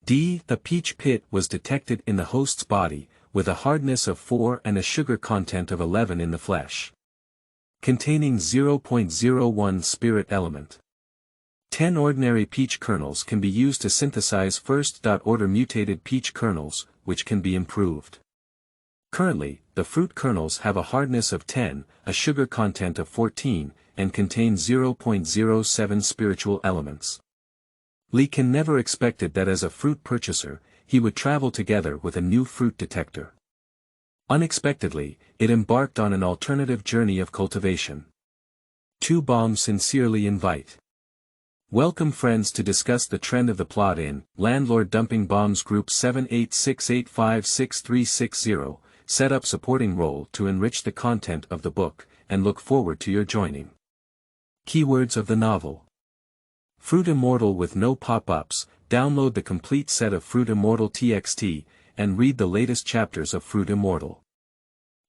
D. The peach pit was detected in the host's body, with a hardness of 4 and a sugar content of 11 in the flesh. Containing 0.01 spirit element. 10 ordinary peach kernels can be used to synthesize first-order mutated peach kernels, which can be improved. Currently, the fruit kernels have a hardness of 10, a sugar content of 14, and contain 0.07 spiritual elements. Leakin never expected that as a fruit purchaser, he would travel together with a new fruit detector. Unexpectedly, it embarked on an alternative journey of cultivation. 2 bombs sincerely invite. Welcome friends to discuss the trend of the plot in Landlord Dumping Bombs Group 7868566360, set up supporting role to enrich the content of the book, and look forward to your joining. Keywords of the novel. Fruit Immortal with no pop-ups. Download the complete set of Fruit Immortal TXT, and read the latest chapters of Fruit Immortal.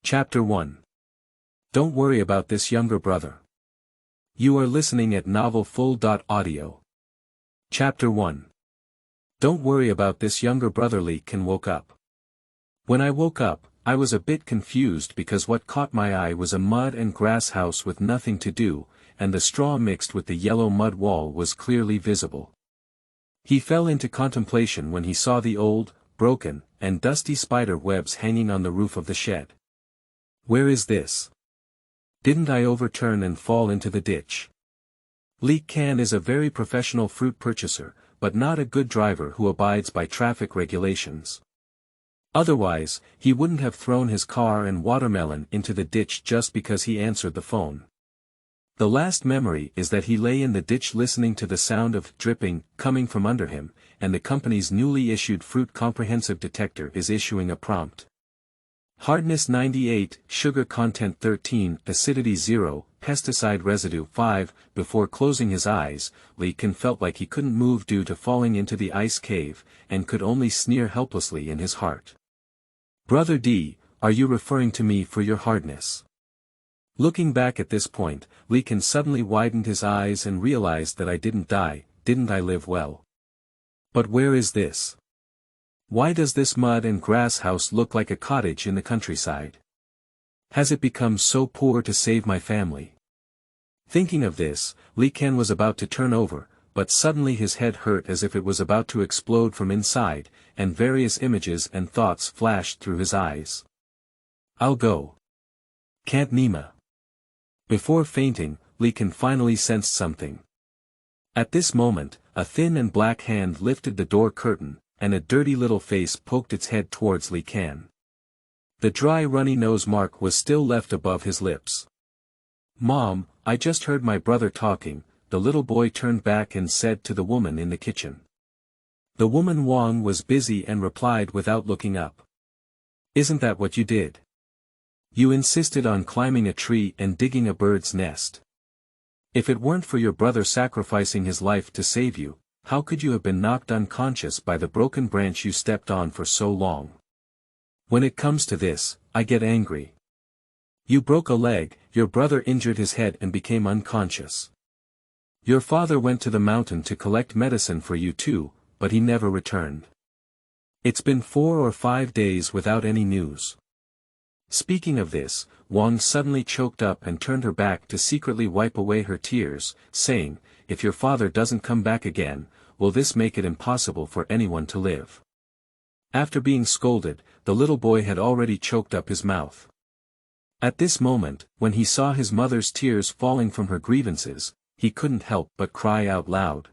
Chapter 1. Don't worry about this younger brother. You are listening at novelfull.audio. Chapter 1. Don't worry about this younger brother. Leakin woke up. When I woke up, I was a bit confused because what caught my eye was a mud and grass house with nothing to do, and the straw mixed with the yellow mud wall was clearly visible. He fell into contemplation when he saw the old, broken, and dusty spider webs hanging on the roof of the shed. Where is this? Didn't I overturn and fall into the ditch? Leakin is a very professional fruit purchaser, but not a good driver who abides by traffic regulations. Otherwise, he wouldn't have thrown his car and watermelon into the ditch just because he answered the phone. The last memory is that he lay in the ditch listening to the sound of dripping coming from under him, and the company's newly issued fruit comprehensive detector is issuing a prompt. Hardness 98, sugar content 13, acidity 0, pesticide residue 5. Before closing his eyes, Leakin felt like he couldn't move due to falling into the ice cave, and could only sneer helplessly in his heart. Brother D, are you referring to me for your hardness? Looking back at this point, Leakin suddenly widened his eyes and realized that I didn't die, didn't I live well? But where is this? Why does this mud and grass house look like a cottage in the countryside? Has it become so poor to save my family? Thinking of this, Leakin was about to turn over, but suddenly his head hurt as if it was about to explode from inside, and various images and thoughts flashed through his eyes. I'll go. Can't Nima. Before fainting, Leakin finally sensed something. At this moment, a thin and black hand lifted the door curtain, and a dirty little face poked its head towards Leakin. The dry runny nose mark was still left above his lips. Mom, I just heard my brother talking, the little boy turned back and said to the woman in the kitchen. The woman Wang was busy and replied without looking up. Isn't that what you did? You insisted on climbing a tree and digging a bird's nest. If it weren't for your brother sacrificing his life to save you, how could you have been knocked unconscious by the broken branch you stepped on for so long? When it comes to this, I get angry. You broke a leg, your brother injured his head and became unconscious. Your father went to the mountain to collect medicine for you too, but he never returned. It's been 4 or 5 days without any news. Speaking of this, Wang suddenly choked up and turned her back to secretly wipe away her tears, saying, if your father doesn't come back again, will this make it impossible for anyone to live? After being scolded, the little boy had already choked up his mouth. At this moment, when he saw his mother's tears falling from her grievances, he couldn't help but cry out loud.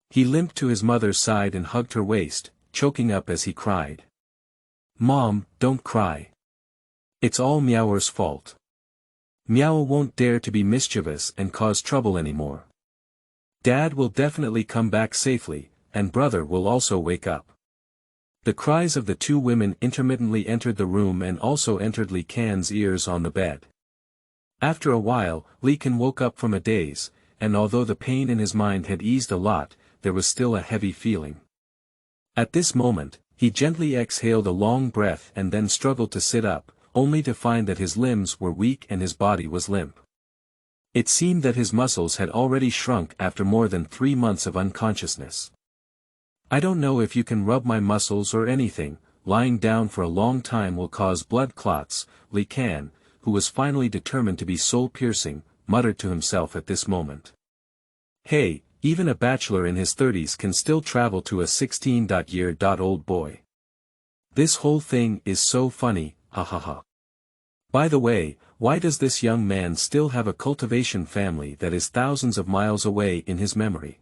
He limped to his mother's side and hugged her waist, choking up as he cried. Mom, don't cry. It's all Meower's fault. Meow won't dare to be mischievous and cause trouble anymore. Dad will definitely come back safely, and brother will also wake up. The cries of the 2 women intermittently entered the room and also entered Leakin's ears on the bed. After a while, Leakin woke up from a daze, and although the pain in his mind had eased a lot, there was still a heavy feeling. At this moment, he gently exhaled a long breath and then struggled to sit up, only to find that his limbs were weak and his body was limp. It seemed that his muscles had already shrunk after more than 3 months of unconsciousness. I don't know if you can rub my muscles or anything, lying down for a long time will cause blood clots, Li Kan, who was finally determined to be soul-piercing, muttered to himself at this moment. Hey, even a bachelor in his 30s can still travel to a 16-year-old boy. This whole thing is so funny, ha ha ha. By the way, why does this young man still have a cultivation family that is thousands of miles away in his memory?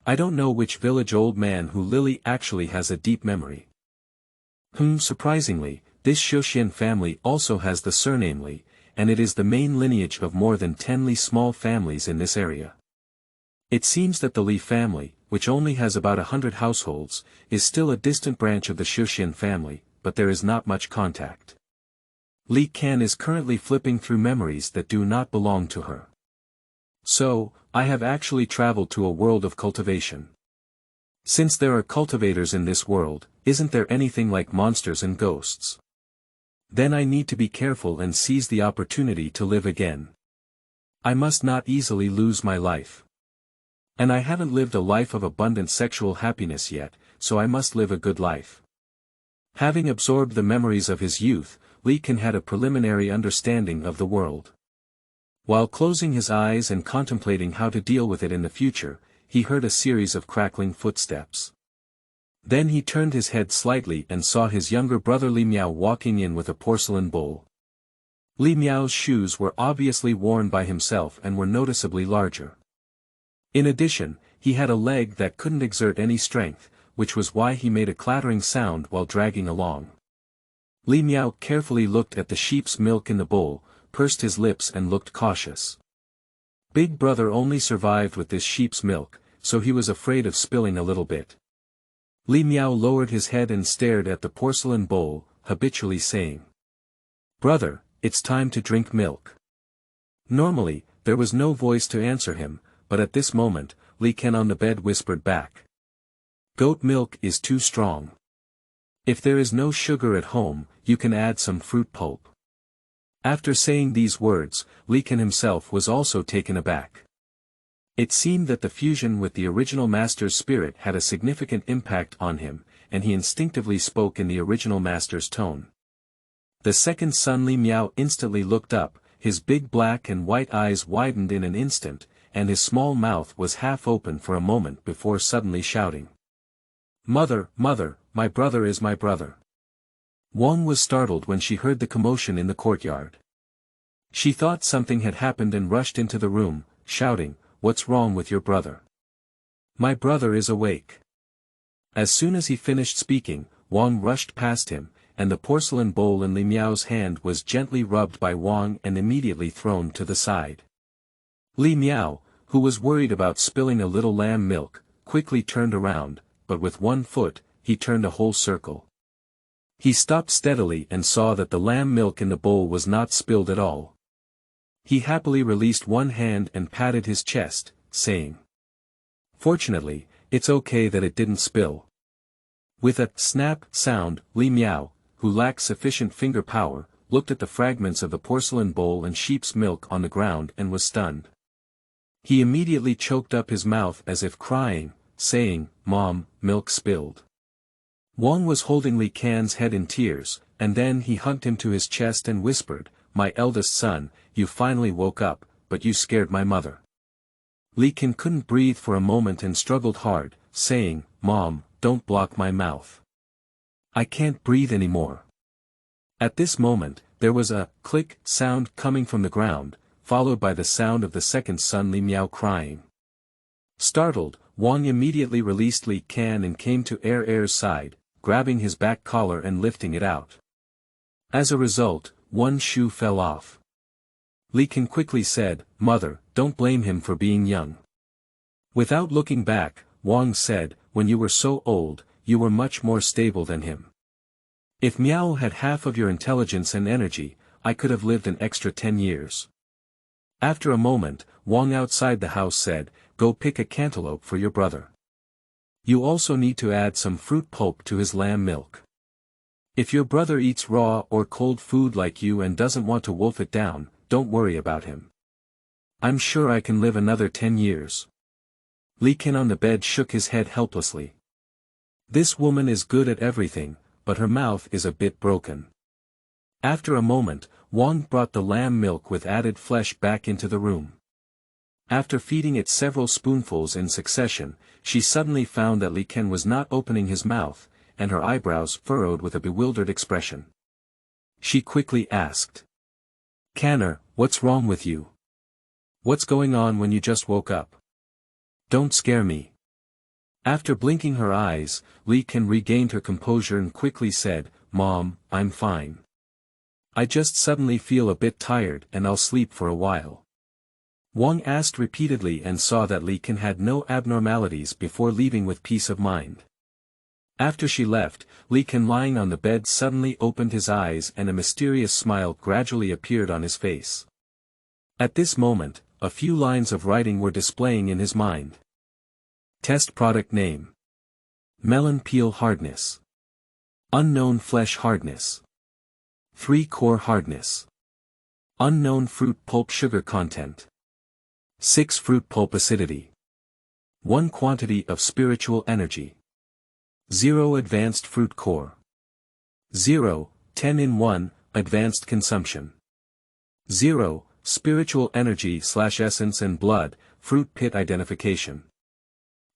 I don't know which village old man who Lily actually has a deep memory. Surprisingly, this Xiuxian family also has the surname Li, and it is the main lineage of more than 10 Li small families in this area. It seems that the Li family, which only has about 100 households, is still a distant branch of the Xiuxian family, but there is not much contact. Li Kan is currently flipping through memories that do not belong to her. So, I have actually traveled to a world of cultivation. Since there are cultivators in this world, isn't there anything like monsters and ghosts? Then I need to be careful and seize the opportunity to live again. I must not easily lose my life. And I haven't lived a life of abundant sexual happiness yet, so I must live a good life. Having absorbed the memories of his youth, Li Kan had a preliminary understanding of the world. While closing his eyes and contemplating how to deal with it in the future, he heard a series of crackling footsteps. Then he turned his head slightly and saw his younger brother Li Miao walking in with a porcelain bowl. Li Miao's shoes were obviously worn by himself and were noticeably larger. In addition, he had a leg that couldn't exert any strength, which was why he made a clattering sound while dragging along. Li Miao carefully looked at the sheep's milk in the bowl, pursed his lips and looked cautious. Big brother only survived with this sheep's milk, so he was afraid of spilling a little bit. Li Miao lowered his head and stared at the porcelain bowl, habitually saying, "Brother, it's time to drink milk." Normally, there was no voice to answer him, but at this moment, Li Kan on the bed whispered back. "Goat milk is too strong. If there is no sugar at home, you can add some fruit pulp." After saying these words, Li Kan himself was also taken aback. It seemed that the fusion with the original master's spirit had a significant impact on him, and he instinctively spoke in the original master's tone. The second son Li Miao instantly looked up, his big black and white eyes widened in an instant, and his small mouth was half open for a moment before suddenly shouting. "Mother, mother, my brother is my brother." Wang was startled when she heard the commotion in the courtyard. She thought something had happened and rushed into the room, shouting, "What's wrong with your brother? My brother is awake." As soon as he finished speaking, Wang rushed past him, and the porcelain bowl in Li Miao's hand was gently rubbed by Wang and immediately thrown to the side. Li Miao, who was worried about spilling a little lamb milk, quickly turned around, but with one foot, he turned a whole circle. He stopped steadily and saw that the lamb milk in the bowl was not spilled at all. He happily released one hand and patted his chest, saying, "Fortunately, it's okay that it didn't spill." With a snap sound, Li Miao, who lacked sufficient finger power, looked at the fragments of the porcelain bowl and sheep's milk on the ground and was stunned. He immediately choked up his mouth as if crying, saying, "Mom, milk spilled." Wang was holding Li Kan's head in tears, and then he hugged him to his chest and whispered, "My eldest son, you finally woke up, but you scared my mother." Li Kan couldn't breathe for a moment and struggled hard, saying, "Mom, don't block my mouth. I can't breathe anymore." At this moment, there was a click sound coming from the ground, followed by the sound of the second son Li Miao crying. Startled, Wang immediately released Li Kan and came to Er's side, grabbing his back collar and lifting it out. As a result, one shoe fell off. Li Kan quickly said, "Mother, don't blame him for being young." Without looking back, Wang said, "When you were so old, you were much more stable than him. If Miao had half of your intelligence and energy, I could have lived an extra 10 years. After a moment, Wang outside the house said, "Go pick a cantaloupe for your brother. You also need to add some fruit pulp to his lamb milk. If your brother eats raw or cold food like you and doesn't want to wolf it down, don't worry about him. I'm sure I can live another 10 years. Li Kan on the bed shook his head helplessly. This woman is good at everything, but her mouth is a bit broken. After a moment, Wang brought the lamb milk with added flesh back into the room. After feeding it several spoonfuls in succession, she suddenly found that Li Ken was not opening his mouth, and her eyebrows furrowed with a bewildered expression. She quickly asked. "Canner, what's wrong with you? What's going on when you just woke up? Don't scare me." After blinking her eyes, Li Ken regained her composure and quickly said, "Mom, I'm fine. I just suddenly feel a bit tired and I'll sleep for a while." Wang asked repeatedly and saw that Li Ken had no abnormalities before leaving with peace of mind. After she left, Li Ken lying on the bed suddenly opened his eyes and a mysterious smile gradually appeared on his face. At this moment, a few lines of writing were displaying in his mind. Test product name. Melon peel hardness. Unknown flesh hardness. 3 core hardness. Unknown fruit pulp sugar content. 6 fruit pulp acidity. 1 quantity of spiritual energy. 0 advanced fruit core. 0, 10 in 1, advanced consumption. 0, spiritual energy/essence and blood, fruit pit identification.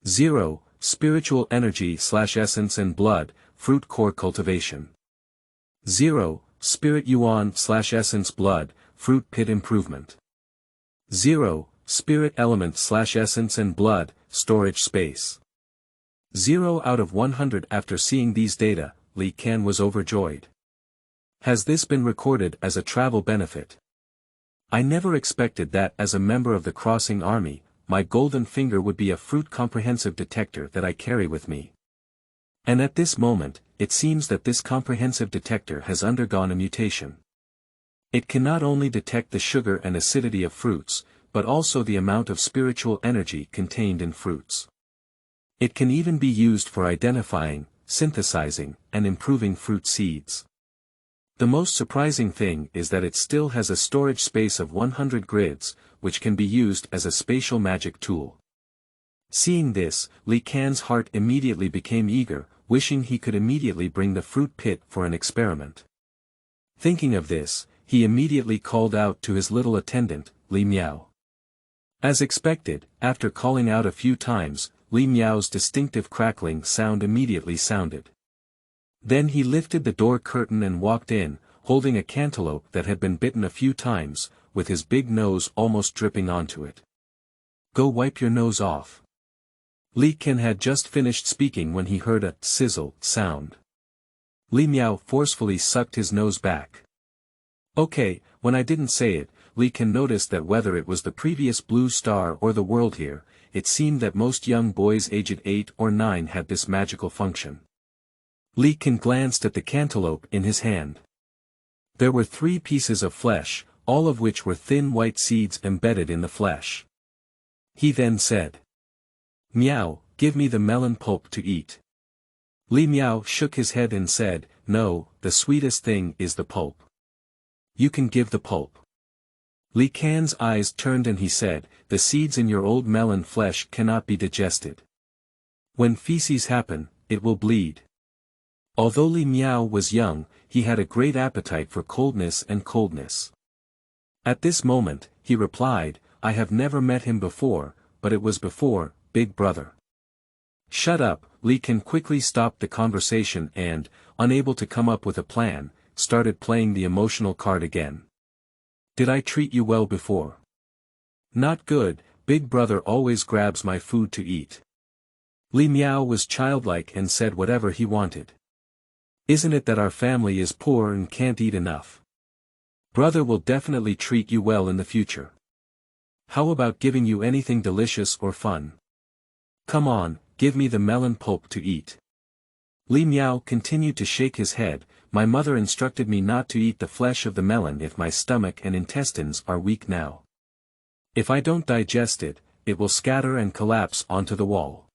0, spiritual energy/essence and blood, fruit core cultivation. 0, spirit yuan/essence blood, fruit pit improvement. 0, spirit element/essence and blood, storage space. 0 out of 100. After seeing these data, Li Ken was overjoyed. Has this been recorded as a travel benefit? I never expected that as a member of the crossing army, my golden finger would be a fruit comprehensive detector that I carry with me. And at this moment, it seems that this comprehensive detector has undergone a mutation. It can not only detect the sugar and acidity of fruits, but also the amount of spiritual energy contained in fruits. It can even be used for identifying, synthesizing, and improving fruit seeds. The most surprising thing is that it still has a storage space of 100 grids, which can be used as a spatial magic tool. Seeing this, Li Can's heart immediately became eager, wishing he could immediately bring the fruit pit for an experiment. Thinking of this, he immediately called out to his little attendant, Li Miao. As expected, after calling out a few times, Li Miao's distinctive crackling sound immediately sounded. Then he lifted the door curtain and walked in, holding a cantaloupe that had been bitten a few times, with his big nose almost dripping onto it. "Go wipe your nose off." Li Ken had just finished speaking when he heard a sizzle sound. Li Miao forcefully sucked his nose back. Okay, when I didn't say it, Li Ken noticed that whether it was the previous blue star or the world here, it seemed that most young boys aged 8 or 9 had this magical function. Li Ken glanced at the cantaloupe in his hand. There were 3 pieces of flesh, all of which were thin white seeds embedded in the flesh. He then said, "Miao, give me the melon pulp to eat." Li Miao shook his head and said, "No, the sweetest thing is the pulp. You can give the pulp." Li Can's eyes turned and he said, "The seeds in your old melon flesh cannot be digested. When feces happen, it will bleed." Although Li Miao was young, he had a great appetite for coldness and coldness. At this moment, he replied, "I have never met him before, but it was before, big brother." "Shut up," Li Ken quickly stopped the conversation and, unable to come up with a plan, started playing the emotional card again. "Did I treat you well before?" "Not good, big brother always grabs my food to eat." Li Miao was childlike and said whatever he wanted. "Isn't it that our family is poor and can't eat enough? Brother will definitely treat you well in the future. How about giving you anything delicious or fun? Come on, give me the melon pulp to eat." Li Miao continued to shake his head. "My mother instructed me not to eat the flesh of the melon if my stomach and intestines are weak now. If I don't digest it, it will scatter and collapse onto the wall."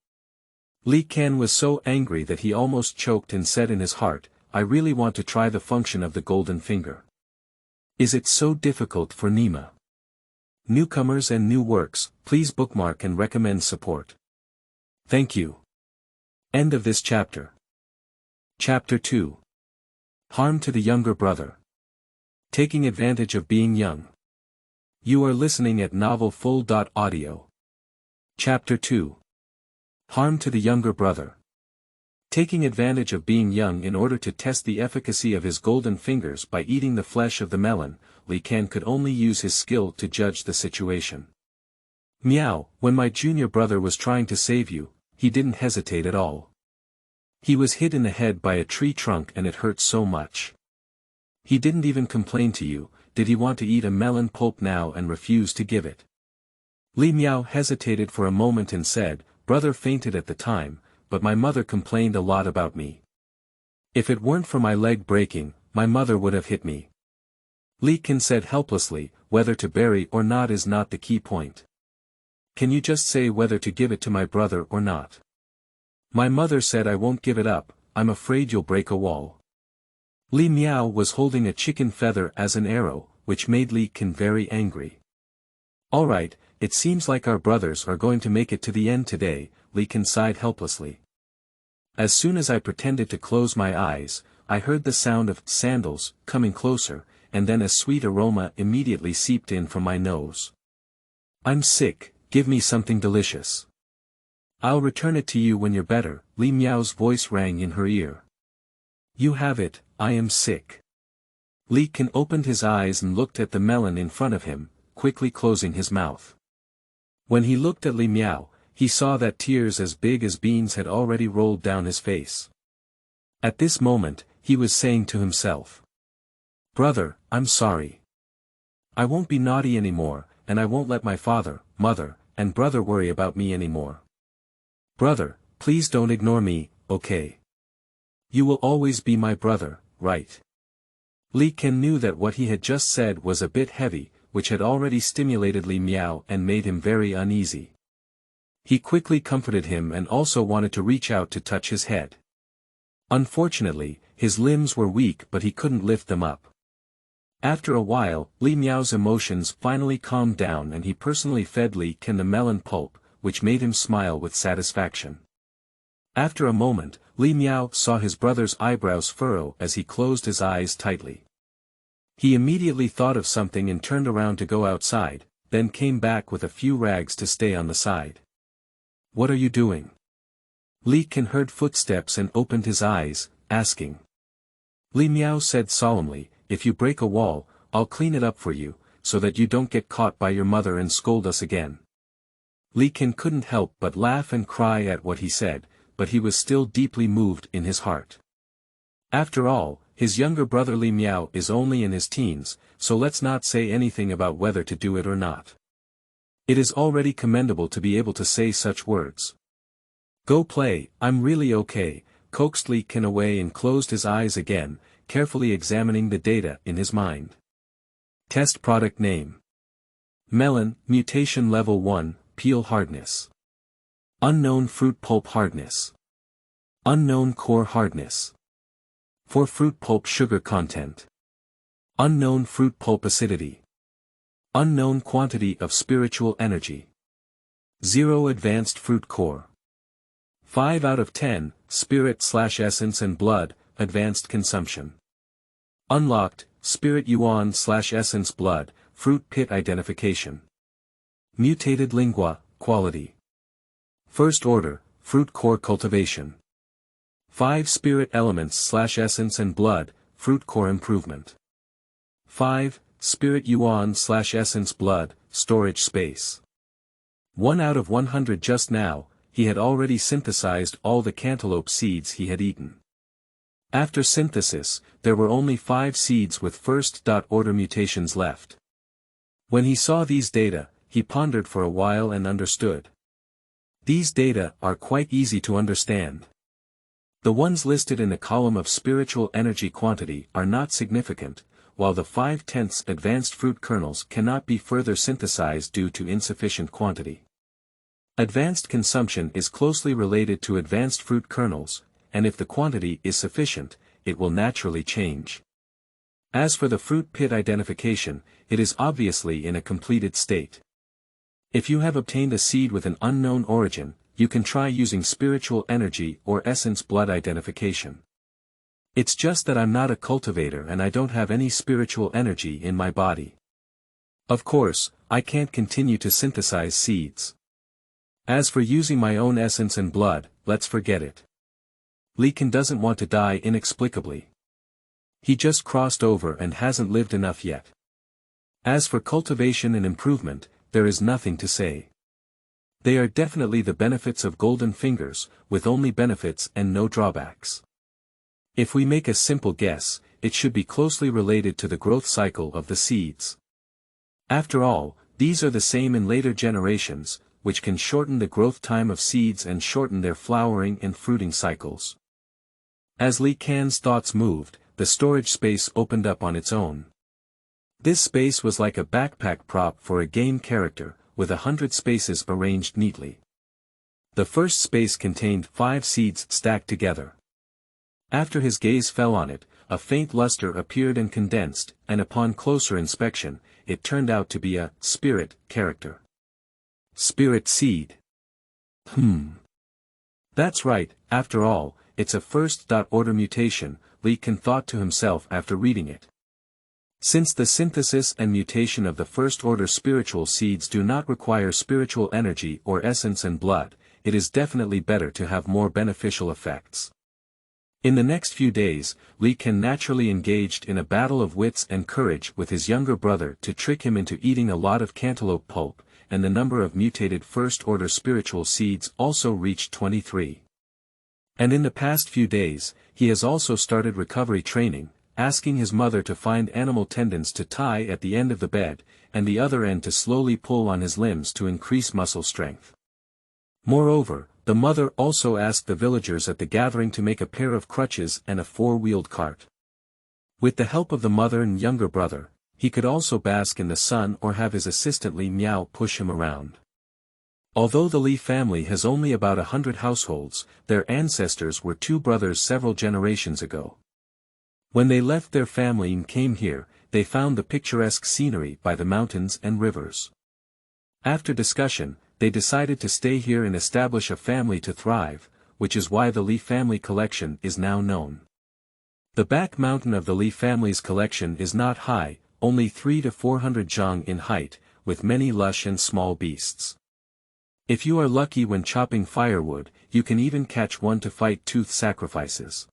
Li Ken was so angry that he almost choked and said in his heart, "I really want to try the function of the golden finger. Is it so difficult for Nima?" Newcomers and new works, please bookmark and recommend support. Thank you. End of this chapter. Chapter 2. Harm to the younger brother. Taking advantage of being young. You are listening at novelfull.audio. Chapter 2. Harm to the younger brother. Taking advantage of being young in order to test the efficacy of his golden fingers by eating the flesh of the melon, Li Kan could only use his skill to judge the situation. Meow, when my junior brother was trying to save you, he didn't hesitate at all. He was hit in the head by a tree trunk and it hurt so much. He didn't even complain to you. Did he want to eat a melon pulp now and refuse to give it? Li Miao hesitated for a moment and said, brother fainted at the time, but my mother complained a lot about me. If it weren't for my leg breaking, my mother would have hit me. Li Kan said helplessly, whether to bury or not is not the key point. Can you just say whether to give it to my brother or not? My mother said I won't give it up, I'm afraid you'll break a wall. Li Miao was holding a chicken feather as an arrow, which made Li Kan very angry. Alright, it seems like our brothers are going to make it to the end today, Li Kan sighed helplessly. As soon as I pretended to close my eyes, I heard the sound of sandals coming closer, and then a sweet aroma immediately seeped in from my nose. I'm sick, give me something delicious. I'll return it to you when you're better, Li Miao's voice rang in her ear. You have it, I am sick. Li Kan opened his eyes and looked at the melon in front of him, quickly closing his mouth. When he looked at Li Miao, he saw that tears as big as beans had already rolled down his face. At this moment, he was saying to himself, brother, I'm sorry. I won't be naughty anymore, and I won't let my father, mother, and brother worry about me anymore. Brother, please don't ignore me, okay? You will always be my brother, right? Li Kan knew that what he had just said was a bit heavy, which had already stimulated Li Miao and made him very uneasy. He quickly comforted him and also wanted to reach out to touch his head. Unfortunately, his limbs were weak but he couldn't lift them up. After a while, Li Miao's emotions finally calmed down and he personally fed Li Kan the melon pulp, which made him smile with satisfaction. After a moment, Li Miao saw his brother's eyebrows furrow as he closed his eyes tightly. He immediately thought of something and turned around to go outside, then came back with a few rags to stay on the side. What are you doing? Li Kan heard footsteps and opened his eyes, asking. Li Miao said solemnly, if you break a wall, I'll clean it up for you, so that you don't get caught by your mother and scold us again. Li Kan couldn't help but laugh and cry at what he said, but he was still deeply moved in his heart. After all, his younger brother Li Miao is only in his teens, so let's not say anything about whether to do it or not. It is already commendable to be able to say such words. Go play, I'm really okay, coaxed Li Kan away and closed his eyes again, carefully examining the data in his mind. Test product name. Melon, mutation level 1, peel hardness. Unknown fruit pulp hardness. Unknown core hardness. For fruit pulp sugar content. Unknown fruit pulp acidity. Unknown quantity of spiritual energy. 0 advanced fruit core. 5 out of 10, spirit/essence and blood, advanced consumption. Unlocked, spirit yuan/essence blood, fruit pit identification. Mutated lingua, quality. First order, fruit core cultivation. 5 spirit elements/essence and blood, fruit core improvement. 5, spirit yuan/essence blood, storage space. 1 out of 100 just now, he had already synthesized all the cantaloupe seeds he had eaten. After synthesis, there were only 5 seeds with first order mutations left. When he saw these data, he pondered for a while and understood. These data are quite easy to understand. The ones listed in the column of spiritual energy quantity are not significant, while the 5/10 advanced fruit kernels cannot be further synthesized due to insufficient quantity. Advanced consumption is closely related to advanced fruit kernels, and if the quantity is sufficient, it will naturally change. As for the fruit pit identification, it is obviously in a completed state. If you have obtained a seed with an unknown origin, you can try using spiritual energy or essence blood identification. It's just that I'm not a cultivator and I don't have any spiritual energy in my body. Of course, I can't continue to synthesize seeds. As for using my own essence and blood, let's forget it. Li Kan doesn't want to die inexplicably. He just crossed over and hasn't lived enough yet. As for cultivation and improvement, there is nothing to say. They are definitely the benefits of golden fingers, with only benefits and no drawbacks. If we make a simple guess, it should be closely related to the growth cycle of the seeds. After all, these are the same in later generations, which can shorten the growth time of seeds and shorten their flowering and fruiting cycles. As Li Kan's thoughts moved, the storage space opened up on its own. This space was like a backpack prop for a game character, with 100 spaces arranged neatly. The first space contained 5 seeds stacked together. After his gaze fell on it, a faint luster appeared and condensed, and upon closer inspection, it turned out to be a spirit character. Spirit seed. That's right, after all, it's a first-order mutation, Li Kan thought to himself after reading it. Since the synthesis and mutation of the first-order spiritual seeds do not require spiritual energy or essence and blood, it is definitely better to have more beneficial effects. In the next few days, Li Kan naturally engaged in a battle of wits and courage with his younger brother to trick him into eating a lot of cantaloupe pulp, and the number of mutated first-order spiritual seeds also reached 23. And in the past few days, he has also started recovery training, asking his mother to find animal tendons to tie at the end of the bed, and the other end to slowly pull on his limbs to increase muscle strength. Moreover, the mother also asked the villagers at the gathering to make a pair of crutches and a 4-wheeled cart. With the help of the mother and younger brother, he could also bask in the sun or have his assistant Li Miao push him around. Although the Li family has only about 100 households, their ancestors were 2 brothers several generations ago. When they left their family and came here, they found the picturesque scenery by the mountains and rivers. After discussion, they decided to stay here and establish a family to thrive, which is why the Li family collection is now known. The back mountain of the Li family's collection is not high, only 300 to 400 zhang in height, with many lush and small beasts. If you are lucky when chopping firewood, you can even catch one to fight tooth sacrifices.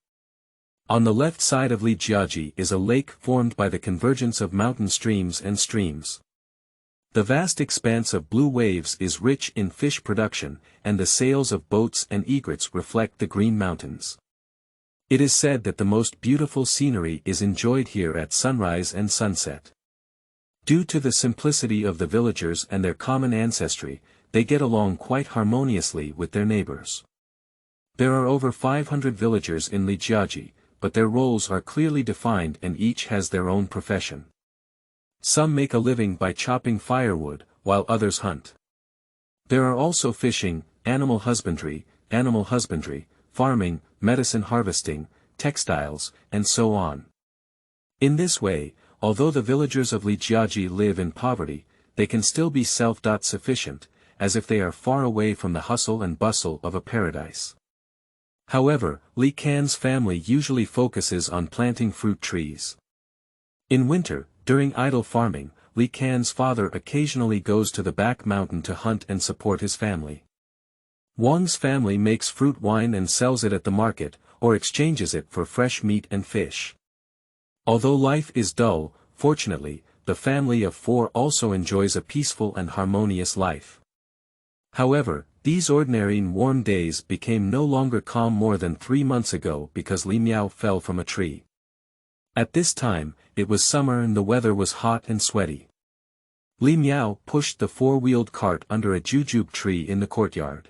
On the left side of Li Jiaji is a lake formed by the convergence of mountain streams and streams. The vast expanse of blue waves is rich in fish production, and the sails of boats and egrets reflect the green mountains. It is said that the most beautiful scenery is enjoyed here at sunrise and sunset. Due to the simplicity of the villagers and their common ancestry, they get along quite harmoniously with their neighbors. There are over 500 villagers in Li Jiaji, but their roles are clearly defined and each has their own profession. Some make a living by chopping firewood, while others hunt. There are also fishing, animal husbandry, farming, medicine harvesting, textiles, and so on. In this way, although the villagers of Li Jiaji live in poverty, they can still be self-sufficient, as if they are far away from the hustle and bustle of a paradise. However, Li Kan's family usually focuses on planting fruit trees. In winter, during idle farming, Li Kan's father occasionally goes to the back mountain to hunt and support his family. Wang's family makes fruit wine and sells it at the market, or exchanges it for fresh meat and fish. Although life is dull, fortunately, the family of 4 also enjoys a peaceful and harmonious life. However, these ordinary and warm days became no longer calm more than 3 months ago because Li Miao fell from a tree. At this time, it was summer and the weather was hot and sweaty. Li Miao pushed the 4-wheeled cart under a jujube tree in the courtyard.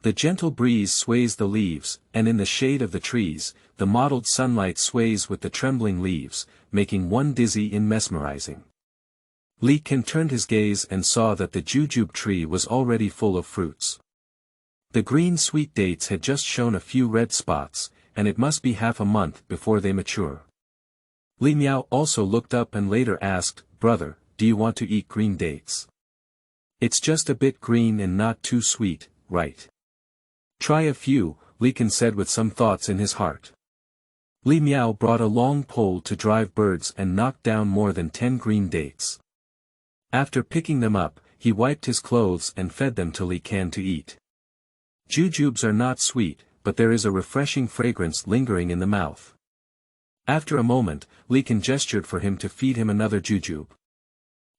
The gentle breeze sways the leaves, and in the shade of the trees, the mottled sunlight sways with the trembling leaves, making one dizzy and mesmerizing. Li Kan turned his gaze and saw that the jujube tree was already full of fruits. The green sweet dates had just shown a few red spots, and it must be half a month before they mature. Li Miao also looked up and later asked, "Brother, do you want to eat green dates? It's just a bit green and not too sweet, right?" Try a few, Li Kan said with some thoughts in his heart. Li Miao brought a long pole to drive birds and knocked down more than 10 green dates. After picking them up, he wiped his clothes and fed them to Li Kan to eat. Jujubes are not sweet, but there is a refreshing fragrance lingering in the mouth. After a moment, Li Kan gestured for him to feed him another jujube.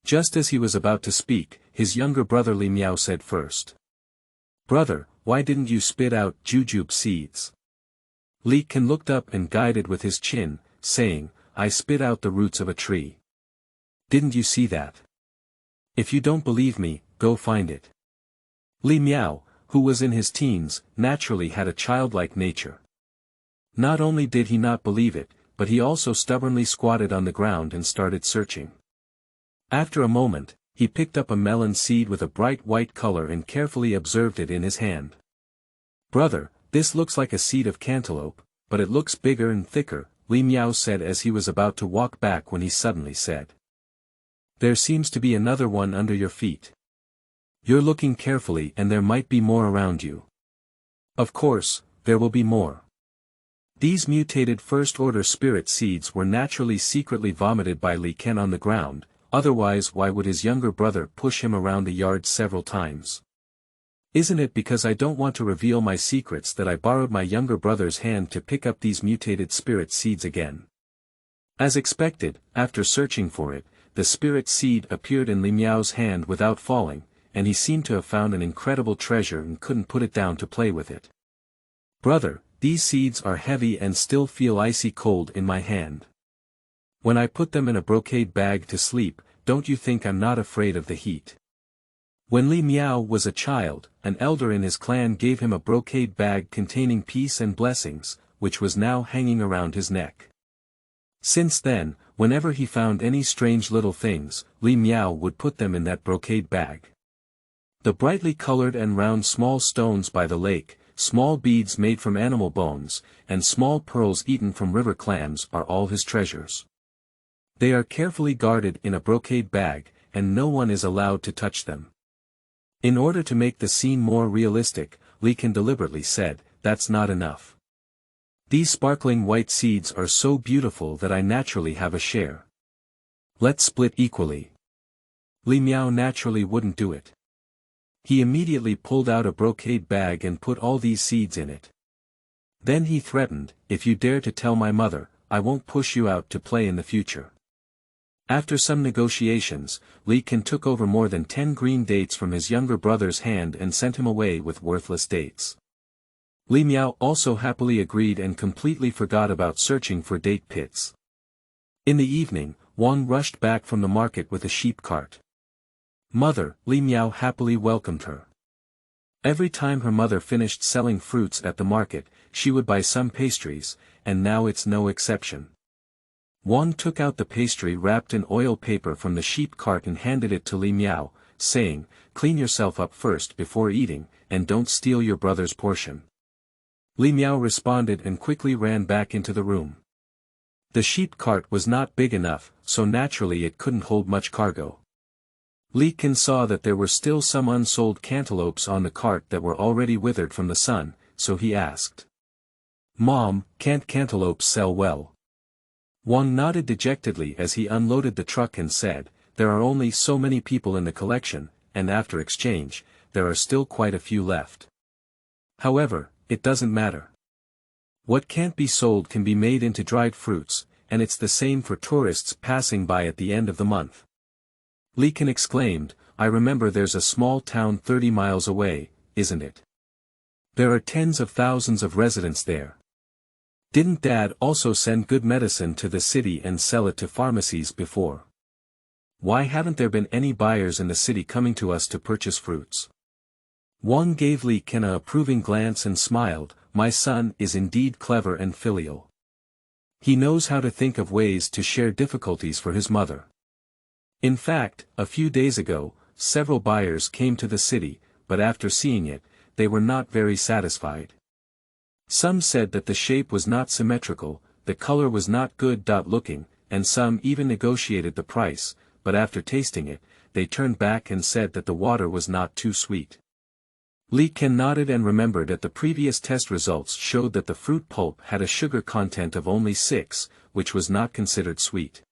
Just as he was about to speak, his younger brother Li Miao said first. "Brother, why didn't you spit out jujube seeds?" Li Kan looked up and guided with his chin, saying, "I spit out the roots of a tree. Didn't you see that? If you don't believe me, go find it." Li Miao, who was in his teens, naturally had a childlike nature. Not only did he not believe it, but he also stubbornly squatted on the ground and started searching. After a moment, he picked up a melon seed with a bright white color and carefully observed it in his hand. "Brother, this looks like a seed of cantaloupe, but it looks bigger and thicker," Li Miao said as he was about to walk back when he suddenly said. "There seems to be another one under your feet. You're looking carefully and there might be more around you." "Of course, there will be more." These mutated first-order spirit seeds were naturally secretly vomited by Li Kan on the ground, otherwise why would his younger brother push him around the yard several times? "Isn't it because I don't want to reveal my secrets that I borrowed my younger brother's hand to pick up these mutated spirit seeds again?" As expected, after searching for it, the spirit seed appeared in Li Miao's hand without falling, and he seemed to have found an incredible treasure and couldn't put it down to play with it. "Brother, these seeds are heavy and still feel icy cold in my hand. When I put them in a brocade bag to sleep, don't you think I'm not afraid of the heat?" When Li Miao was a child, an elder in his clan gave him a brocade bag containing peace and blessings, which was now hanging around his neck. Since then, whenever he found any strange little things, Li Miao would put them in that brocade bag. The brightly colored and round small stones by the lake, small beads made from animal bones, and small pearls eaten from river clams are all his treasures. They are carefully guarded in a brocade bag, and no one is allowed to touch them. In order to make the scene more realistic, Li Kan deliberately said, "That's not enough. These sparkling white seeds are so beautiful that I naturally have a share. Let's split equally." Li Miao naturally wouldn't do it. He immediately pulled out a brocade bag and put all these seeds in it. Then he threatened, "If you dare to tell my mother, I won't push you out to play in the future." After some negotiations, Li Kan took over more than 10 green dates from his younger brother's hand and sent him away with worthless dates. Li Miao also happily agreed and completely forgot about searching for date pits. In the evening, Wang rushed back from the market with a sheep cart. "Mother," Li Miao happily welcomed her. Every time her mother finished selling fruits at the market, she would buy some pastries, and now it's no exception. Wang took out the pastry wrapped in oil paper from the sheep cart and handed it to Li Miao, saying, "Clean yourself up first before eating, and don't steal your brother's portion." Li Miao responded and quickly ran back into the room. The sheep cart was not big enough, so naturally it couldn't hold much cargo. Li Kan saw that there were still some unsold cantaloupes on the cart that were already withered from the sun, so he asked. "Mom, can't cantaloupes sell well?" Wang nodded dejectedly as he unloaded the truck and said, "There are only so many people in the collection, and after exchange, there are still quite a few left. However, it doesn't matter. What can't be sold can be made into dried fruits, and it's the same for tourists passing by at the end of the month." Li Kan exclaimed, "I remember there's a small town 30 miles away, isn't it? There are tens of thousands of residents there. Didn't Dad also send good medicine to the city and sell it to pharmacies before? Why haven't there been any buyers in the city coming to us to purchase fruits?" Wang gave Li Kan an approving glance and smiled, "My son is indeed clever and filial. He knows how to think of ways to share difficulties for his mother." In fact, a few days ago, several buyers came to the city, but after seeing it, they were not very satisfied. Some said that the shape was not symmetrical, the color was not good looking, and some even negotiated the price, but after tasting it, they turned back and said that the water was not too sweet. Li Ken nodded and remembered that the previous test results showed that the fruit pulp had a sugar content of only 6, which was not considered sweet.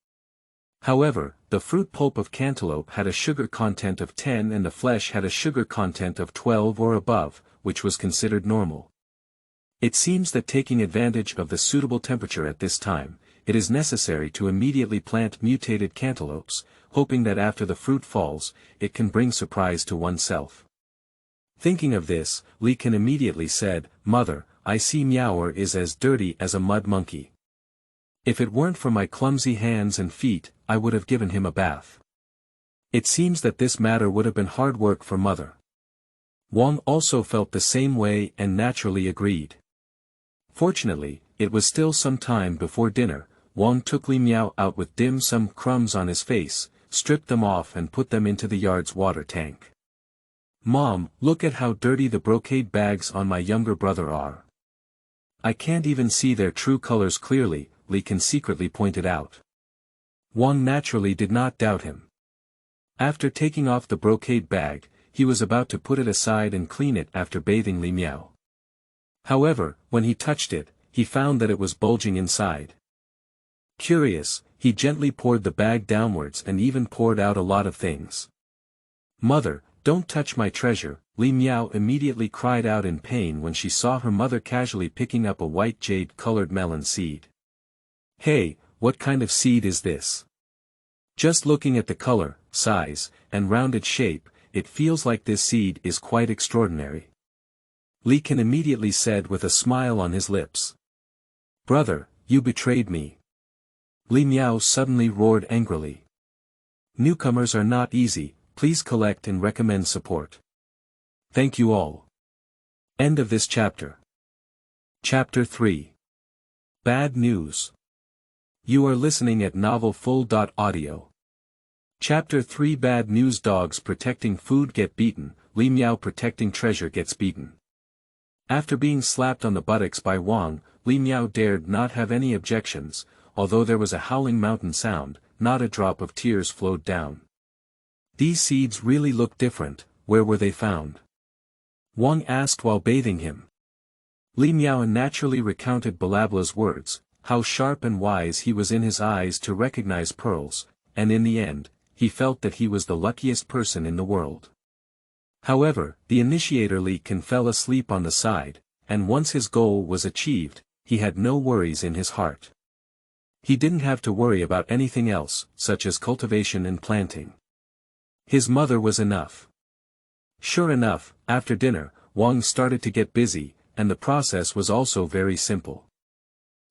However, the fruit pulp of cantaloupe had a sugar content of 10 and the flesh had a sugar content of 12 or above, which was considered normal. It seems that taking advantage of the suitable temperature at this time, it is necessary to immediately plant mutated cantaloupes, hoping that after the fruit falls, it can bring surprise to oneself. Thinking of this, Li Ken immediately said, "Mother, I see Meower is as dirty as a mud monkey. If it weren't for my clumsy hands and feet, I would have given him a bath." It seems that this matter would have been hard work for Mother. Wang also felt the same way and naturally agreed. Fortunately, it was still some time before dinner. Wang took Li Miao out with dim sum crumbs on his face, stripped them off and put them into the yard's water tank. "Mom, look at how dirty the brocade bags on my younger brother are. I can't even see their true colors clearly," Li Ken secretly pointed out. Wang naturally did not doubt him. After taking off the brocade bag, he was about to put it aside and clean it after bathing Li Miao. However, when he touched it, he found that it was bulging inside. Curious, he gently poured the bag downwards and even poured out a lot of things. "Mother, don't touch my treasure," Li Miao immediately cried out in pain when she saw her mother casually picking up a white jade-colored melon seed. "Hey, what kind of seed is this? Just looking at the color, size, and rounded shape, it feels like this seed is quite extraordinary," Li Ken immediately said with a smile on his lips. "Brother, you betrayed me," Li Miao suddenly roared angrily. "Newcomers are not easy, please collect and recommend support. Thank you all." End of this chapter. Chapter 3. Bad News. You are listening at novelfull.audio. Chapter 3. Bad News. Dogs protecting food get beaten, Li Miao protecting treasure gets beaten. After being slapped on the buttocks by Wang, Li Miao dared not have any objections. Although there was a howling mountain sound, not a drop of tears flowed down. "These seeds really look different, where were they found?" Wang asked while bathing him. Li Miao naturally recounted Balabla's words, how sharp and wise he was in his eyes to recognize pearls, and in the end, he felt that he was the luckiest person in the world. However, the initiator Li Ken fell asleep on the side, and once his goal was achieved, he had no worries in his heart. He didn't have to worry about anything else, such as cultivation and planting. His mother was enough. Sure enough, after dinner, Wang started to get busy, and the process was also very simple.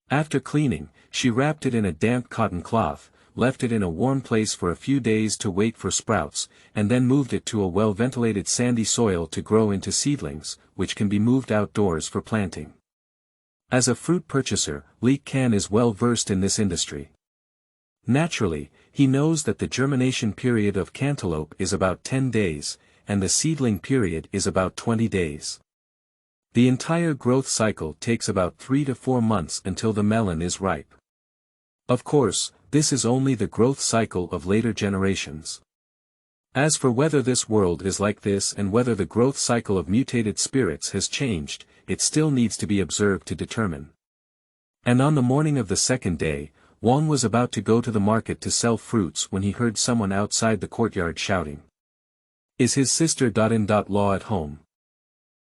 After cleaning, she wrapped it in a damp cotton cloth, left it in a warm place for a few days to wait for sprouts, and then moved it to a well-ventilated sandy soil to grow into seedlings, which can be moved outdoors for planting. As a fruit purchaser, Li Ken is well versed in this industry. Naturally, he knows that the germination period of cantaloupe is about 10 days, and the seedling period is about 20 days. The entire growth cycle takes about 3 to 4 months until the melon is ripe. Of course, this is only the growth cycle of later generations. As for whether this world is like this and whether the growth cycle of mutated spirits has changed, it still needs to be observed to determine. And on the morning of the second day, Wang was about to go to the market to sell fruits when he heard someone outside the courtyard shouting. "Is his sister Law at home?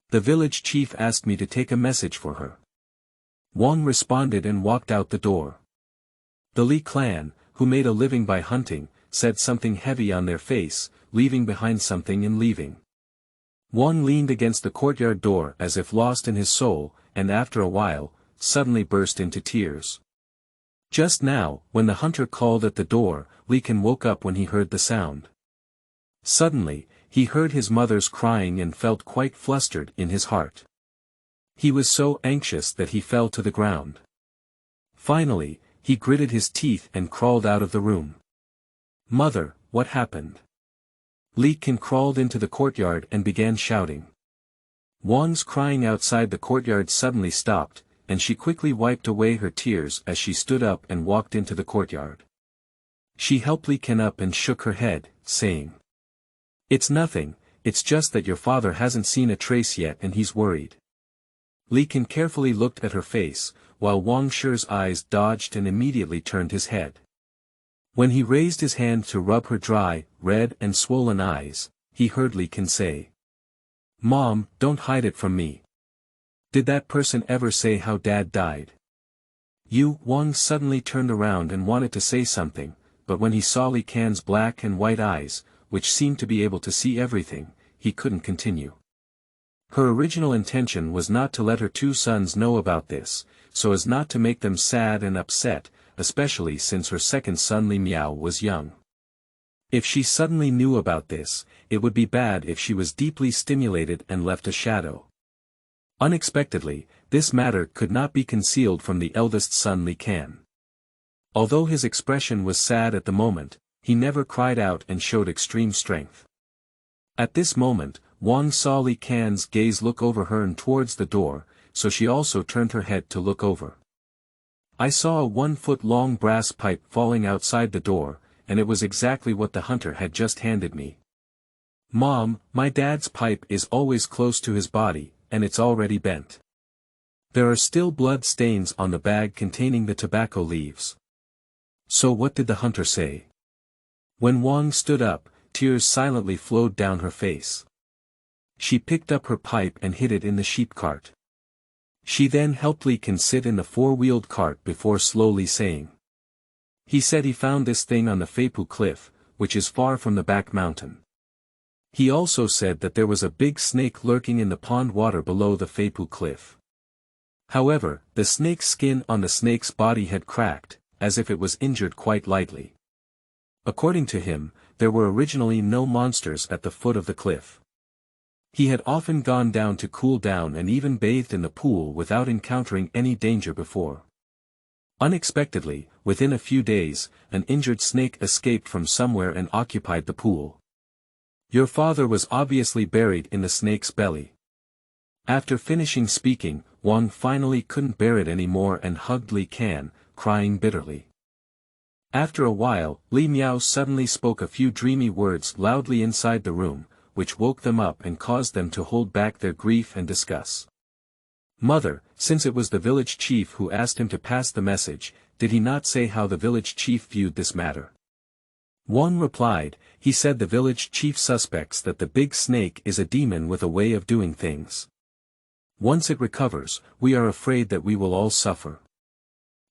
The village chief asked me to take a message for her." Wang responded and walked out the door. The Li clan, who made a living by hunting, said something heavy on their face, leaving behind something and leaving. Wang leaned against the courtyard door as if lost in his soul, and after a while, suddenly burst into tears. Just now, when the hunter called at the door, Li Ken woke up when he heard the sound. Suddenly, he heard his mother's crying and felt quite flustered in his heart. He was so anxious that he fell to the ground. Finally, he gritted his teeth and crawled out of the room. "Mother, what happened?" Li Ken crawled into the courtyard and began shouting. Wang's crying outside the courtyard suddenly stopped, and she quickly wiped away her tears as she stood up and walked into the courtyard. She helped Li Ken up and shook her head, saying, "It's nothing, it's just that your father hasn't seen a trace yet and he's worried. Li Kan carefully looked at her face, while Wang Shi's eyes dodged and immediately turned his head. When he raised his hand to rub her dry, red and swollen eyes, he heard Li Kan say, "Mom, don't hide it from me. Did that person ever say how Dad died?" Wang suddenly turned around and wanted to say something, but when he saw Li Kan's black and white eyes, which seemed to be able to see everything, he couldn't continue. Her original intention was not to let her two sons know about this, so as not to make them sad and upset, especially since her second son Li Miao was young. If she suddenly knew about this, it would be bad if she was deeply stimulated and left a shadow. Unexpectedly, this matter could not be concealed from the eldest son Li Kan. Although his expression was sad at the moment, he never cried out and showed extreme strength. At this moment, Wang saw Li Kan's gaze look over her and towards the door, so she also turned her head to look over. "I saw a 1-foot-long brass pipe falling outside the door, and it was exactly what the hunter had just handed me. Mom, my dad's pipe is always close to his body, and it's already bent. There are still blood stains on the bag containing the tobacco leaves." "So what did the hunter say?" When Wang stood up, tears silently flowed down her face. She picked up her pipe and hid it in the sheep cart. She then helped Li Kan sit in the four-wheeled cart before slowly saying, "He said he found this thing on the Feipu cliff, which is far from the back mountain. He also said that there was a big snake lurking in the pond water below the Feipu cliff. However, the snake's skin on the snake's body had cracked, as if it was injured quite lightly. According to him, there were originally no monsters at the foot of the cliff. He had often gone down to cool down and even bathed in the pool without encountering any danger before. Unexpectedly, within a few days, an injured snake escaped from somewhere and occupied the pool. Your father was obviously buried in the snake's belly." After finishing speaking, Wang finally couldn't bear it anymore and hugged Li Kan, crying bitterly. After a while, Li Miao suddenly spoke a few dreamy words loudly inside the room, which woke them up and caused them to hold back their grief and discuss. "Mother, since it was the village chief who asked him to pass the message, did he not say how the village chief viewed this matter?" Wang replied, "He said the village chief suspects that the big snake is a demon with a way of doing things. Once it recovers, we are afraid that we will all suffer.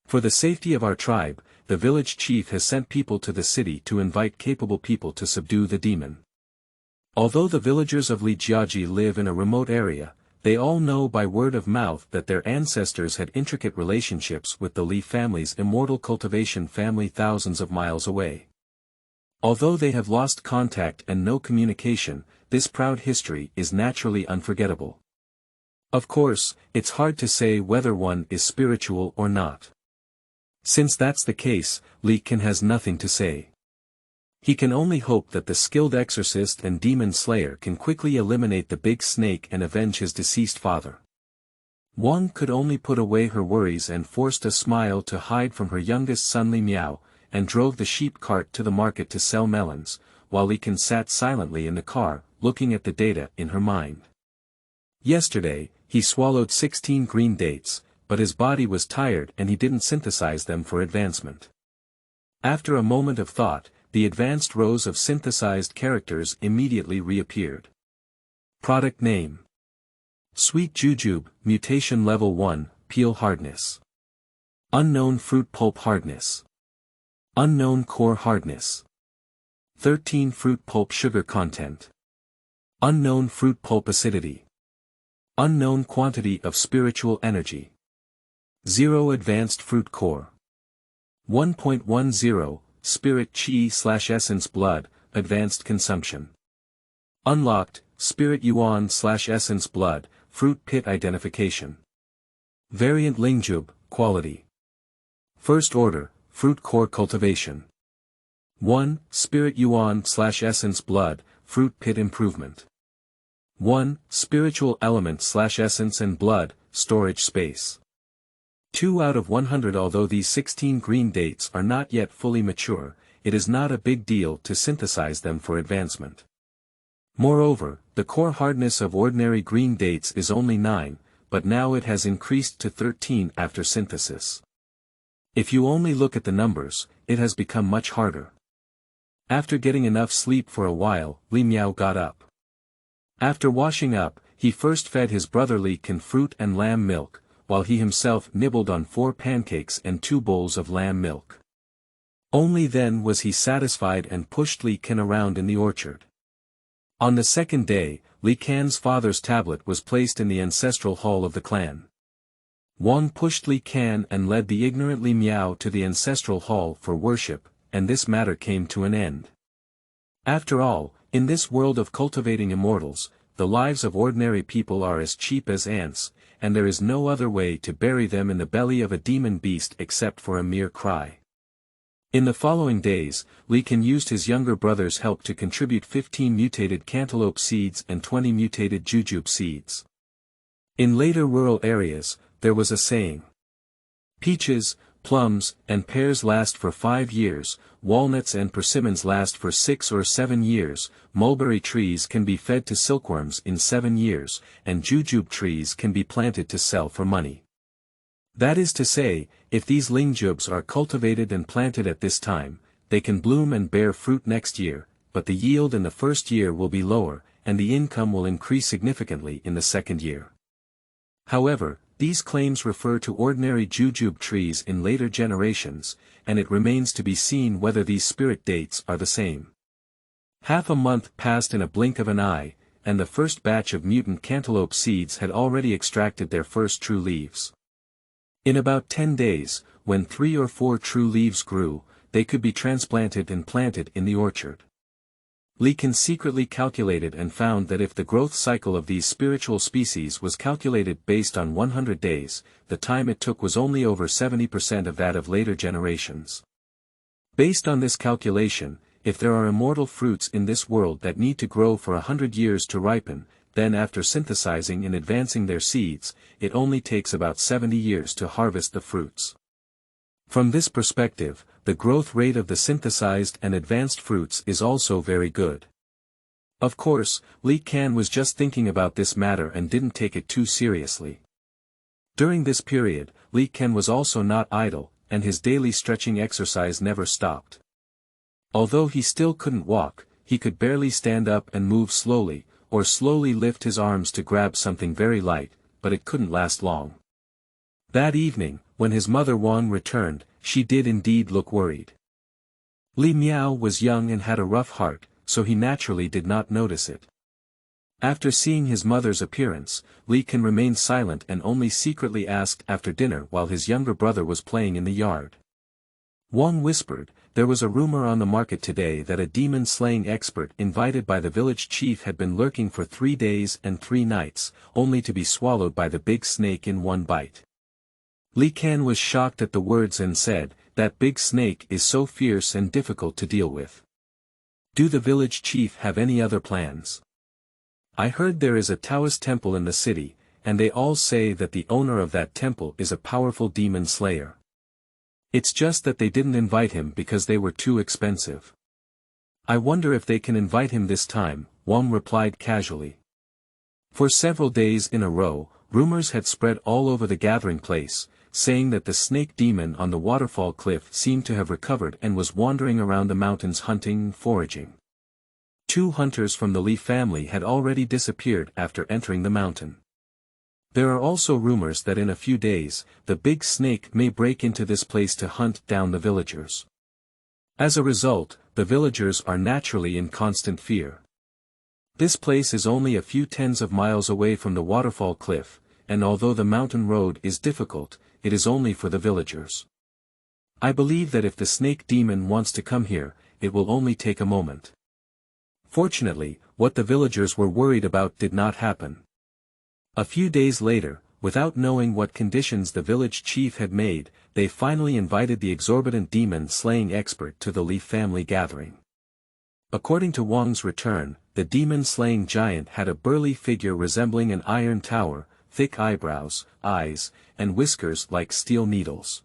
For the safety of our tribe, the village chief has sent people to the city to invite capable people to subdue the demon. Although the villagers of Lijiaji live in a remote area, they all know by word of mouth that their ancestors had intricate relationships with the Li family's immortal cultivation family thousands of miles away. Although they have lost contact and no communication, this proud history is naturally unforgettable. Of course, it's hard to say whether one is spiritual or not. Since that's the case, Li Kan has nothing to say. He can only hope that the skilled exorcist and demon slayer can quickly eliminate the big snake and avenge his deceased father." Wang could only put away her worries and forced a smile to hide from her youngest son Li Miao, and drove the sheep cart to the market to sell melons, while Li Kan sat silently in the car, looking at the data in her mind. Yesterday, he swallowed 16 green dates, but his body was tired and he didn't synthesize them for advancement. After a moment of thought, the advanced rows of synthesized characters immediately reappeared. Product name: Sweet Jujube, Mutation Level 1, Peel Hardness. Unknown Fruit Pulp Hardness. Unknown Core Hardness. 13 Fruit Pulp Sugar Content. Unknown Fruit Pulp Acidity. Unknown Quantity of Spiritual Energy. 0 Advanced Fruit Core. 1.10 Spirit Chi/Essence Blood, Advanced Consumption. Unlocked, Spirit Yuan/Essence Blood, Fruit Pit Identification. Variant Lingjub, Quality. First Order, Fruit Core Cultivation. 1. Spirit Yuan/Essence Blood, Fruit Pit Improvement. 1. Spiritual Element/Essence and Blood, Storage Space. 2 out of 100. Although these 16 green dates are not yet fully mature, it is not a big deal to synthesize them for advancement. Moreover, the core hardness of ordinary green dates is only 9, but now it has increased to 13 after synthesis. If you only look at the numbers, it has become much harder. After getting enough sleep for a while, Li Miao got up. After washing up, he first fed his brother Li Can fruit and lamb milk, while he himself nibbled on 4 pancakes and 2 bowls of lamb milk. Only then was he satisfied and pushed Li Can around in the orchard. On the second day, Li Can's father's tablet was placed in the ancestral hall of the clan. Wang pushed Li Can and led the ignorant Li Miao to the ancestral hall for worship, and this matter came to an end. After all, in this world of cultivating immortals, the lives of ordinary people are as cheap as ants, and there is no other way to bury them in the belly of a demon beast except for a mere cry. In the following days, Li Can used his younger brother's help to contribute 15 mutated cantaloupe seeds and 20 mutated jujube seeds. In later rural areas, there was a saying. Peaches, plums, and pears last for 5 years, walnuts and persimmons last for 6 or 7 years, mulberry trees can be fed to silkworms in 7 years, and jujube trees can be planted to sell for money. That is to say, if these lingjubes are cultivated and planted at this time, they can bloom and bear fruit next year, but the yield in the first year will be lower, and the income will increase significantly in the second year. However, these claims refer to ordinary jujube trees in later generations, and it remains to be seen whether these spirit dates are the same. Half a month passed in a blink of an eye, and the first batch of mutant cantaloupe seeds had already extracted their first true leaves. In about 10 days, when 3 or 4 true leaves grew, they could be transplanted and planted in the orchard. Li Can secretly calculated and found that if the growth cycle of these spiritual species was calculated based on 100 days, the time it took was only over 70% of that of later generations. Based on this calculation, if there are immortal fruits in this world that need to grow for 100 years to ripen, then after synthesizing and advancing their seeds, it only takes about 70 years to harvest the fruits. From this perspective, the growth rate of the synthesized and advanced fruits is also very good. Of course, Li Can was just thinking about this matter and didn't take it too seriously. During this period, Li Can was also not idle, and his daily stretching exercise never stopped. Although he still couldn't walk, he could barely stand up and move slowly, or slowly lift his arms to grab something very light, but it couldn't last long. That evening, when his mother Wang returned, she did indeed look worried. Li Miao was young and had a rough heart, so he naturally did not notice it. After seeing his mother's appearance, Li Can remained silent and only secretly asked after dinner while his younger brother was playing in the yard. Wang whispered, there was a rumor on the market today that a demon-slaying expert invited by the village chief had been lurking for 3 days and 3 nights, only to be swallowed by the big snake in one bite. Li Can was shocked at the words and said, that big snake is so fierce and difficult to deal with. Do the village chief have any other plans? I heard there is a Taoist temple in the city, and they all say that the owner of that temple is a powerful demon slayer. It's just that they didn't invite him because they were too expensive. I wonder if they can invite him this time, Wang replied casually. For several days in a row, rumors had spread all over the gathering place, saying that the snake demon on the waterfall cliff seemed to have recovered and was wandering around the mountains hunting and foraging. 2 hunters from the Li family had already disappeared after entering the mountain. There are also rumors that in a few days, the big snake may break into this place to hunt down the villagers. As a result, the villagers are naturally in constant fear. This place is only a few tens of miles away from the waterfall cliff, and although the mountain road is difficult, it is only for the villagers. I believe that if the snake demon wants to come here, it will only take a moment. Fortunately, what the villagers were worried about did not happen. A few days later, without knowing what conditions the village chief had made, they finally invited the exorbitant demon-slaying expert to the Li family gathering. According to Wang's return, the demon-slaying giant had a burly figure resembling an iron tower, thick eyebrows, eyes, and whiskers like steel needles.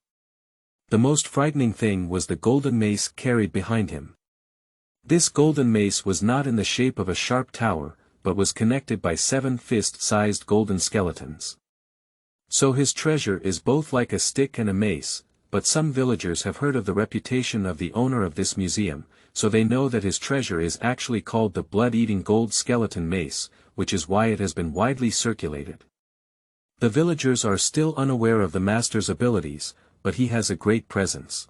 The most frightening thing was the golden mace carried behind him. This golden mace was not in the shape of a sharp tower, but was connected by 7 fist-sized golden skeletons. So his treasure is both like a stick and a mace, but some villagers have heard of the reputation of the owner of this museum, so they know that his treasure is actually called the blood-eating gold skeleton mace, which is why it has been widely circulated. The villagers are still unaware of the master's abilities, but he has a great presence.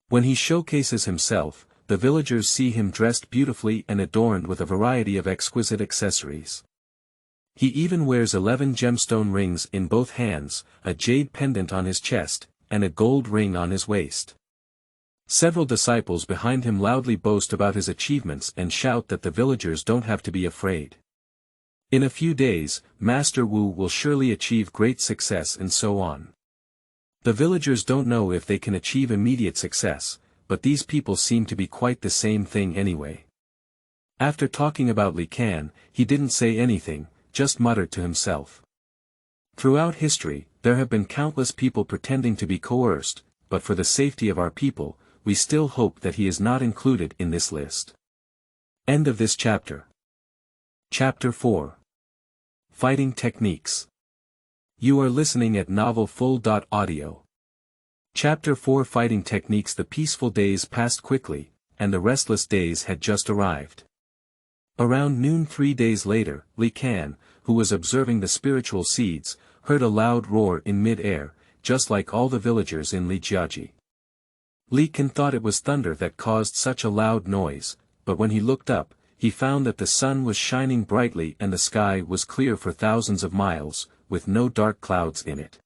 When he showcases himself, the villagers see him dressed beautifully and adorned with a variety of exquisite accessories. He even wears 11 gemstone rings in both hands, a jade pendant on his chest, and a gold ring on his waist. Several disciples behind him loudly boast about his achievements and shout that the villagers don't have to be afraid. In a few days, Master Wu will surely achieve great success and so on. The villagers don't know if they can achieve immediate success, but these people seem to be quite the same thing anyway. After talking about Li Kan, he didn't say anything, just muttered to himself. Throughout history, there have been countless people pretending to be coerced, but for the safety of our people, we still hope that he is not included in this list. End of this chapter. Chapter 4. Fighting Techniques. You are listening at novelfull.audio. Chapter 4 Fighting Techniques. The peaceful days passed quickly, and the restless days had just arrived. Around noon 3 days later, Li Kan, who was observing the spiritual seeds, heard a loud roar in mid-air, just like all the villagers in Lijiaji. Li Kan thought it was thunder that caused such a loud noise, but when he looked up, he found that the sun was shining brightly and the sky was clear for thousands of miles, with no dark clouds in it.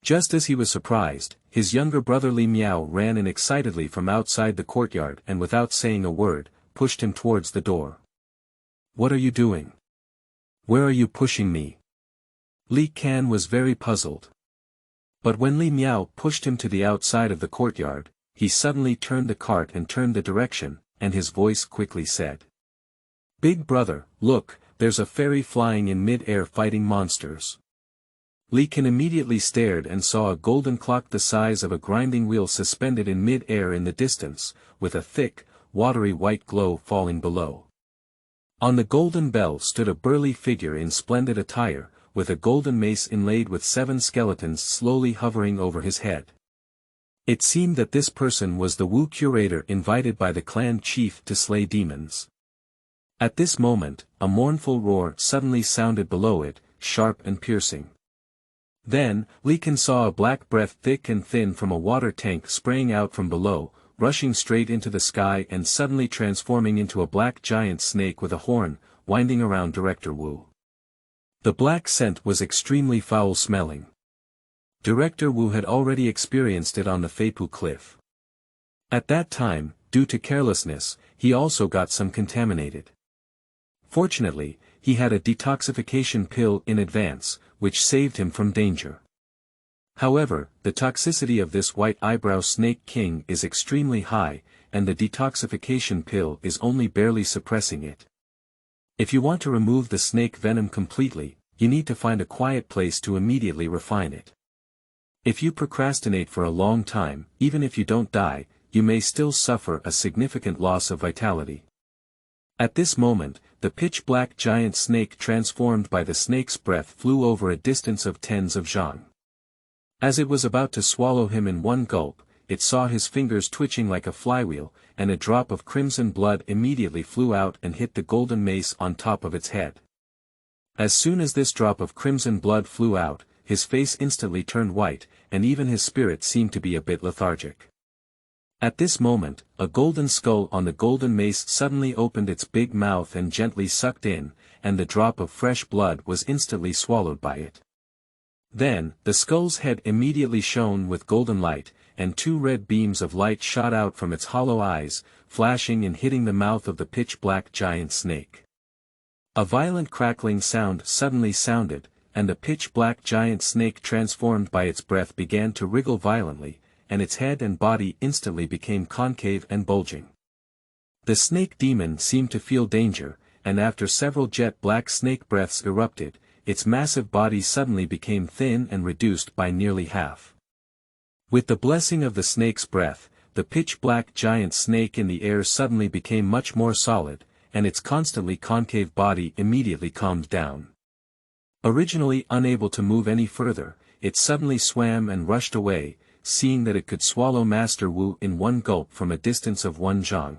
Just as he was surprised, his younger brother Li Miao ran in excitedly from outside the courtyard and without saying a word, pushed him towards the door. "What are you doing? Where are you pushing me?" Li Kan was very puzzled. But when Li Miao pushed him to the outside of the courtyard, he suddenly turned the cart and turned the direction, and his voice quickly said, "Big brother, look, there's a fairy flying in mid-air fighting monsters." Li Kan immediately stared and saw a golden clock the size of a grinding wheel suspended in mid-air in the distance, with a thick, watery white glow falling below. On the golden bell stood a burly figure in splendid attire, with a golden mace inlaid with 7 skeletons slowly hovering over his head. It seemed that this person was the Wu curator invited by the clan chief to slay demons. At this moment, a mournful roar suddenly sounded below it, sharp and piercing. Then, Li Kan saw a black breath thick and thin from a water tank spraying out from below, rushing straight into the sky and suddenly transforming into a black giant snake with a horn, winding around Director Wu. The black scent was extremely foul-smelling. Director Wu had already experienced it on the Feipu cliff. At that time, due to carelessness, he also got some contaminated. Fortunately, he had a detoxification pill in advance, which saved him from danger. However, the toxicity of this white eyebrow snake king is extremely high, and the detoxification pill is only barely suppressing it. If you want to remove the snake venom completely, you need to find a quiet place to immediately refine it. If you procrastinate for a long time, even if you don't die, you may still suffer a significant loss of vitality. At this moment, the pitch-black giant snake transformed by the snake's breath flew over a distance of tens of zhang. As it was about to swallow him in one gulp, it saw his fingers twitching like a flywheel, and a drop of crimson blood immediately flew out and hit the golden mace on top of its head. As soon as this drop of crimson blood flew out, his face instantly turned white, and even his spirit seemed to be a bit lethargic. At this moment, a golden skull on the golden mace suddenly opened its big mouth and gently sucked in, and the drop of fresh blood was instantly swallowed by it. Then, the skull's head immediately shone with golden light, and 2 red beams of light shot out from its hollow eyes, flashing and hitting the mouth of the pitch-black giant snake. A violent crackling sound suddenly sounded, and the pitch-black giant snake transformed by its breath began to wriggle violently, and its head and body instantly became concave and bulging. The snake demon seemed to feel danger, and after several jet-black snake breaths erupted, its massive body suddenly became thin and reduced by nearly half. With the blessing of the snake's breath, the pitch-black giant snake in the air suddenly became much more solid, and its constantly concave body immediately calmed down. Originally unable to move any further, it suddenly swam and rushed away, seeing that it could swallow Master Wu in one gulp from a distance of 1 zhang.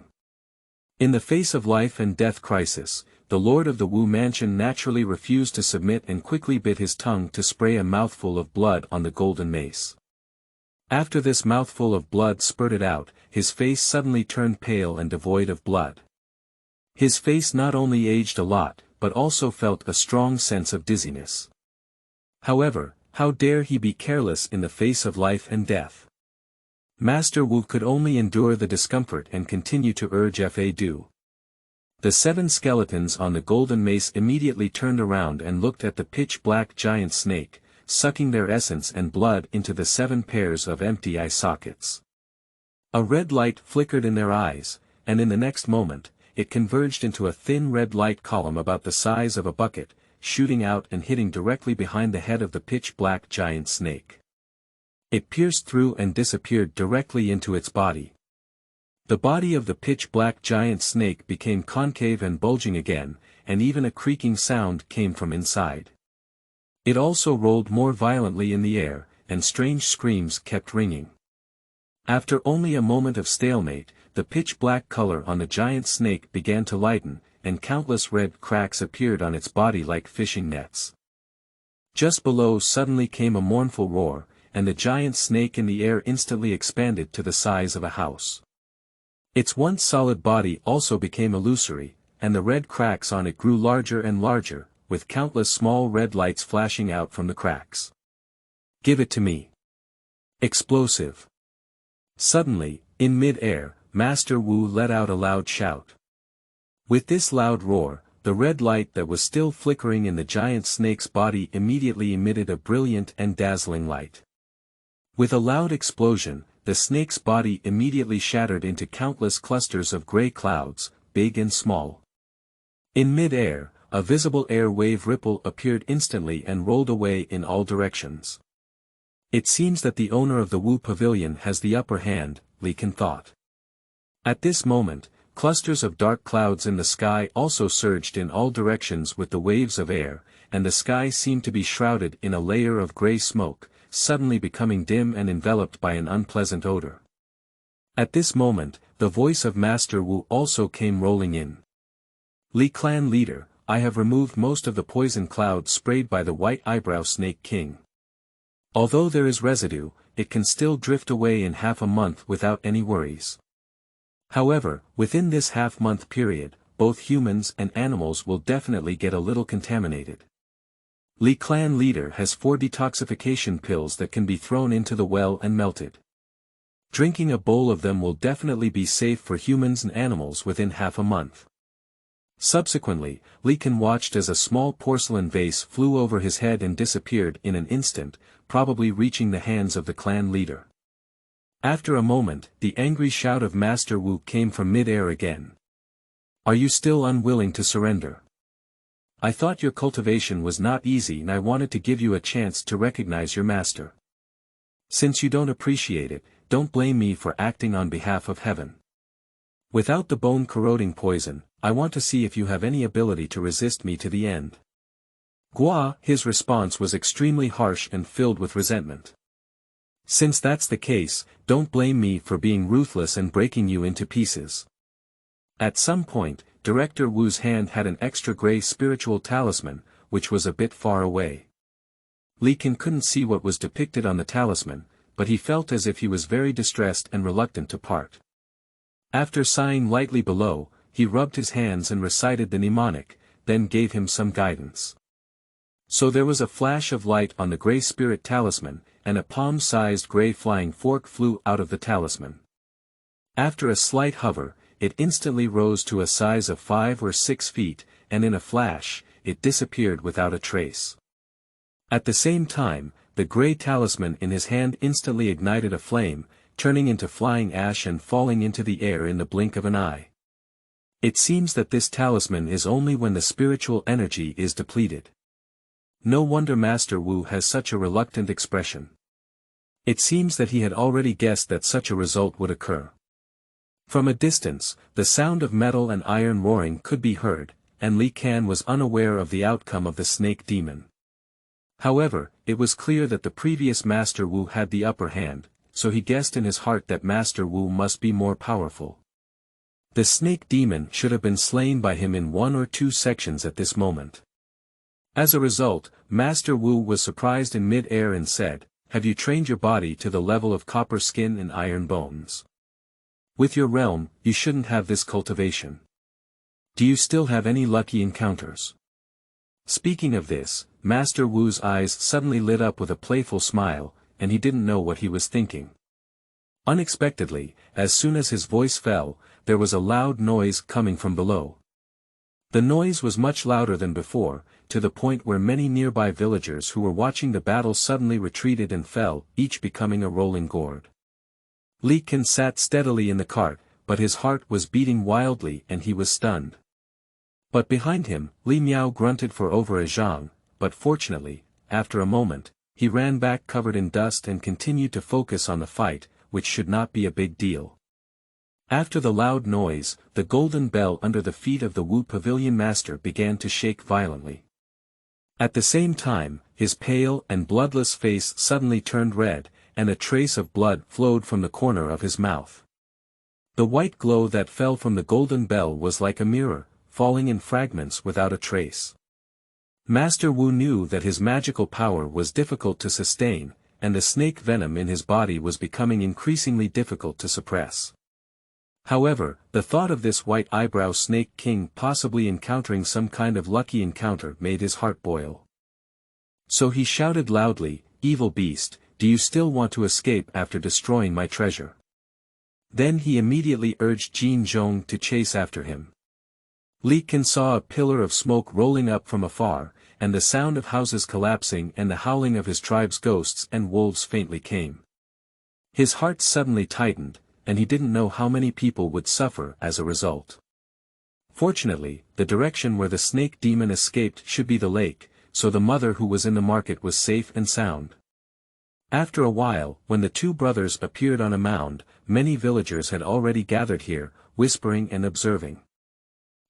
In the face of life and death crisis, the lord of the Wu mansion naturally refused to submit and quickly bit his tongue to spray a mouthful of blood on the golden mace. After this mouthful of blood spurted out, his face suddenly turned pale and devoid of blood. His face not only aged a lot, but also felt a strong sense of dizziness. However, how dare he be careless in the face of life and death? Master Wu could only endure the discomfort and continue to urge Fa do. The 7 skeletons on the golden mace immediately turned around and looked at the pitch-black giant snake, sucking their essence and blood into the 7 pairs of empty eye sockets. A red light flickered in their eyes, and in the next moment, it converged into a thin red light column about the size of a bucket, shooting out and hitting directly behind the head of the pitch-black giant snake. It pierced through and disappeared directly into its body. The body of the pitch-black giant snake became concave and bulging again, and even a creaking sound came from inside. It also rolled more violently in the air, and strange screams kept ringing. After only a moment of stalemate, the pitch-black color on the giant snake began to lighten, and countless red cracks appeared on its body like fishing nets. Just below suddenly came a mournful roar, and the giant snake in the air instantly expanded to the size of a house. Its once solid body also became illusory, and the red cracks on it grew larger and larger, with countless small red lights flashing out from the cracks. "Give it to me." Explosive. Suddenly, in mid-air, Master Wu let out a loud shout. With this loud roar, the red light that was still flickering in the giant snake's body immediately emitted a brilliant and dazzling light. With a loud explosion, the snake's body immediately shattered into countless clusters of gray clouds, big and small. In mid-air, a visible air wave ripple appeared instantly and rolled away in all directions. It seems that the owner of the Wu Pavilion has the upper hand, Li Kan thought. At this moment, clusters of dark clouds in the sky also surged in all directions with the waves of air, and the sky seemed to be shrouded in a layer of gray smoke, suddenly becoming dim and enveloped by an unpleasant odor. At this moment, the voice of Master Wu also came rolling in. "Li Clan leader, I have removed most of the poison cloud sprayed by the White Eyebrow Snake King. Although there is residue, it can still drift away in half a month without any worries. However, within this half-month period, both humans and animals will definitely get a little contaminated. Li Clan leader has 4 detoxification pills that can be thrown into the well and melted. Drinking a bowl of them will definitely be safe for humans and animals within half a month." Subsequently, Li Kan watched as a small porcelain vase flew over his head and disappeared in an instant, probably reaching the hands of the clan leader. After a moment, the angry shout of Master Wu came from mid-air again. "Are you still unwilling to surrender? I thought your cultivation was not easy and I wanted to give you a chance to recognize your master. Since you don't appreciate it, don't blame me for acting on behalf of heaven. Without the bone-corroding poison, I want to see if you have any ability to resist me to the end." His response was extremely harsh and filled with resentment. "Since that's the case, don't blame me for being ruthless and breaking you into pieces." At some point, Director Wu's hand had an extra gray spiritual talisman, which was a bit far away. Li Kan couldn't see what was depicted on the talisman, but he felt as if he was very distressed and reluctant to part. After sighing lightly below, he rubbed his hands and recited the mnemonic, then gave him some guidance. So there was a flash of light on the gray spirit talisman, and a palm-sized gray flying fork flew out of the talisman. After a slight hover, it instantly rose to a size of 5 or 6 feet, and in a flash, it disappeared without a trace. At the same time, the gray talisman in his hand instantly ignited a flame, turning into flying ash and falling into the air in the blink of an eye. It seems that this talisman is only when the spiritual energy is depleted. No wonder Master Wu has such a reluctant expression. It seems that he had already guessed that such a result would occur. From a distance, the sound of metal and iron roaring could be heard, and Li Kan was unaware of the outcome of the snake demon. However, it was clear that the previous Master Wu had the upper hand, so he guessed in his heart that Master Wu must be more powerful. The snake demon should have been slain by him in 1 or 2 sections at this moment. As a result, Master Wu was surprised in mid-air and said, "Have you trained your body to the level of copper skin and iron bones? With your realm, you shouldn't have this cultivation. Do you still have any lucky encounters?" Speaking of this, Master Wu's eyes suddenly lit up with a playful smile, and he didn't know what he was thinking. Unexpectedly, as soon as his voice fell, there was a loud noise coming from below. The noise was much louder than before, to the point where many nearby villagers who were watching the battle suddenly retreated and fell, each becoming a rolling gourd. Li Kan sat steadily in the cart, but his heart was beating wildly and he was stunned. But behind him, Li Miao grunted for over a zhang, but fortunately, after a moment, he ran back covered in dust and continued to focus on the fight, which should not be a big deal. After the loud noise, the golden bell under the feet of the Wu Pavilion Master began to shake violently. At the same time, his pale and bloodless face suddenly turned red, and a trace of blood flowed from the corner of his mouth. The white glow that fell from the golden bell was like a mirror, falling in fragments without a trace. Master Wu knew that his magical power was difficult to sustain, and the snake venom in his body was becoming increasingly difficult to suppress. However, the thought of this white eyebrow snake king possibly encountering some kind of lucky encounter made his heart boil. So he shouted loudly, "Evil beast, do you still want to escape after destroying my treasure?" Then he immediately urged Jin Zhong to chase after him. Li Kan saw a pillar of smoke rolling up from afar, and the sound of houses collapsing and the howling of his tribe's ghosts and wolves faintly came. His heart suddenly tightened, and he didn't know how many people would suffer as a result. Fortunately, the direction where the snake demon escaped should be the lake, so the mother who was in the market was safe and sound. After a while, when the 2 brothers appeared on a mound, many villagers had already gathered here, whispering and observing.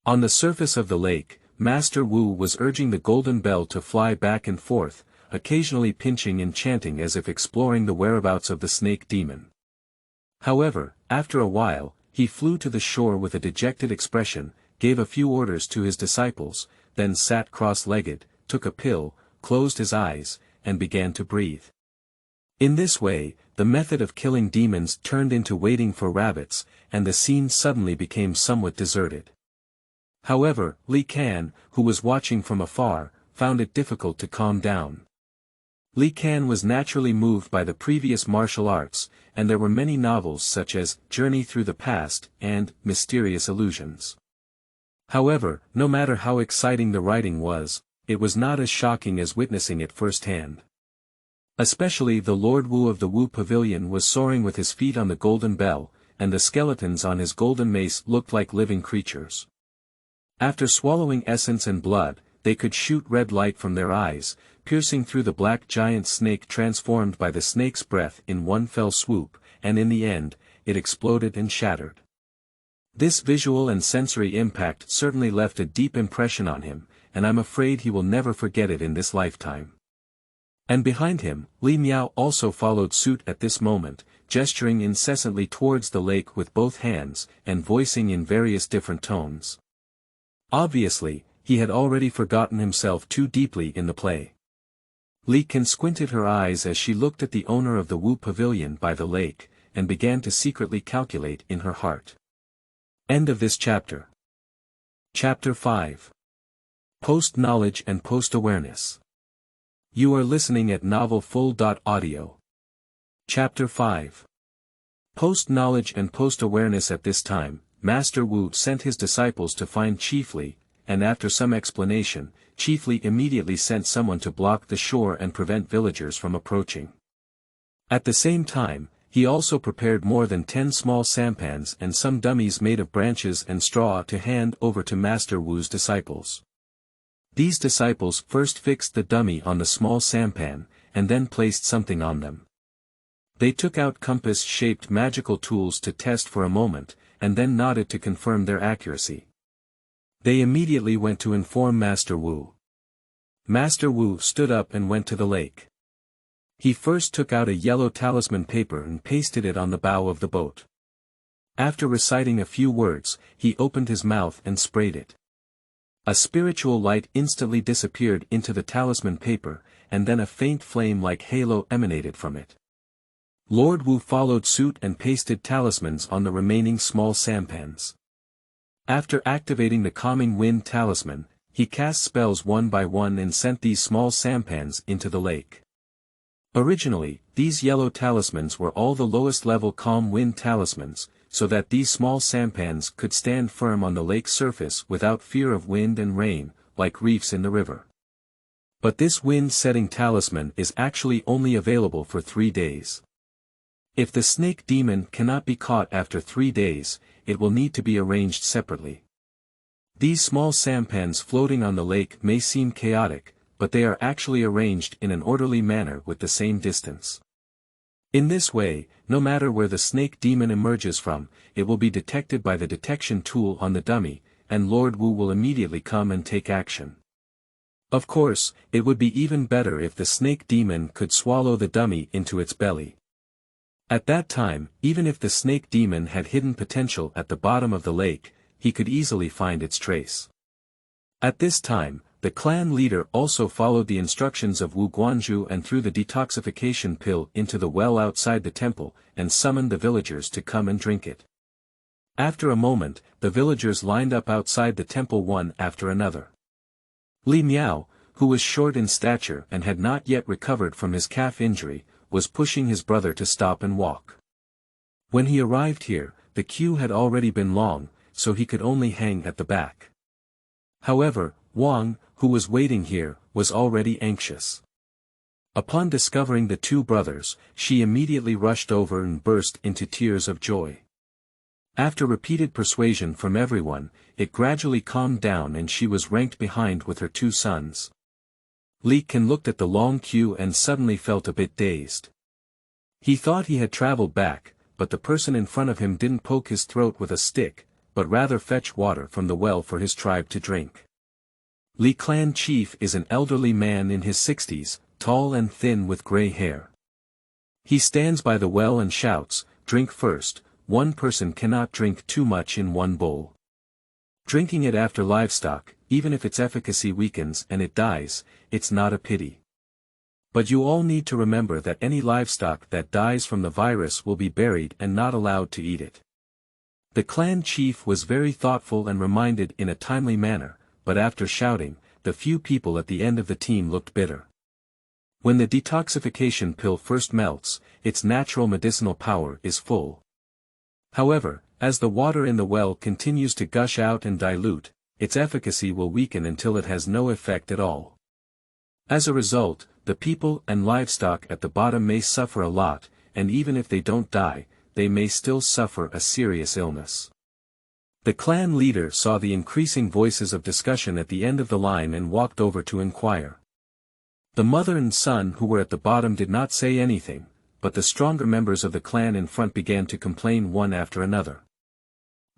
On the surface of the lake, Master Wu was urging the golden bell to fly back and forth, occasionally pinching and chanting as if exploring the whereabouts of the snake demon. However, after a while, he flew to the shore with a dejected expression, gave a few orders to his disciples, then sat cross-legged, took a pill, closed his eyes, and began to breathe. In this way, the method of killing demons turned into waiting for rabbits, and the scene suddenly became somewhat deserted. However, Li Kan, who was watching from afar, found it difficult to calm down. Li Kan was naturally moved by the previous martial arts, and there were many novels such as Journey Through the Past and Mysterious Illusions. However, no matter how exciting the writing was, it was not as shocking as witnessing it firsthand. Especially the Lord Wu of the Wu Pavilion was soaring with his feet on the golden bell, and the skeletons on his golden mace looked like living creatures. After swallowing essence and blood, they could shoot red light from their eyes, piercing through the black giant snake transformed by the snake's breath in one fell swoop, and in the end, it exploded and shattered. This visual and sensory impact certainly left a deep impression on him, and I'm afraid he will never forget it in this lifetime. And behind him, Li Miao also followed suit at this moment, gesturing incessantly towards the lake with both hands, and voicing in various different tones. Obviously, he had already forgotten himself too deeply in the play. Li Kan squinted her eyes as she looked at the owner of the Wu Pavilion by the lake, and began to secretly calculate in her heart. End of this chapter. Chapter 5. Post-Knowledge and Post-Awareness. You are listening at novelfull.audio. Chapter 5. Post-Knowledge and Post-Awareness. At this time, Master Wu sent his disciples to find Chief Li, and after some explanation, Chief Li immediately sent someone to block the shore and prevent villagers from approaching. At the same time, he also prepared more than 10 small sampans and some dummies made of branches and straw to hand over to Master Wu's disciples. These disciples first fixed the dummy on the small sampan, and then placed something on them. They took out compass-shaped magical tools to test for a moment, and then nodded to confirm their accuracy. They immediately went to inform Master Wu. Master Wu stood up and went to the lake. He first took out a yellow talisman paper and pasted it on the bow of the boat. After reciting a few words, he opened his mouth and sprayed it. A spiritual light instantly disappeared into the talisman paper, and then a faint flame-like halo emanated from it. Lord Wu followed suit and pasted talismans on the remaining small sampans. After activating the calming wind talisman, he cast spells one by one and sent these small sampans into the lake. Originally, these yellow talismans were all the lowest level calm wind talismans, so that these small sampans could stand firm on the lake's surface without fear of wind and rain, like reefs in the river. But this wind-setting talisman is actually only available for 3 days. If the snake demon cannot be caught after 3 days, it will need to be arranged separately. These small sampans floating on the lake may seem chaotic, but they are actually arranged in an orderly manner with the same distance. In this way, no matter where the snake demon emerges from, it will be detected by the detection tool on the dummy, and Lord Wu will immediately come and take action. Of course, it would be even better if the snake demon could swallow the dummy into its belly. At that time, even if the snake demon had hidden potential at the bottom of the lake, he could easily find its trace. At this time, the clan leader also followed the instructions of Wu Guanzhu and threw the detoxification pill into the well outside the temple, and summoned the villagers to come and drink it. After a moment, the villagers lined up outside the temple one after another. Li Miao, who was short in stature and had not yet recovered from his calf injury, was pushing his brother to stop and walk. When he arrived here, the queue had already been long, so he could only hang at the back. However, Wang, who was waiting here, was already anxious. Upon discovering the two brothers, she immediately rushed over and burst into tears of joy. After repeated persuasion from everyone, it gradually calmed down and she was ranked behind with her 2 sons. Li Kan looked at the long queue and suddenly felt a bit dazed. He thought he had traveled back, but the person in front of him didn't poke his throat with a stick, but rather fetch water from the well for his tribe to drink. Li clan chief is an elderly man in his 60s, tall and thin with gray hair. He stands by the well and shouts, "Drink first, one person cannot drink too much in one bowl. Drinking it after livestock, even if its efficacy weakens and it dies, it's not a pity. But you all need to remember that any livestock that dies from the virus will be buried and not allowed to eat it." The clan chief was very thoughtful and reminded in a timely manner, but after shouting, the few people at the end of the team looked bitter. When the detoxification pill first melts, its natural medicinal power is full. However, as the water in the well continues to gush out and dilute, its efficacy will weaken until it has no effect at all. As a result, the people and livestock at the bottom may suffer a lot, and even if they don't die, they may still suffer a serious illness. The clan leader saw the increasing voices of discussion at the end of the line and walked over to inquire. The mother and son who were at the bottom did not say anything, but the stronger members of the clan in front began to complain one after another.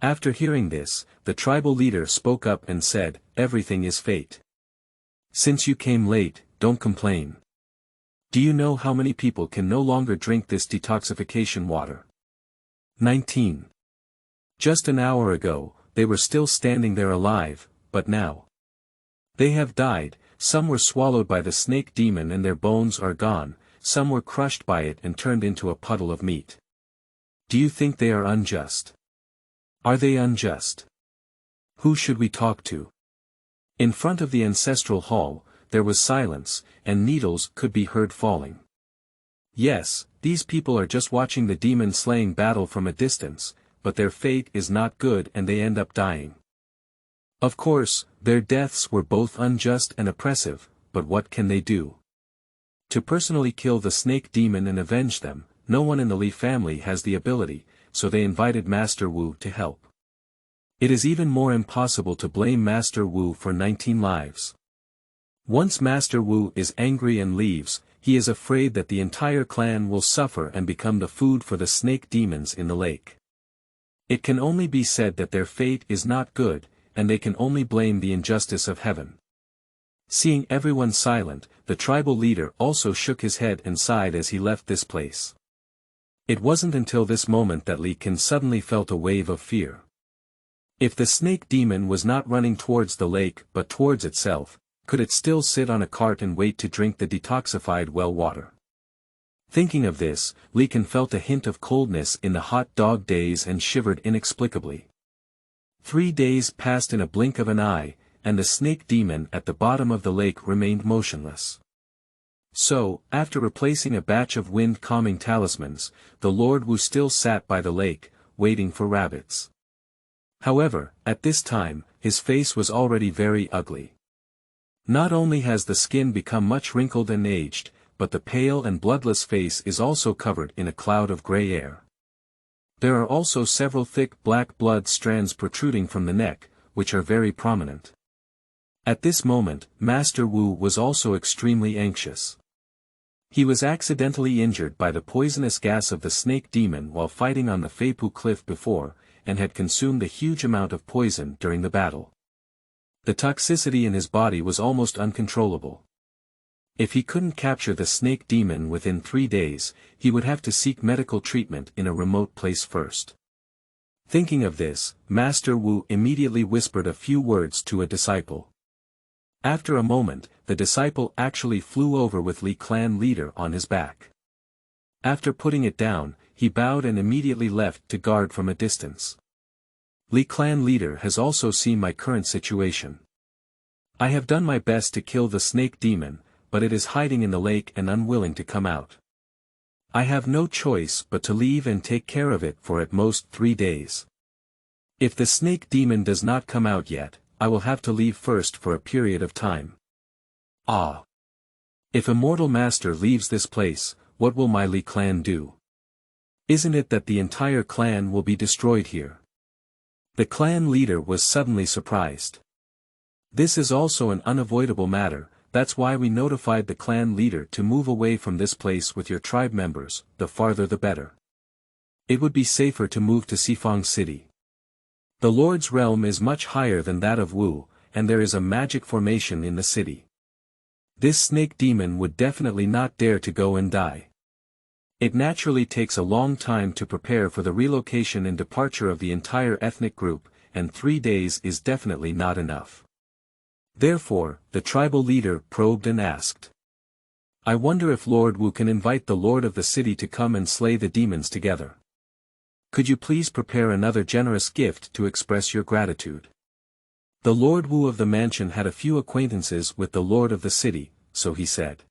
After hearing this, the tribal leader spoke up and said, "Everything is fate. Since you came late, don't complain. Do you know how many people can no longer drink this detoxification water? 19. Just an hour ago, they were still standing there alive, but now they have died. Some were swallowed by the snake demon and their bones are gone, some were crushed by it and turned into a puddle of meat. Do you think they are unjust? Are they unjust? Who should we talk to?" In front of the ancestral hall, there was silence, and needles could be heard falling. Yes, these people are just watching the demon-slaying battle from a distance, but their fate is not good and they end up dying. Of course, their deaths were both unjust and oppressive, but what can they do? To personally kill the snake demon and avenge them, no one in the Li family has the ability, so they invited Master Wu to help. It is even more impossible to blame Master Wu for 19 lives. Once Master Wu is angry and leaves, he is afraid that the entire clan will suffer and become the food for the snake demons in the lake. It can only be said that their fate is not good, and they can only blame the injustice of heaven. Seeing everyone silent, the tribal leader also shook his head and sighed as he left this place. It wasn't until this moment that Li Kan suddenly felt a wave of fear. If the snake demon was not running towards the lake but towards itself, could it still sit on a cart and wait to drink the detoxified well water? Thinking of this, Li Kan felt a hint of coldness in the hot dog days and shivered inexplicably. 3 days passed in a blink of an eye, and the snake demon at the bottom of the lake remained motionless. So, after replacing a batch of wind-calming talismans, the Lord Wu still sat by the lake, waiting for rabbits. However, at this time, his face was already very ugly. Not only has the skin become much wrinkled and aged, but the pale and bloodless face is also covered in a cloud of gray air. There are also several thick black blood strands protruding from the neck, which are very prominent. At this moment, Master Wu was also extremely anxious. He was accidentally injured by the poisonous gas of the snake demon while fighting on the Feipu cliff before, and had consumed a huge amount of poison during the battle. The toxicity in his body was almost uncontrollable. If he couldn't capture the snake demon within 3 days, he would have to seek medical treatment in a remote place first. Thinking of this, Master Wu immediately whispered a few words to a disciple. After a moment, the disciple actually flew over with Li clan leader on his back. After putting it down, he bowed and immediately left to guard from a distance. Li clan leader has also seen my current situation. I have done my best to kill the snake demon, but it is hiding in the lake and unwilling to come out. I have no choice but to leave and take care of it for at most 3 days. If the snake demon does not come out yet, I will have to leave first for a period of time. Ah! If a mortal master leaves this place, what will my Li clan do? Isn't it that the entire clan will be destroyed here? The clan leader was suddenly surprised. This is also an unavoidable matter, that's why we notified the clan leader to move away from this place with your tribe members, the farther the better. It would be safer to move to Sifang city. The Lord's realm is much higher than that of Wu, and there is a magic formation in the city. This snake demon would definitely not dare to go and die. It naturally takes a long time to prepare for the relocation and departure of the entire ethnic group, and 3 days is definitely not enough. Therefore, the tribal leader probed and asked. I wonder if Lord Wu can invite the lord of the city to come and slay the demons together. Could you please prepare another generous gift to express your gratitude? The Lord Wu of the mansion had a few acquaintances with the lord of the city, so he said.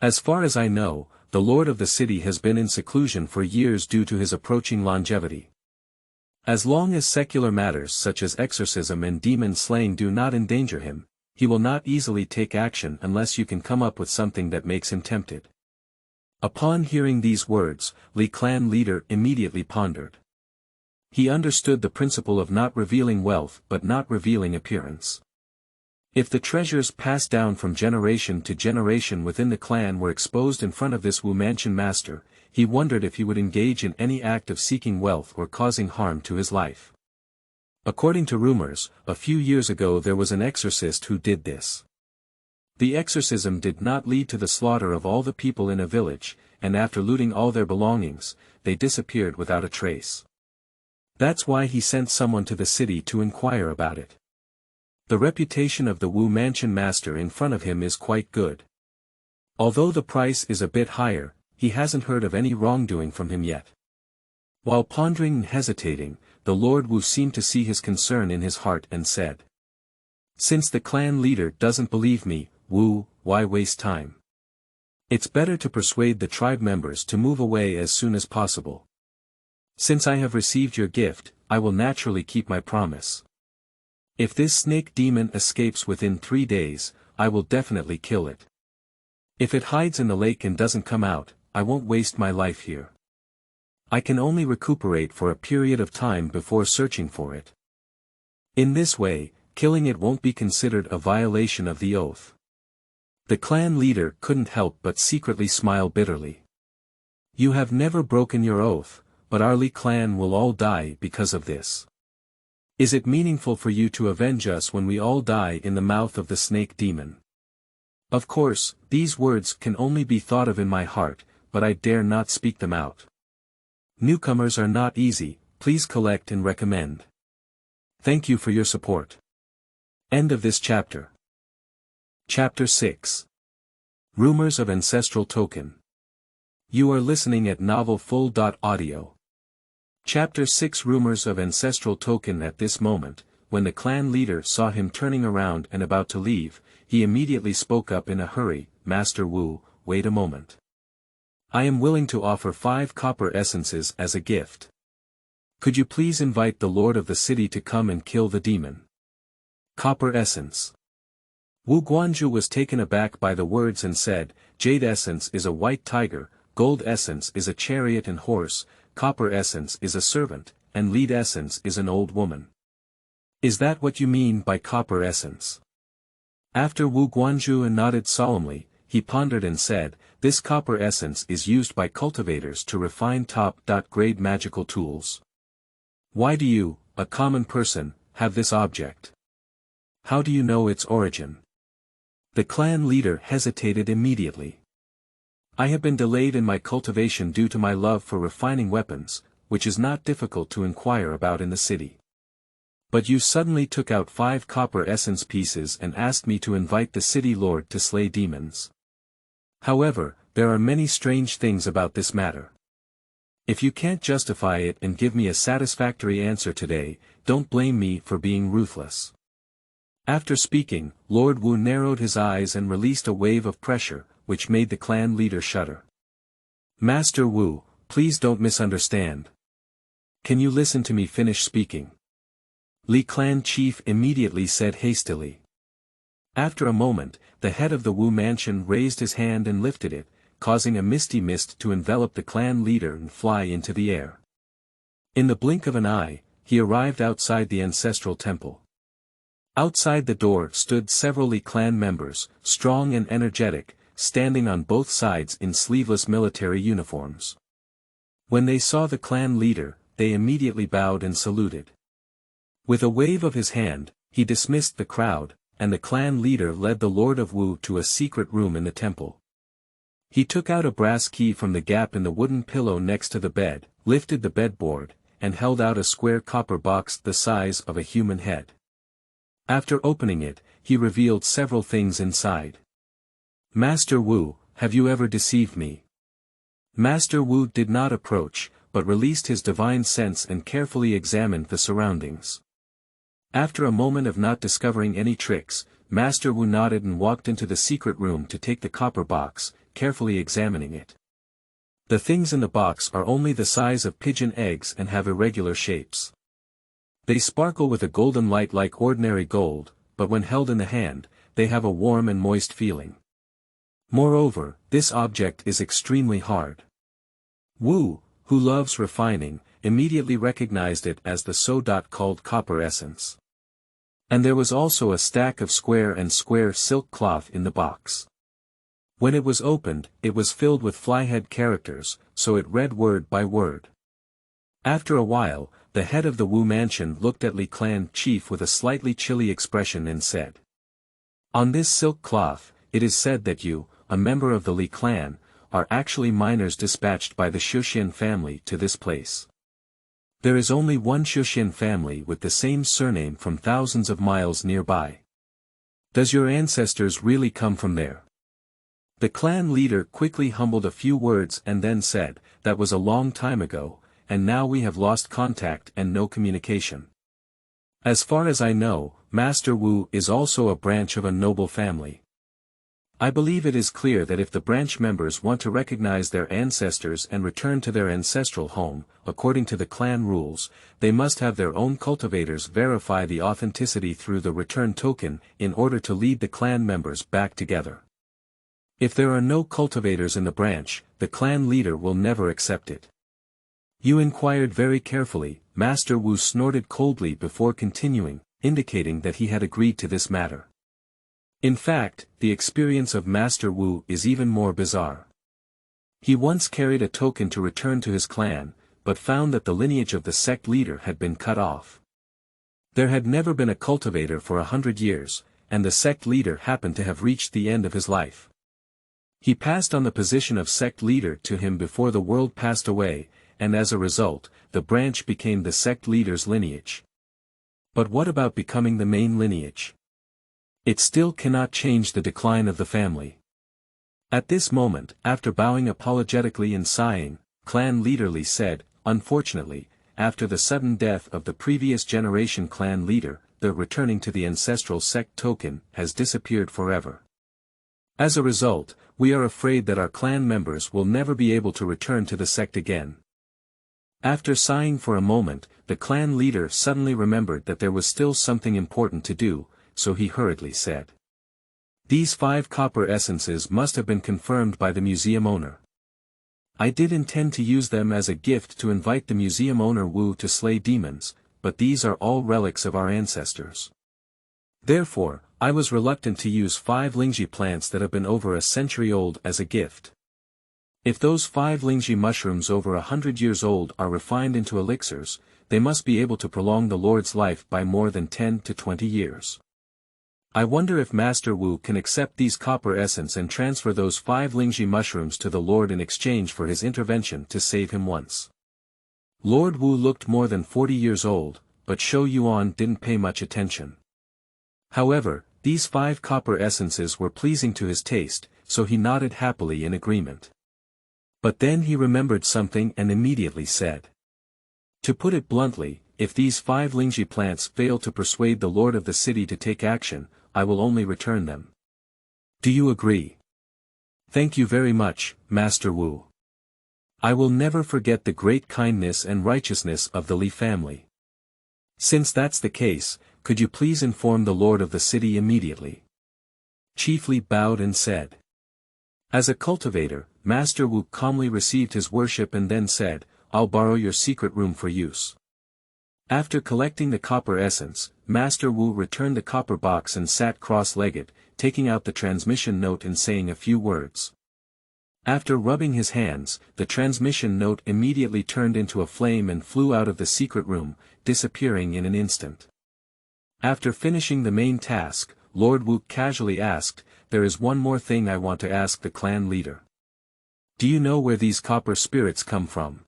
As far as I know, the lord of the city has been in seclusion for years due to his approaching longevity. As long as secular matters such as exorcism and demon slaying do not endanger him, he will not easily take action unless you can come up with something that makes him tempted. Upon hearing these words, Li clan leader immediately pondered. He understood the principle of not revealing wealth but not revealing appearance. If the treasures passed down from generation to generation within the clan were exposed in front of this Wu mansion master, he wondered if he would engage in any act of seeking wealth or causing harm to his life. According to rumors, a few years ago there was an exorcist who did this. The exorcism did not lead to the slaughter of all the people in a village, and after looting all their belongings, they disappeared without a trace. That's why he sent someone to the city to inquire about it. The reputation of the Wu mansion master in front of him is quite good. Although the price is a bit higher, he hasn't heard of any wrongdoing from him yet. While pondering and hesitating, the Lord Wu seemed to see his concern in his heart and said. Since the clan leader doesn't believe me, Wu, why waste time? It's better to persuade the tribe members to move away as soon as possible. Since I have received your gift, I will naturally keep my promise. If this snake demon escapes within 3 days, I will definitely kill it. If it hides in the lake and doesn't come out, I won't waste my life here. I can only recuperate for a period of time before searching for it. In this way, killing it won't be considered a violation of the oath. The clan leader couldn't help but secretly smile bitterly. You have never broken your oath, but our Li clan will all die because of this. Is it meaningful for you to avenge us when we all die in the mouth of the snake demon? Of course, these words can only be thought of in my heart, but I dare not speak them out. Newcomers are not easy, please collect and recommend. Thank you for your support. End of this chapter. Chapter 6. Rumors of Ancestral Token. You are listening at novelfull.audio. Chapter 6. Rumors of Ancestral Token. At this moment, when the clan leader saw him turning around and about to leave, he immediately spoke up in a hurry, Master Wu, wait a moment. I am willing to offer 5 copper essences as a gift. Could you please invite the lord of the city to come and kill the demon? Copper essence. Wu Guanzhou was taken aback by the words and said, Jade essence is a white tiger, gold essence is a chariot and horse, copper essence is a servant, and lead essence is an old woman. Is that what you mean by copper essence? After Wu Guanzhou nodded solemnly, he pondered and said, this copper essence is used by cultivators to refine top-grade magical tools. Why do you, a common person, have this object? How do you know its origin? The clan leader hesitated immediately. I have been delayed in my cultivation due to my love for refining weapons, which is not difficult to inquire about in the city. But you suddenly took out 5 copper essence pieces and asked me to invite the city lord to slay demons. However, there are many strange things about this matter. If you can't justify it and give me a satisfactory answer today, don't blame me for being ruthless. After speaking, Lord Wu narrowed his eyes and released a wave of pressure, which made the clan leader shudder. Master Wu, please don't misunderstand. Can you listen to me finish speaking? Li clan chief immediately said hastily. After a moment, the head of the Wu mansion raised his hand and lifted it, causing a misty mist to envelop the clan leader and fly into the air. In the blink of an eye, he arrived outside the ancestral temple. Outside the door stood several Li clan members, strong and energetic, standing on both sides in sleeveless military uniforms. When they saw the clan leader, they immediately bowed and saluted. With a wave of his hand, he dismissed the crowd, and the clan leader led the Lord of Wu to a secret room in the temple. He took out a brass key from the gap in the wooden pillow next to the bed, lifted the bedboard, and held out a square copper box the size of a human head. After opening it, he revealed several things inside. Master Wu, have you ever deceived me? Master Wu did not approach, but released his divine sense and carefully examined the surroundings. After a moment of not discovering any tricks, Master Wu nodded and walked into the secret room to take the copper box, carefully examining it. The things in the box are only the size of pigeon eggs and have irregular shapes. They sparkle with a golden light like ordinary gold, but when held in the hand, they have a warm and moist feeling. Moreover, this object is extremely hard. Wu, who loves refining, immediately recognized it as the so-called copper essence. And there was also a stack of square silk cloth in the box. When it was opened, it was filled with flyhead characters, so it read word by word. After a while, the head of the Wu mansion looked at Li clan chief with a slightly chilly expression and said. On this silk cloth, it is said that you, a member of the Li clan, are actually miners dispatched by the Shuxian family to this place. There is only one Shuxian family with the same surname from thousands of miles nearby. Does your ancestors really come from there? The clan leader quickly humbled a few words and then said, that was a long time ago, and now we have lost contact and no communication. As far as I know, Master Wu is also a branch of a noble family. I believe it is clear that if the branch members want to recognize their ancestors and return to their ancestral home, according to the clan rules, they must have their own cultivators verify the authenticity through the return token in order to lead the clan members back together. If there are no cultivators in the branch, the clan leader will never accept it. You inquired very carefully. Master Wu snorted coldly before continuing, indicating that he had agreed to this matter. In fact, the experience of Master Wu is even more bizarre. He once carried a token to return to his clan, but found that the lineage of the sect leader had been cut off. There had never been a cultivator for 100 years, and the sect leader happened to have reached the end of his life. He passed on the position of sect leader to him before the world passed away, and as a result, the branch became the sect leader's lineage. But what about becoming the main lineage? It still cannot change the decline of the family. At this moment, after bowing apologetically and sighing, clan leader Li said, "Unfortunately, after the sudden death of the previous generation clan leader, the returning to the ancestral sect token has disappeared forever. As a result, we are afraid that our clan members will never be able to return to the sect again." After sighing for a moment, the clan leader suddenly remembered that there was still something important to do, so he hurriedly said, "These 5 copper essences must have been confirmed by the museum owner. I did intend to use them as a gift to invite the museum owner Wu to slay demons, but these are all relics of our ancestors. Therefore, I was reluctant to use 5 Lingji plants that have been over a century old as a gift. If those 5 Lingji mushrooms over 100 years old are refined into elixirs, they must be able to prolong the Lord's life by more than 10 to 20 years. I wonder if Master Wu can accept these copper essence and transfer those 5 Lingji mushrooms to the Lord in exchange for his intervention to save him once." Lord Wu looked more than 40 years old, but Shou Yuan didn't pay much attention. However, these 5 copper essences were pleasing to his taste, so he nodded happily in agreement. But then he remembered something and immediately said, "To put it bluntly, if these 5 Lingji plants fail to persuade the lord of the city to take action, I will only return them. Do you agree?" "Thank you very much, Master Wu. I will never forget the great kindness and righteousness of the Li family. Since that's the case, could you please inform the lord of the city immediately?" Chief Li bowed and said. As a cultivator, Master Wu calmly received his worship and then said, "I'll borrow your secret room for use." After collecting the copper essence, Master Wu returned the copper box and sat cross-legged, taking out the transmission note and saying a few words. After rubbing his hands, the transmission note immediately turned into a flame and flew out of the secret room, disappearing in an instant. After finishing the main task, Lord Wu casually asked, "There is one more thing I want to ask the clan leader. Do you know where these copper spirits come from?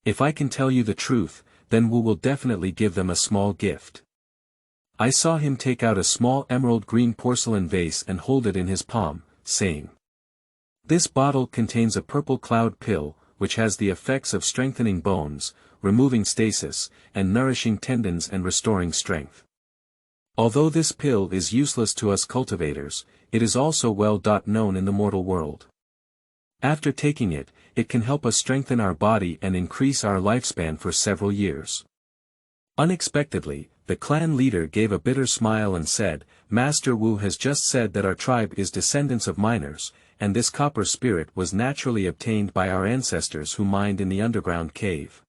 If I can tell you the truth, then Wu will definitely give them a small gift." I saw him take out a small emerald green porcelain vase and hold it in his palm, saying, "This bottle contains a purple cloud pill, which has the effects of strengthening bones, removing stasis, and nourishing tendons and restoring strength. Although this pill is useless to us cultivators, it is also well known in the mortal world. After taking it, it can help us strengthen our body and increase our lifespan for several years." Unexpectedly, the clan leader gave a bitter smile and said, "Master Wu has just said that our tribe is descendants of miners, and this copper spirit was naturally obtained by our ancestors who mined in the underground cave.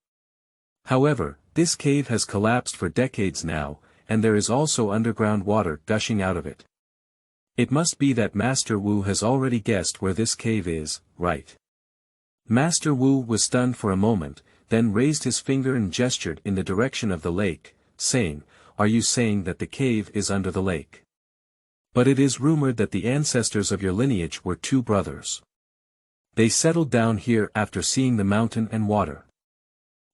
However, this cave has collapsed for decades now, and there is also underground water gushing out of it. It must be that Master Wu has already guessed where this cave is, right?" Master Wu was stunned for a moment, then raised his finger and gestured in the direction of the lake, saying, "Are you saying that the cave is under the lake? But it is rumored that the ancestors of your lineage were 2 brothers. They settled down here after seeing the mountain and water."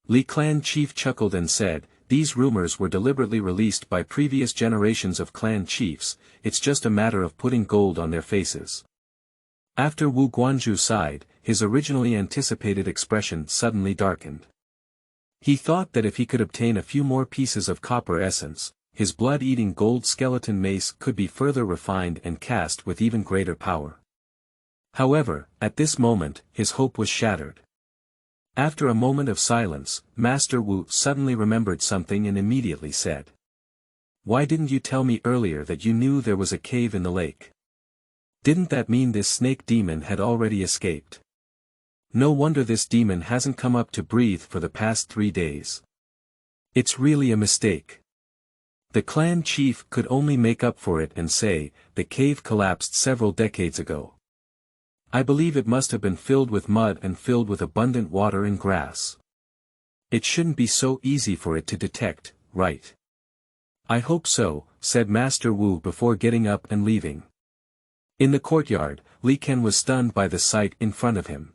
Li clan chief chuckled and said, "These rumors were deliberately released by previous generations of clan chiefs, it's just a matter of putting gold on their faces." After Wu Guanzhu sighed, his originally anticipated expression suddenly darkened. He thought that if he could obtain a few more pieces of copper essence, his blood-eating gold skeleton mace could be further refined and cast with even greater power. However, at this moment, his hope was shattered. After a moment of silence, Master Wu suddenly remembered something and immediately said, "Why didn't you tell me earlier that you knew there was a cave in the lake? Didn't that mean this snake demon had already escaped? No wonder this demon hasn't come up to breathe for the past 3 days. It's really a mistake." The clan chief could only make up for it and say, the cave collapsed several decades ago. I believe it must have been filled with mud and filled with abundant water and grass. It shouldn't be so easy for it to detect, right? I hope so, said Master Wu before getting up and leaving. In the courtyard, Li Ken was stunned by the sight in front of him.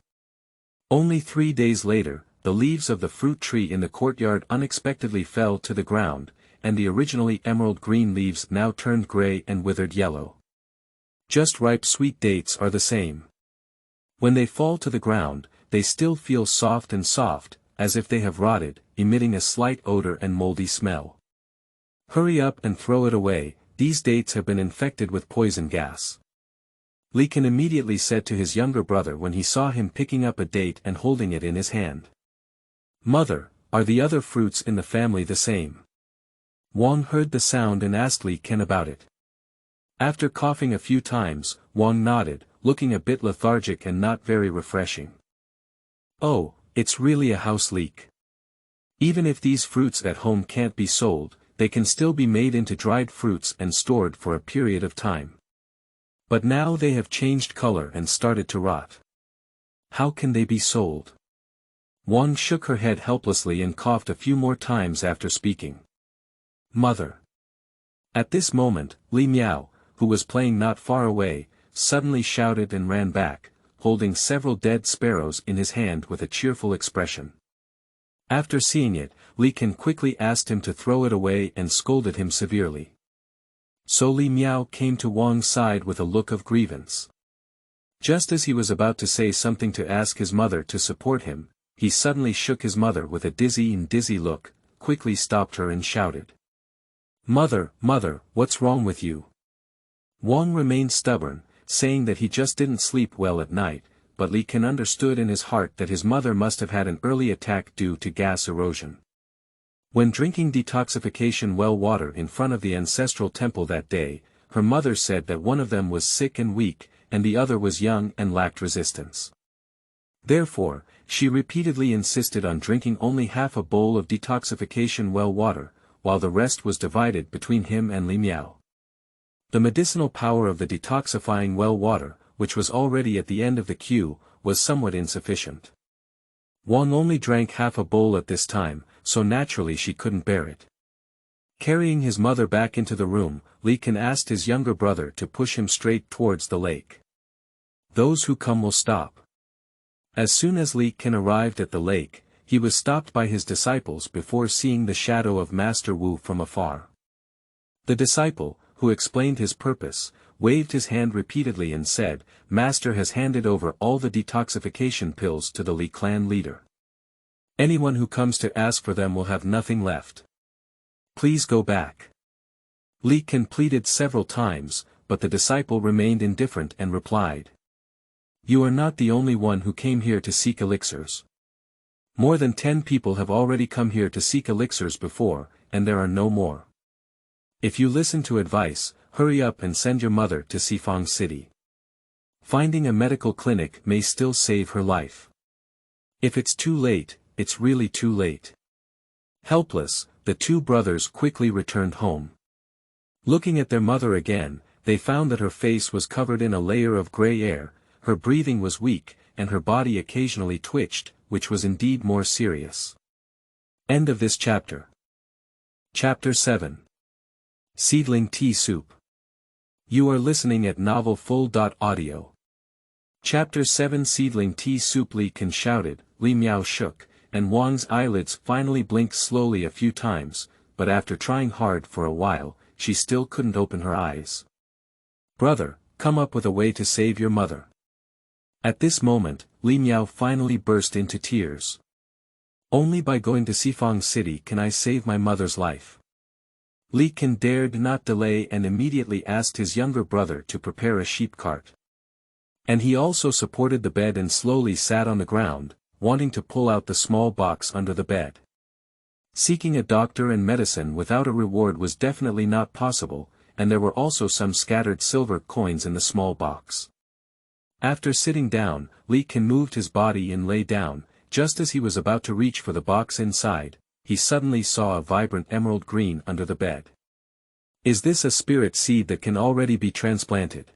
Only 3 days later, the leaves of the fruit tree in the courtyard unexpectedly fell to the ground, and the originally emerald green leaves now turned gray and withered yellow. Just ripe sweet dates are the same. When they fall to the ground, they still feel soft, as if they have rotted, emitting a slight odor and moldy smell. Hurry up and throw it away, these dates have been infected with poison gas. Li Ken immediately said to his younger brother when he saw him picking up a date and holding it in his hand. Mother, are the other fruits in the family the same? Wang heard the sound and asked Li Ken about it. After coughing a few times, Wang nodded, looking a bit lethargic and not very refreshing. Oh, it's really a house leek. Even if these fruits at home can't be sold, they can still be made into dried fruits and stored for a period of time. But now they have changed color and started to rot. How can they be sold? Wang shook her head helplessly and coughed a few more times after speaking. Mother. At this moment, Li Miao, who was playing not far away, suddenly shouted and ran back, holding several dead sparrows in his hand with a cheerful expression. After seeing it, Li Ken quickly asked him to throw it away and scolded him severely. So Li Miao came to Wang's side with a look of grievance. Just as he was about to say something to ask his mother to support him, he suddenly shook his mother with a dizzy look, quickly stopped her and shouted. Mother, what's wrong with you? Wang remained stubborn, saying that he just didn't sleep well at night, but Li Ken understood in his heart that his mother must have had an early attack due to gas erosion. When drinking detoxification well water in front of the ancestral temple that day, her mother said that one of them was sick and weak, and the other was young and lacked resistance. Therefore, she repeatedly insisted on drinking only half a bowl of detoxification well water, while the rest was divided between him and Li Miao. The medicinal power of the detoxifying well water, which was already at the end of the queue, was somewhat insufficient. Wang only drank half a bowl at this time, so naturally she couldn't bear it. Carrying his mother back into the room, Li Ken asked his younger brother to push him straight towards the lake. Those who come will stop. As soon as Li Ken arrived at the lake, he was stopped by his disciples before seeing the shadow of Master Wu from afar. The disciple, who explained his purpose, waved his hand repeatedly and said, Master has handed over all the detoxification pills to the Li clan leader. Anyone who comes to ask for them will have nothing left. Please go back. Li Ken pleaded several times, but the disciple remained indifferent and replied. You are not the only one who came here to seek elixirs. More than 10 people have already come here to seek elixirs before, and there are no more. If you listen to advice, hurry up and send your mother to Sifang City. Finding a medical clinic may still save her life. If it's too late, it's really too late. Helpless, the two brothers quickly returned home. Looking at their mother again, they found that her face was covered in a layer of gray hair, her breathing was weak, and her body occasionally twitched, which was indeed more serious. End of this chapter. Chapter 7. Seedling Tea Soup. You are listening at novelfull.audio. Chapter 7. Seedling Tea Soup. Li Ken shouted, Li Miao shook, and Wang's eyelids finally blinked slowly a few times, but after trying hard for a while, she still couldn't open her eyes. Brother, come up with a way to save your mother. At this moment, Li Miao finally burst into tears. Only by going to Sifang City can I save my mother's life. Li Ken dared not delay and immediately asked his younger brother to prepare a sheep cart. And he also supported the bed and slowly sat on the ground, wanting to pull out the small box under the bed. Seeking a doctor and medicine without a reward was definitely not possible, and there were also some scattered silver coins in the small box. After sitting down, Li Ken moved his body and lay down. Just as he was about to reach for the box inside, he suddenly saw a vibrant emerald green under the bed. Is this a spirit seed that can already be transplanted?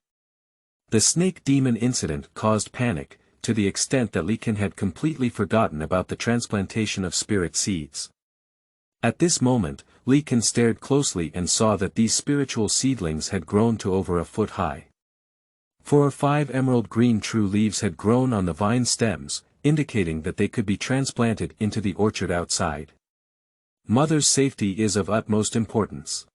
The snake demon incident caused panic, to the extent that Li Kan had completely forgotten about the transplantation of spirit seeds. At this moment, Li Kan stared closely and saw that these spiritual seedlings had grown to over a foot high. 4 or 5 emerald green true leaves had grown on the vine stems, indicating that they could be transplanted into the orchard outside. Mother's safety is of utmost importance.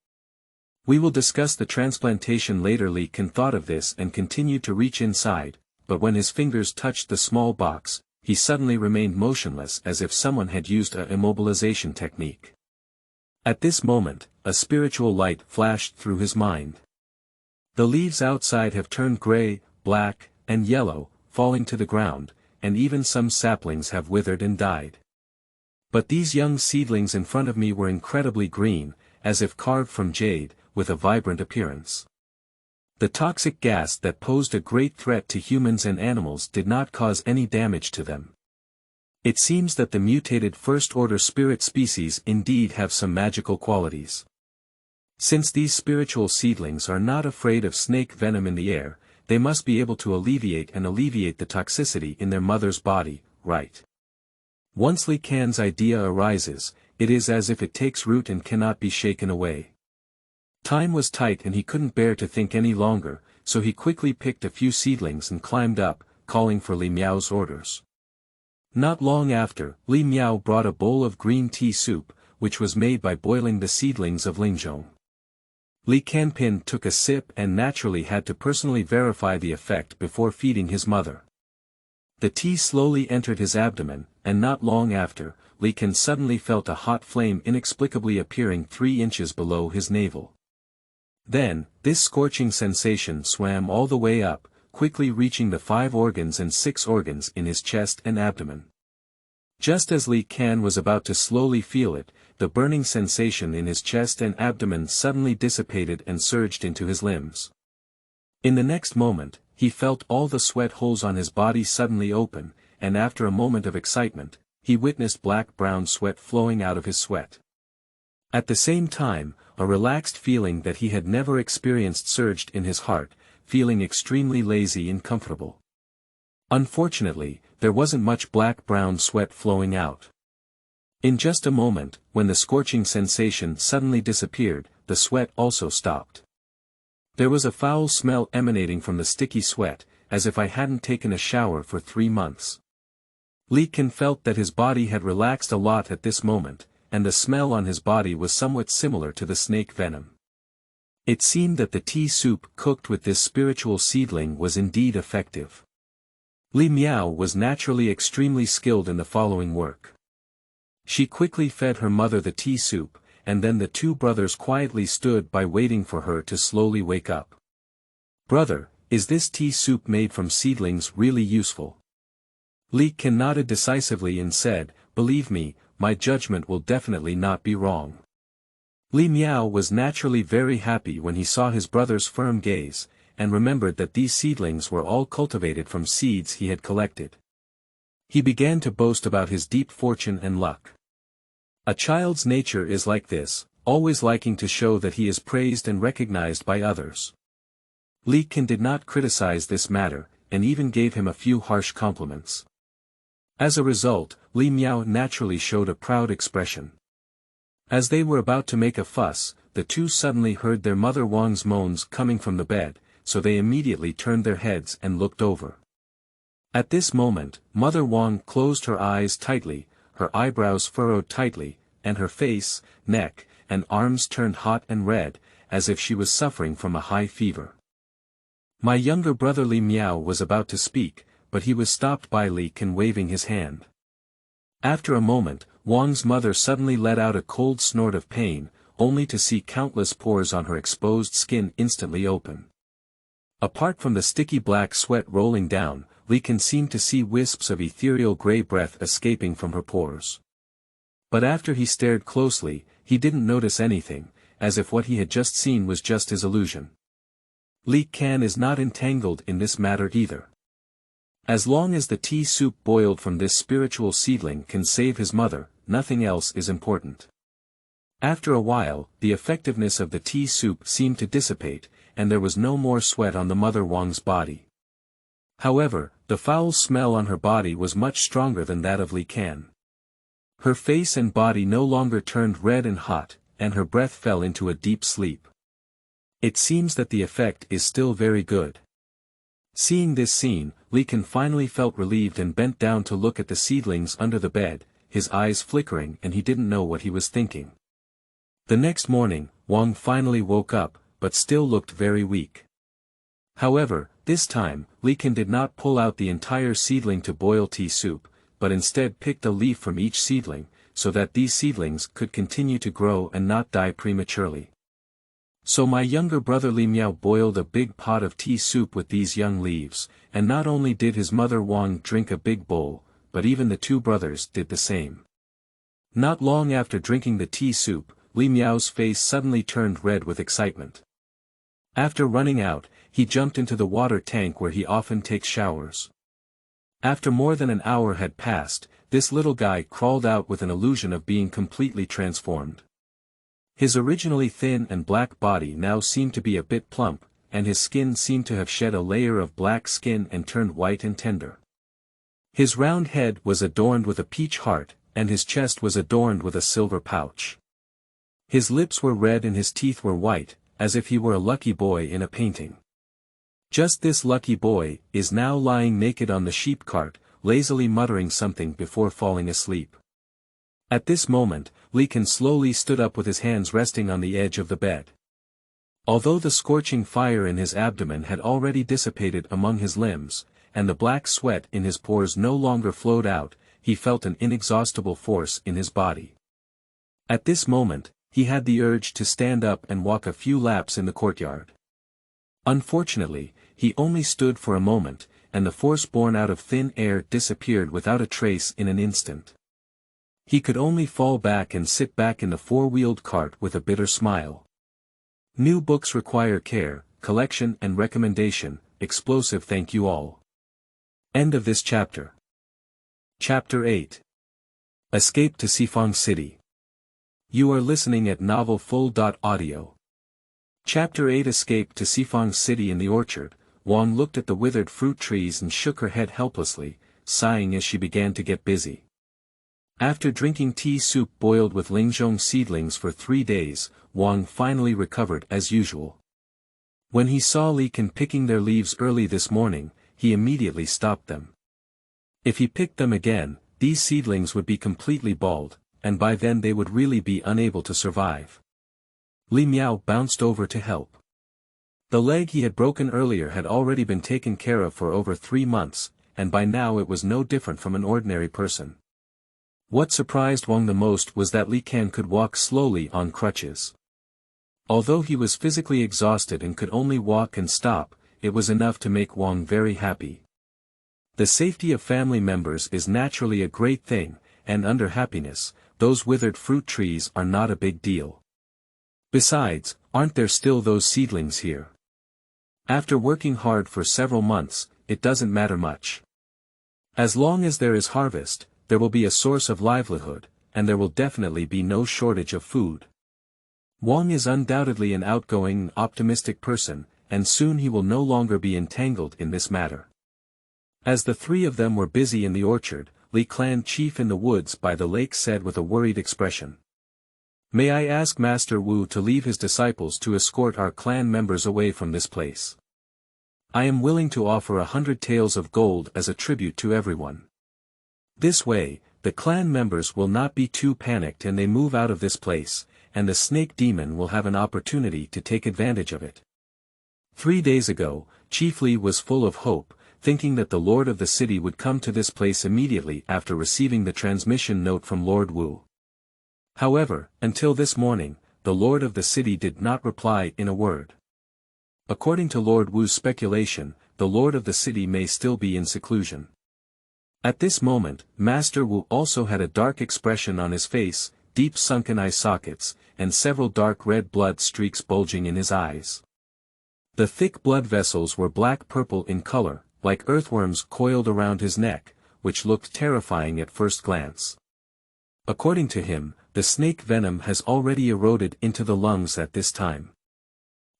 We will discuss the transplantation later. Li Kan thought of this and continued to reach inside, but when his fingers touched the small box, he suddenly remained motionless as if someone had used a immobilization technique. At this moment, a spiritual light flashed through his mind. The leaves outside have turned gray, black, and yellow, falling to the ground, and even some saplings have withered and died. But these young seedlings in front of me were incredibly green, as if carved from jade, with a vibrant appearance. The toxic gas that posed a great threat to humans and animals did not cause any damage to them. It seems that the mutated first-order spirit species indeed have some magical qualities. Since these spiritual seedlings are not afraid of snake venom in the air, they must be able to alleviate the toxicity in their mother's body, right? Once Li Kan's idea arises, it is as if it takes root and cannot be shaken away. Time was tight and he couldn't bear to think any longer, so he quickly picked a few seedlings and climbed up, calling for Li Miao's orders. Not long after, Li Miao brought a bowl of green tea soup, which was made by boiling the seedlings of Lingzhong. Li Kanpin took a sip and naturally had to personally verify the effect before feeding his mother. The tea slowly entered his abdomen, and not long after, Li Kan suddenly felt a hot flame inexplicably appearing 3 inches below his navel. Then, this scorching sensation swam all the way up, quickly reaching the 5 organs and 6 organs in his chest and abdomen. Just as Li Kan was about to slowly feel it, the burning sensation in his chest and abdomen suddenly dissipated and surged into his limbs. In the next moment, he felt all the sweat holes on his body suddenly open, and after a moment of excitement, he witnessed black-brown sweat flowing out of his sweat. At the same time, a relaxed feeling that he had never experienced surged in his heart, feeling extremely lazy and comfortable. Unfortunately, there wasn't much black-brown sweat flowing out. In just a moment, when the scorching sensation suddenly disappeared, the sweat also stopped. There was a foul smell emanating from the sticky sweat, as if I hadn't taken a shower for 3 months. Li Kan felt that his body had relaxed a lot at this moment, and the smell on his body was somewhat similar to the snake venom. It seemed that the tea soup cooked with this spiritual seedling was indeed effective. Li Miao was naturally extremely skilled in the following work. She quickly fed her mother the tea soup, and then the 2 brothers quietly stood by waiting for her to slowly wake up. "Brother, is this tea soup made from seedlings really useful?" Li Kan nodded decisively and said, "Believe me, my judgment will definitely not be wrong." Li Miao was naturally very happy when he saw his brother's firm gaze, and remembered that these seedlings were all cultivated from seeds he had collected. He began to boast about his deep fortune and luck. A child's nature is like this, always liking to show that he is praised and recognized by others. Li Kan did not criticize this matter, and even gave him a few harsh compliments. As a result, Li Miao naturally showed a proud expression. As they were about to make a fuss, the 2 suddenly heard their mother Wang's moans coming from the bed, so they immediately turned their heads and looked over. At this moment, Mother Wang closed her eyes tightly, her eyebrows furrowed tightly, and her face, neck, and arms turned hot and red, as if she was suffering from a high fever. My younger brother Li Miao was about to speak, but he was stopped by Li Kan waving his hand. After a moment, Wang's mother suddenly let out a cold snort of pain, only to see countless pores on her exposed skin instantly open. Apart from the sticky black sweat rolling down, Li Kan seemed to see wisps of ethereal gray breath escaping from her pores. But after he stared closely, he didn't notice anything, as if what he had just seen was just his illusion. Li Kan is not entangled in this matter either. As long as the tea soup boiled from this spiritual seedling can save his mother, nothing else is important. After a while, the effectiveness of the tea soup seemed to dissipate, and there was no more sweat on the mother Wang's body. However, the foul smell on her body was much stronger than that of Li Kan. Her face and body no longer turned red and hot, and her breath fell into a deep sleep. It seems that the effect is still very good. Seeing this scene, Li Kan finally felt relieved and bent down to look at the seedlings under the bed, his eyes flickering, and he didn't know what he was thinking. The next morning, Wang finally woke up, but still looked very weak. However, this time, Li Kan did not pull out the entire seedling to boil tea soup, but instead picked a leaf from each seedling, so that these seedlings could continue to grow and not die prematurely. So my younger brother Li Miao boiled a big pot of tea soup with these young leaves, and not only did his mother Wang drink a big bowl, but even the two brothers did the same. Not long after drinking the tea soup, Li Miao's face suddenly turned red with excitement. After running out, he jumped into the water tank where he often takes showers. After more than an hour had passed, this little guy crawled out with an illusion of being completely transformed. His originally thin and black body now seemed to be a bit plump, and his skin seemed to have shed a layer of black skin and turned white and tender. His round head was adorned with a peach heart, and his chest was adorned with a silver pouch. His lips were red and his teeth were white, as if he were a lucky boy in a painting. Just this lucky boy is now lying naked on the sheep cart, lazily muttering something before falling asleep. At this moment, Li Kan slowly stood up with his hands resting on the edge of the bed. Although the scorching fire in his abdomen had already dissipated among his limbs, and the black sweat in his pores no longer flowed out, he felt an inexhaustible force in his body. At this moment, he had the urge to stand up and walk a few laps in the courtyard. Unfortunately, he only stood for a moment, and the force born out of thin air disappeared without a trace in an instant. He could only fall back and sit back in the four-wheeled cart with a bitter smile. New books require care, collection and recommendation, explosive. Thank you all. End of this chapter. Chapter 8. Escape to Sifang City. You are listening at novelfull.audio. Chapter 8. Escape to Sifang City. In the orchard, Wang looked at the withered fruit trees and shook her head helplessly, sighing as she began to get busy. After drinking tea soup boiled with Lingzhong seedlings for 3 days, Wang finally recovered as usual. When he saw Li Kan picking their leaves early this morning, he immediately stopped them. If he picked them again, these seedlings would be completely bald, and by then they would really be unable to survive. Li Miao bounced over to help. The leg he had broken earlier had already been taken care of for over 3 months, and by now it was no different from an ordinary person. What surprised Wang the most was that Li Kan could walk slowly on crutches. Although he was physically exhausted and could only walk and stop, it was enough to make Wang very happy. The safety of family members is naturally a great thing, and under happiness, those withered fruit trees are not a big deal. Besides, aren't there still those seedlings here? After working hard for several months, it doesn't matter much. As long as there is harvest, there will be a source of livelihood, and there will definitely be no shortage of food. Wang is undoubtedly an outgoing and optimistic person, and soon he will no longer be entangled in this matter. As the three of them were busy in the orchard, Li Clan chief in the woods by the lake said with a worried expression. May I ask Master Wu to leave his disciples to escort our clan members away from this place? I am willing to offer 100 taels of gold as a tribute to everyone. This way, the clan members will not be too panicked and they move out of this place, and the snake demon will have an opportunity to take advantage of it. 3 days ago, Chief Li was full of hope, thinking that the Lord of the city would come to this place immediately after receiving the transmission note from Lord Wu. However, until this morning, the Lord of the city did not reply in a word. According to Lord Wu's speculation, the Lord of the city may still be in seclusion. At this moment, Master Wu also had a dark expression on his face, deep sunken eye sockets, and several dark red blood streaks bulging in his eyes. The thick blood vessels were black-purple in color, like earthworms coiled around his neck, which looked terrifying at first glance. According to him, the snake venom has already eroded into the lungs at this time.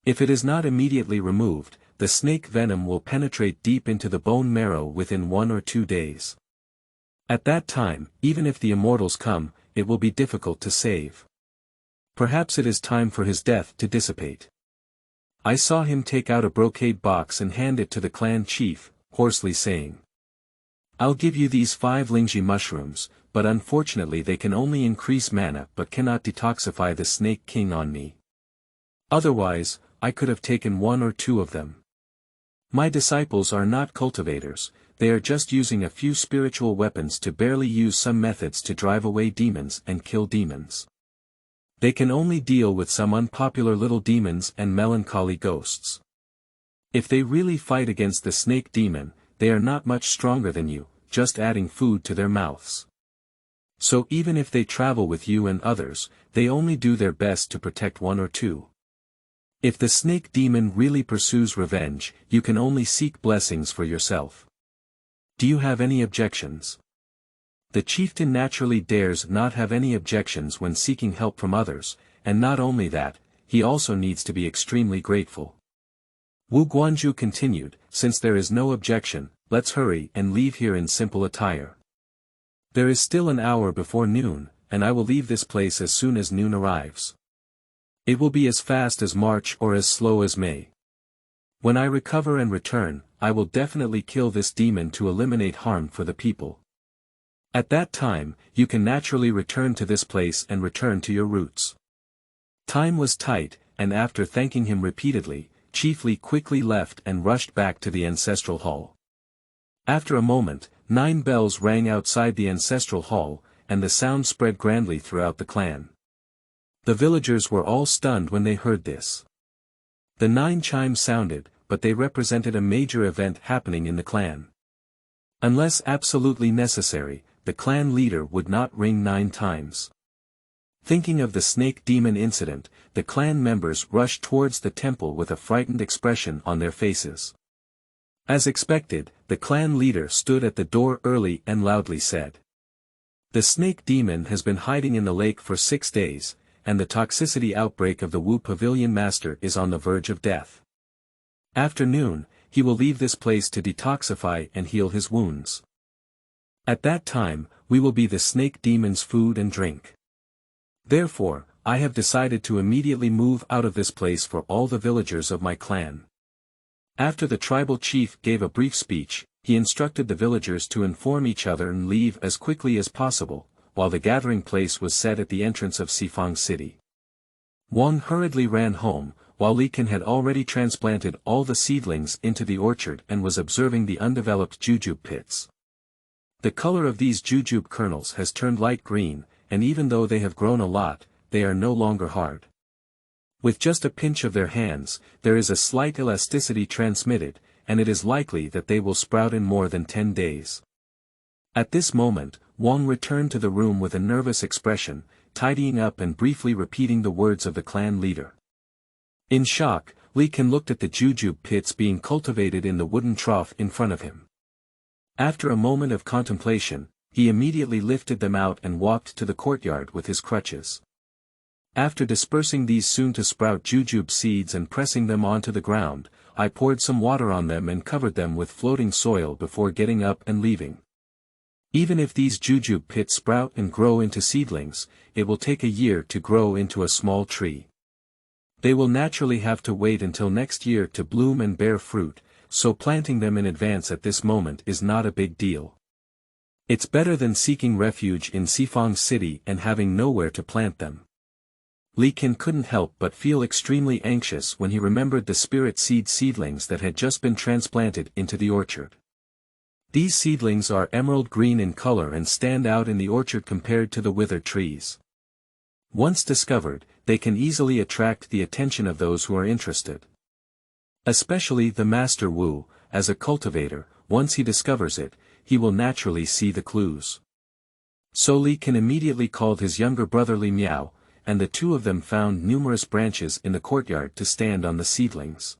If it is not immediately removed, the snake venom will penetrate deep into the bone marrow within 1 or 2 days. At that time, even if the immortals come, it will be difficult to save. Perhaps it is time for his death to dissipate. I saw him take out a brocade box and hand it to the clan chief, hoarsely saying, "I'll give you these 5 Lingji mushrooms, but unfortunately they can only increase mana but cannot detoxify the Snake King on me. Otherwise, I could have taken 1 or 2 of them. My disciples are not cultivators, they are just using a few spiritual weapons to barely use some methods to drive away demons and kill demons. They can only deal with some unpopular little demons and melancholy ghosts. If they really fight against the snake demon, they are not much stronger than you, just adding food to their mouths. So even if they travel with you and others, they only do their best to protect 1 or 2. If the snake demon really pursues revenge, you can only seek blessings for yourself. Do you have any objections?" The chieftain naturally dares not have any objections when seeking help from others, and not only that, he also needs to be extremely grateful. Wu Guanzhu continued, "Since there is no objection, let's hurry and leave here in simple attire. There is still an hour before noon, and I will leave this place as soon as noon arrives. It will be as fast as March or as slow as May. When I recover and return, I will definitely kill this demon to eliminate harm for the people. At that time, you can naturally return to this place and return to your roots." Time was tight, and after thanking him repeatedly, Chief Li quickly left and rushed back to the ancestral hall. After a moment, 9 bells rang outside the ancestral hall, and the sound spread grandly throughout the clan. The villagers were all stunned when they heard this. The 9 chimes sounded, but they represented a major event happening in the clan. Unless absolutely necessary, the clan leader would not ring 9 times. Thinking of the snake demon incident, the clan members rushed towards the temple with a frightened expression on their faces. As expected, the clan leader stood at the door early and loudly said, "The snake demon has been hiding in the lake for 6 days, and the toxicity outbreak of the Wu Pavilion Master is on the verge of death. After noon, he will leave this place to detoxify and heal his wounds. At that time, we will be the snake demon's food and drink. Therefore, I have decided to immediately move out of this place for all the villagers of my clan." After the tribal chief gave a brief speech, he instructed the villagers to inform each other and leave as quickly as possible, while the gathering place was set at the entrance of Sifang city. Wang hurriedly ran home, while Li Kan had already transplanted all the seedlings into the orchard and was observing the undeveloped jujube pits. The color of these jujube kernels has turned light green, and even though they have grown a lot, they are no longer hard. With just a pinch of their hands, there is a slight elasticity transmitted, and it is likely that they will sprout in more than 10 days. At this moment, Wang returned to the room with a nervous expression, tidying up and briefly repeating the words of the clan leader. In shock, Li Kan looked at the jujube pits being cultivated in the wooden trough in front of him. After a moment of contemplation, he immediately lifted them out and walked to the courtyard with his crutches. After dispersing these soon-to-sprout jujube seeds and pressing them onto the ground, I poured some water on them and covered them with floating soil before getting up and leaving. Even if these jujube pits sprout and grow into seedlings, it will take a year to grow into a small tree. They will naturally have to wait until next year to bloom and bear fruit, so planting them in advance at this moment is not a big deal. It's better than seeking refuge in Sifang city and having nowhere to plant them. Li Kan couldn't help but feel extremely anxious when he remembered the spirit seed seedlings that had just been transplanted into the orchard. These seedlings are emerald green in color and stand out in the orchard compared to the withered trees. Once discovered, they can easily attract the attention of those who are interested. Especially the Master Wu, as a cultivator, once he discovers it, he will naturally see the clues. So Li Kan immediately called his younger brother Li Miao, and the two of them found numerous branches in the courtyard to stand on the seedlings.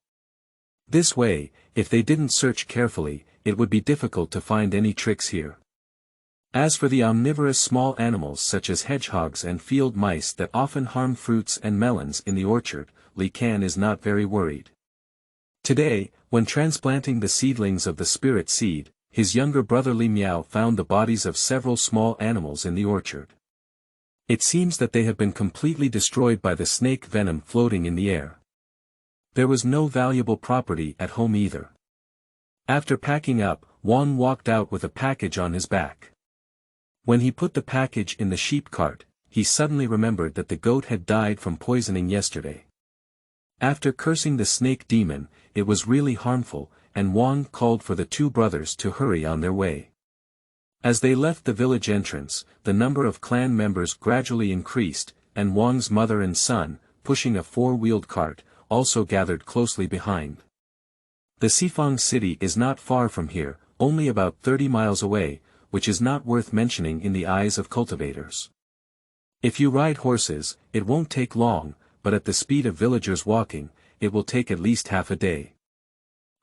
This way, if they didn't search carefully, it would be difficult to find any tricks here. As for the omnivorous small animals such as hedgehogs and field mice that often harm fruits and melons in the orchard, Li Kan is not very worried. Today, when transplanting the seedlings of the spirit seed, his younger brother Li Miao found the bodies of several small animals in the orchard. It seems that they have been completely destroyed by the snake venom floating in the air. There was no valuable property at home either. After packing up, Wang walked out with a package on his back. When he put the package in the sheep cart, he suddenly remembered that the goat had died from poisoning yesterday. After cursing the snake demon, it was really harmful, and Wang called for the two brothers to hurry on their way. As they left the village entrance, the number of clan members gradually increased, and Wang's mother and son, pushing a four-wheeled cart, also gathered closely behind. The Sifang city is not far from here, only about 30 miles away, which is not worth mentioning in the eyes of cultivators. If you ride horses, it won't take long, but at the speed of villagers walking, it will take at least half a day.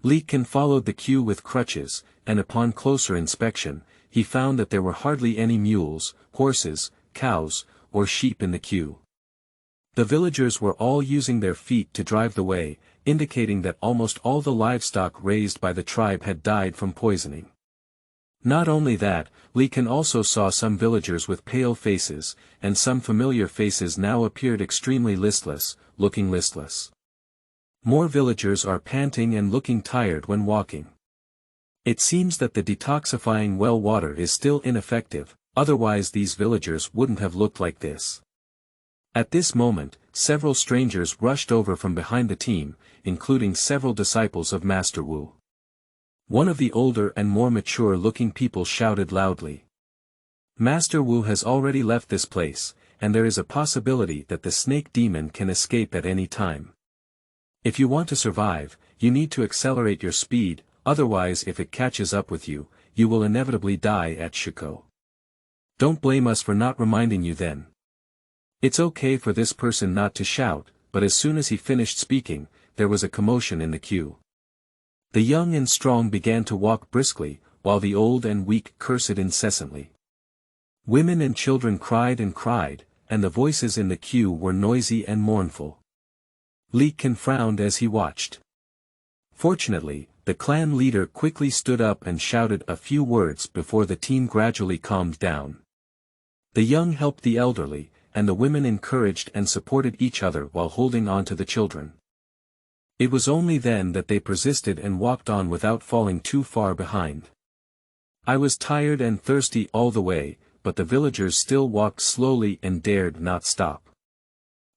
Li Kan followed the queue with crutches, and upon closer inspection, he found that there were hardly any mules, horses, cows, or sheep in the queue. The villagers were all using their feet to drive the way, indicating that almost all the livestock raised by the tribe had died from poisoning. Not only that, Li Kan also saw some villagers with pale faces, and some familiar faces now appeared extremely listless, looking listless. More villagers are panting and looking tired when walking. It seems that the detoxifying well water is still ineffective, otherwise these villagers wouldn't have looked like this. At this moment, several strangers rushed over from behind the team, including several disciples of Master Wu. One of the older and more mature-looking people shouted loudly. Master Wu has already left this place, and there is a possibility that the snake demon can escape at any time. If you want to survive, you need to accelerate your speed, otherwise if it catches up with you, you will inevitably die at Shiko. Don't blame us for not reminding you then. It's okay for this person not to shout, but as soon as he finished speaking, there was a commotion in the queue. The young and strong began to walk briskly, while the old and weak cursed incessantly. Women and children cried, and the voices in the queue were noisy and mournful. Li Kan frowned as he watched. Fortunately, the clan leader quickly stood up and shouted a few words before the team gradually calmed down. The young helped the elderly, and the women encouraged and supported each other while holding on to the children. It was only then that they persisted and walked on without falling too far behind. I was tired and thirsty all the way, but the villagers still walked slowly and dared not stop.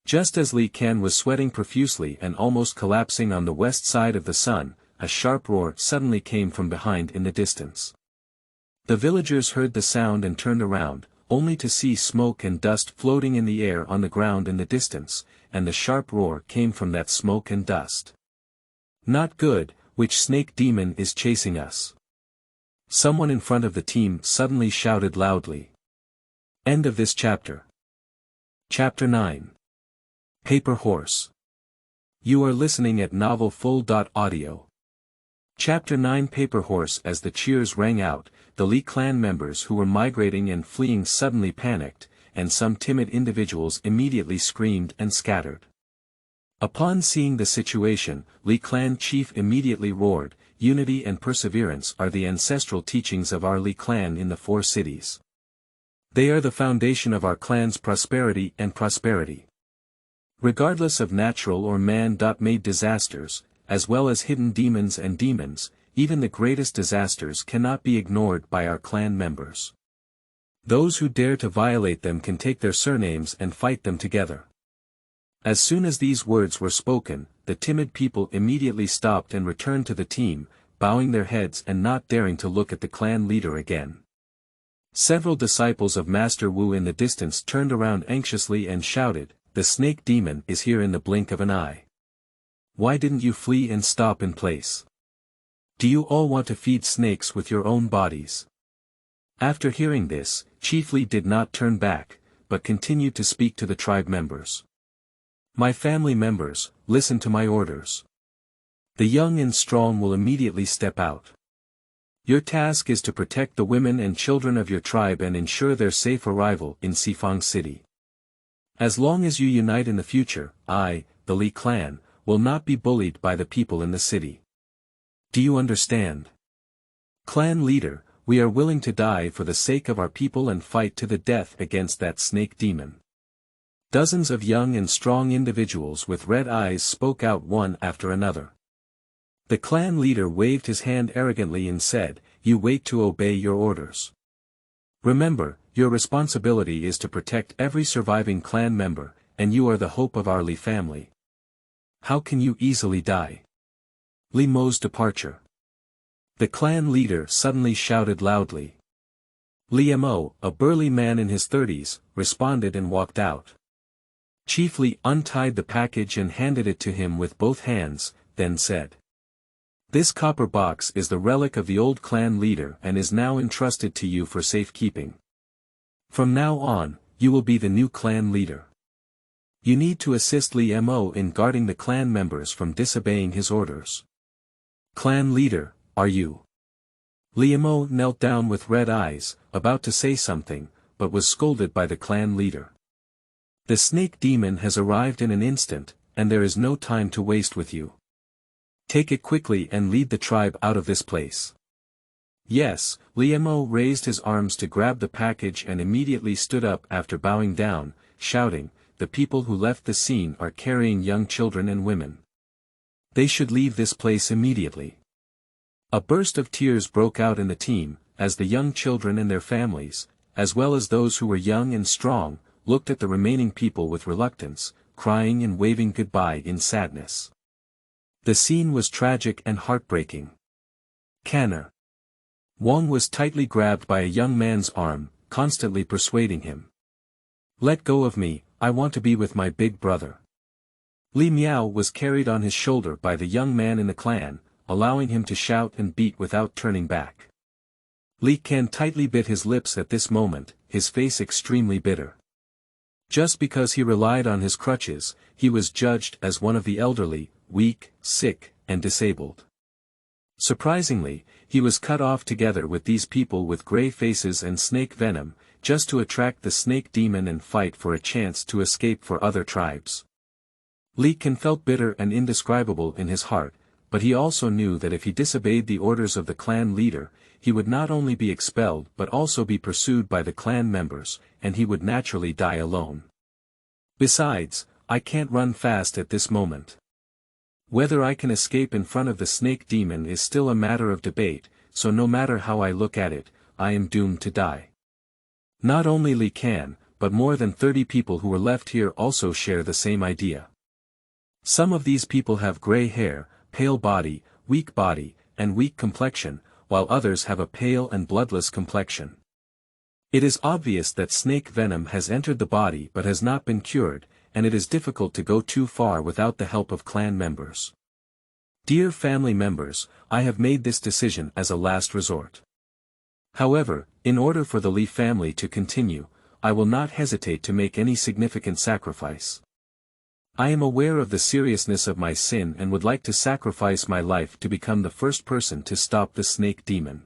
Just as Li Kan was sweating profusely and almost collapsing on the west side of the sun, a sharp roar suddenly came from behind in the distance. The villagers heard the sound and turned around, only to see smoke and dust floating in the air on the ground in the distance, and the sharp roar came from that smoke and dust. Not good, which snake demon is chasing us? Someone in front of the team suddenly shouted loudly. End of this chapter. Chapter 9. Paper Horse. You are listening at novelfull.audio. Chapter 9 Paper Horse. As the cheers rang out, the Li clan members who were migrating and fleeing suddenly panicked, and some timid individuals immediately screamed and scattered. Upon seeing the situation, Li clan chief immediately roared, "Unity and perseverance are the ancestral teachings of our Li clan in the 4 cities. They are the foundation of our clan's prosperity and prosperity. Regardless of natural or man-made disasters, as well as hidden demons and demons, even the greatest disasters cannot be ignored by our clan members. Those who dare to violate them can take their surnames and fight them together." As soon as these words were spoken, the timid people immediately stopped and returned to the team, bowing their heads and not daring to look at the clan leader again. Several disciples of Master Wu in the distance turned around anxiously and shouted, "The snake demon is here in the blink of an eye. Why didn't you flee and stop in place? Do you all want to feed snakes with your own bodies?" After hearing this, Chief Li did not turn back, but continued to speak to the tribe members. "My family members, listen to my orders. The young and strong will immediately step out. Your task is to protect the women and children of your tribe and ensure their safe arrival in Sifang City. As long as you unite in the future, I, the Li clan, will not be bullied by the people in the city. Do you understand? Clan leader, we are willing to die for the sake of our people and fight to the death against that snake demon. Dozens of young and strong individuals with red eyes spoke out one after another. The clan leader waved his hand arrogantly and said, "You wait to obey your orders. Remember, your responsibility is to protect every surviving clan member, and you are the hope of our Li family. How can you easily die?" Li Mo's departure. The clan leader suddenly shouted loudly. Li Mo, a burly man in his 30s, responded and walked out. Chief Li untied the package and handed it to him with both hands, then said, "This copper box is the relic of the old clan leader and is now entrusted to you for safekeeping. From now on, you will be the new clan leader. You need to assist Li Mo in guarding the clan members from disobeying his orders." "Clan leader, are you?" Li Mo knelt down with red eyes, about to say something, but was scolded by the clan leader. "The snake demon has arrived in an instant, and there is no time to waste with you. Take it quickly and lead the tribe out of this place." "Yes." Li Mo raised his arms to grab the package and immediately stood up after bowing down, shouting, "The people who left the scene are carrying young children and women. They should leave this place immediately." A burst of tears broke out in the team, as the young children and their families, as well as those who were young and strong, looked at the remaining people with reluctance, crying and waving goodbye in sadness. The scene was tragic and heartbreaking. Canner. Wang was tightly grabbed by a young man's arm, constantly persuading him. "Let go of me, I want to be with my big brother." Li Miao was carried on his shoulder by the young man in the clan, allowing him to shout and beat without turning back. Li Kan tightly bit his lips at this moment, his face extremely bitter. Just because he relied on his crutches, he was judged as one of the elderly, weak, sick, and disabled. Surprisingly, he was cut off together with these people with gray faces and snake venom, just to attract the snake demon and fight for a chance to escape for other tribes. Li Kan felt bitter and indescribable in his heart, but he also knew that if he disobeyed the orders of the clan leader, he would not only be expelled but also be pursued by the clan members, and he would naturally die alone. Besides, I can't run fast at this moment. Whether I can escape in front of the snake demon is still a matter of debate, so no matter how I look at it, I am doomed to die. Not only Li Kan, but more than 30 people who were left here also share the same idea. Some of these people have gray hair, pale body, and weak complexion, while others have a pale and bloodless complexion. It is obvious that snake venom has entered the body but has not been cured, and it is difficult to go too far without the help of clan members. Dear family members, I have made this decision as a last resort. However, in order for the Li family to continue, I will not hesitate to make any significant sacrifice. I am aware of the seriousness of my sin and would like to sacrifice my life to become the first person to stop the snake demon.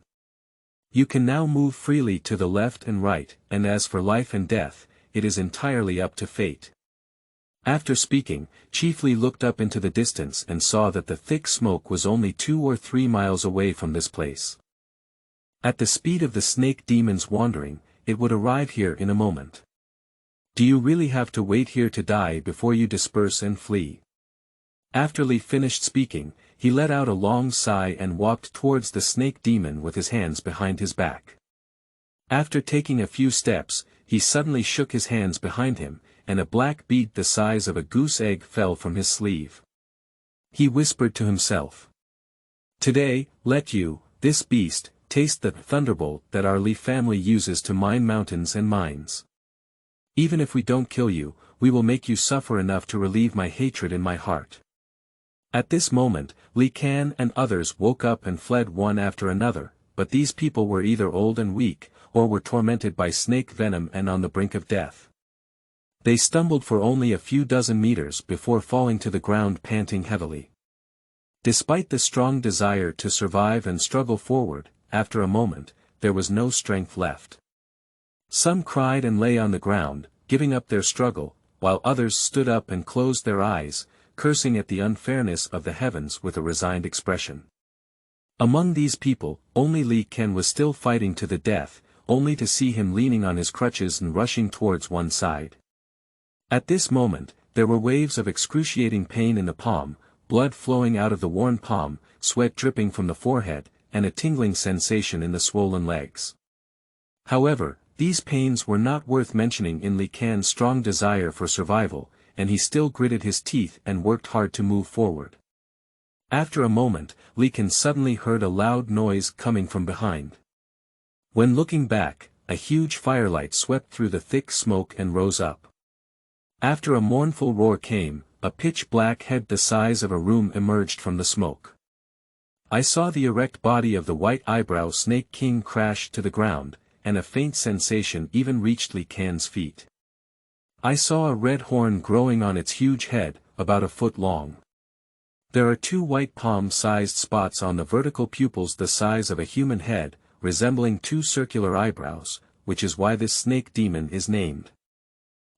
You can now move freely to the left and right, and as for life and death, it is entirely up to fate. After speaking, Chief Li looked up into the distance and saw that the thick smoke was only 2 or 3 miles away from this place. At the speed of the snake demon's wandering, it would arrive here in a moment. Do you really have to wait here to die before you disperse and flee? After Li finished speaking, he let out a long sigh and walked towards the snake demon with his hands behind his back. After taking a few steps, he suddenly shook his hands behind him, and a black bead the size of a goose egg fell from his sleeve. He whispered to himself. Today, let you, this beast, taste the thunderbolt that our Li family uses to mine mountains and mines. Even if we don't kill you, we will make you suffer enough to relieve my hatred in my heart. At this moment, Li Kan and others woke up and fled one after another, but these people were either old and weak, or were tormented by snake venom and on the brink of death. They stumbled for only a few dozen meters before falling to the ground panting heavily. Despite the strong desire to survive and struggle forward, after a moment, there was no strength left. Some cried and lay on the ground, giving up their struggle, while others stood up and closed their eyes, cursing at the unfairness of the heavens with a resigned expression. Among these people, only Li Ken was still fighting to the death, only to see him leaning on his crutches and rushing towards one side. At this moment, there were waves of excruciating pain in the palm, blood flowing out of the worn palm, sweat dripping from the forehead, and a tingling sensation in the swollen legs. However, these pains were not worth mentioning in Li Can's strong desire for survival, and he still gritted his teeth and worked hard to move forward. After a moment, Li Can suddenly heard a loud noise coming from behind. When looking back, a huge firelight swept through the thick smoke and rose up. After a mournful roar came, a pitch-black head the size of a room emerged from the smoke. I saw the erect body of the white eyebrow Snake King crash to the ground, and a faint sensation even reached Li Can's feet. I saw a red horn growing on its huge head, about a foot long. There are 2 white palm-sized spots on the vertical pupils the size of a human head, resembling 2 circular eyebrows, which is why this snake demon is named.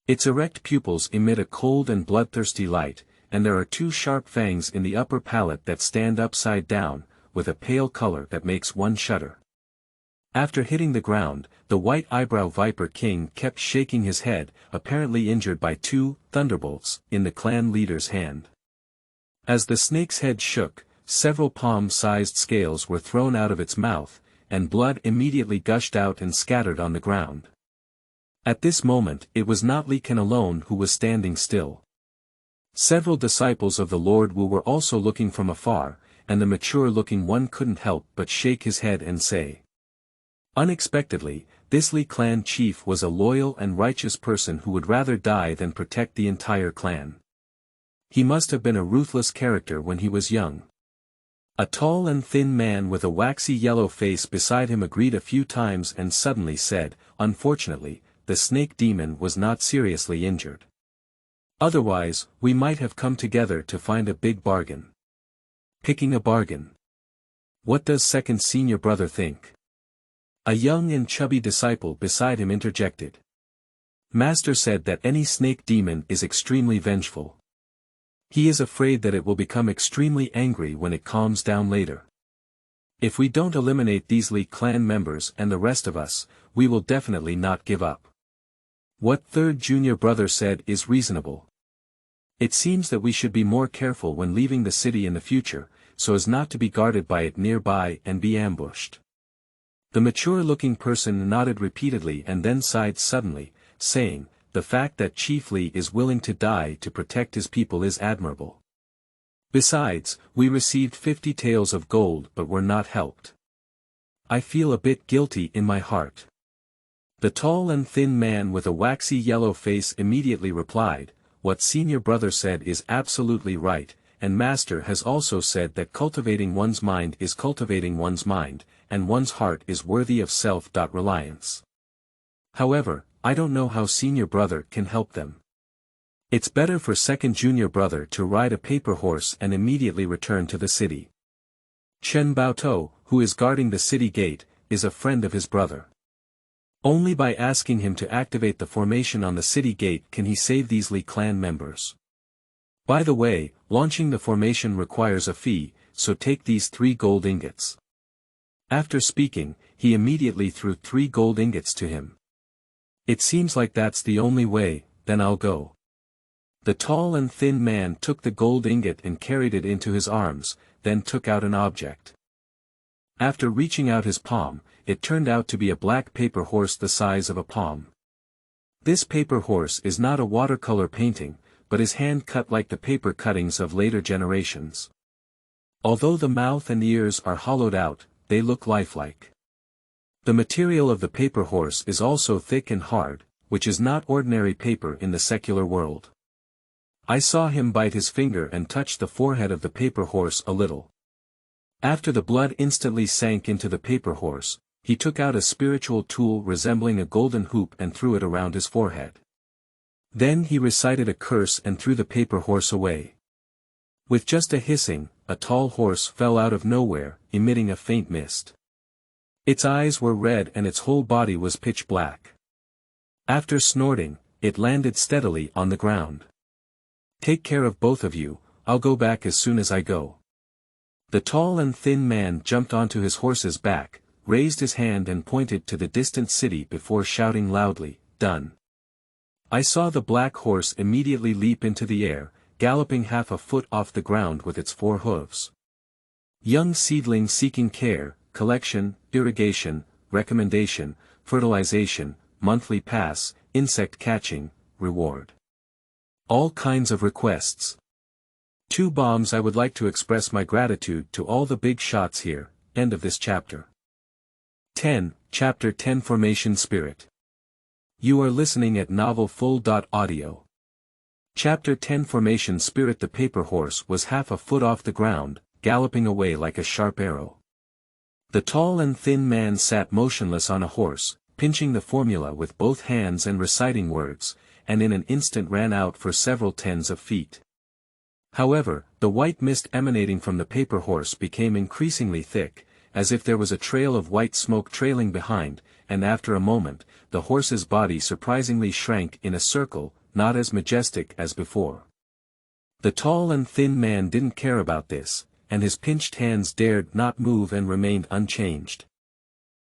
Its erect pupils emit a cold and bloodthirsty light, and there are 2 sharp fangs in the upper palate that stand upside down, with a pale color that makes one shudder. After hitting the ground, the white eyebrow Viper King kept shaking his head, apparently injured by 2 thunderbolts in the clan leader's hand. As the snake's head shook, several palm-sized scales were thrown out of its mouth, and blood immediately gushed out and scattered on the ground. At this moment it was not Li Can alone who was standing still. Several disciples of the Lord Wu were also looking from afar, and the mature-looking one couldn't help but shake his head and say. Unexpectedly, this Li clan chief was a loyal and righteous person who would rather die than protect the entire clan. He must have been a ruthless character when he was young. A tall and thin man with a waxy yellow face beside him agreed a few times and suddenly said, "Unfortunately, the snake demon was not seriously injured. Otherwise, we might have come together to find a big bargain." Picking a bargain. What does second senior brother think? A young and chubby disciple beside him interjected. Master said that any snake demon is extremely vengeful. He is afraid that it will become extremely angry when it calms down later. If we don't eliminate these Li clan members and the rest of us, we will definitely not give up. What third junior brother said is reasonable. It seems that we should be more careful when leaving the city in the future, so as not to be guarded by it nearby and be ambushed. The mature-looking person nodded repeatedly and then sighed suddenly, saying, "The fact that Chief Li is willing to die to protect his people is admirable. Besides, we received 50 taels of gold but were not helped. I feel a bit guilty in my heart." The tall and thin man with a waxy yellow face immediately replied, "What senior brother said is absolutely right, and master has also said that cultivating one's mind is cultivating one's mind, and one's heart is worthy of self-reliance. However, I don't know how senior brother can help them. It's better for second junior brother to ride a paper horse and immediately return to the city. Chen Baotou, who is guarding the city gate, is a friend of his brother. Only by asking him to activate the formation on the city gate can he save these Li clan members. By the way, launching the formation requires a fee, so take these 3 gold ingots." After speaking, he immediately threw 3 gold ingots to him. "It seems like that's the only way, then I'll go." The tall and thin man took the gold ingot and carried it into his arms, then took out an object. After reaching out his palm, it turned out to be a black paper horse the size of a palm. This paper horse is not a watercolor painting, but is hand-cut like the paper cuttings of later generations. Although the mouth and ears are hollowed out, they look lifelike. The material of the paper horse is also thick and hard, which is not ordinary paper in the secular world. I saw him bite his finger and touch the forehead of the paper horse a little. After the blood instantly sank into the paper horse, he took out a spiritual tool resembling a golden hoop and threw it around his forehead. Then he recited a curse and threw the paper horse away. With just a hissing, a tall horse fell out of nowhere, emitting a faint mist. Its eyes were red and its whole body was pitch black. After snorting, it landed steadily on the ground. "Take care of both of you, I'll go back as soon as I go." The tall and thin man jumped onto his horse's back, raised his hand and pointed to the distant city before shouting loudly, "Done." I saw the black horse immediately leap into the air, galloping half a foot off the ground with its 4 hooves. Young seedling seeking care, collection, irrigation, recommendation, fertilization, monthly pass, insect catching, reward. All kinds of requests. 2 bombs. I would like to express my gratitude to all the big shots here. End of this chapter. 10, Chapter 10 Formation Spirit. You are listening at novelfull.audio. Chapter 10 Formation Spirit. The paper horse was half a foot off the ground, galloping away like a sharp arrow. The tall and thin man sat motionless on a horse, pinching the formula with both hands and reciting words, and in an instant ran out for several tens of feet. However, the white mist emanating from the paper horse became increasingly thick, as if there was a trail of white smoke trailing behind, and after a moment, the horse's body surprisingly shrank in a circle, not as majestic as before. The tall and thin man didn't care about this, and his pinched hands dared not move and remained unchanged.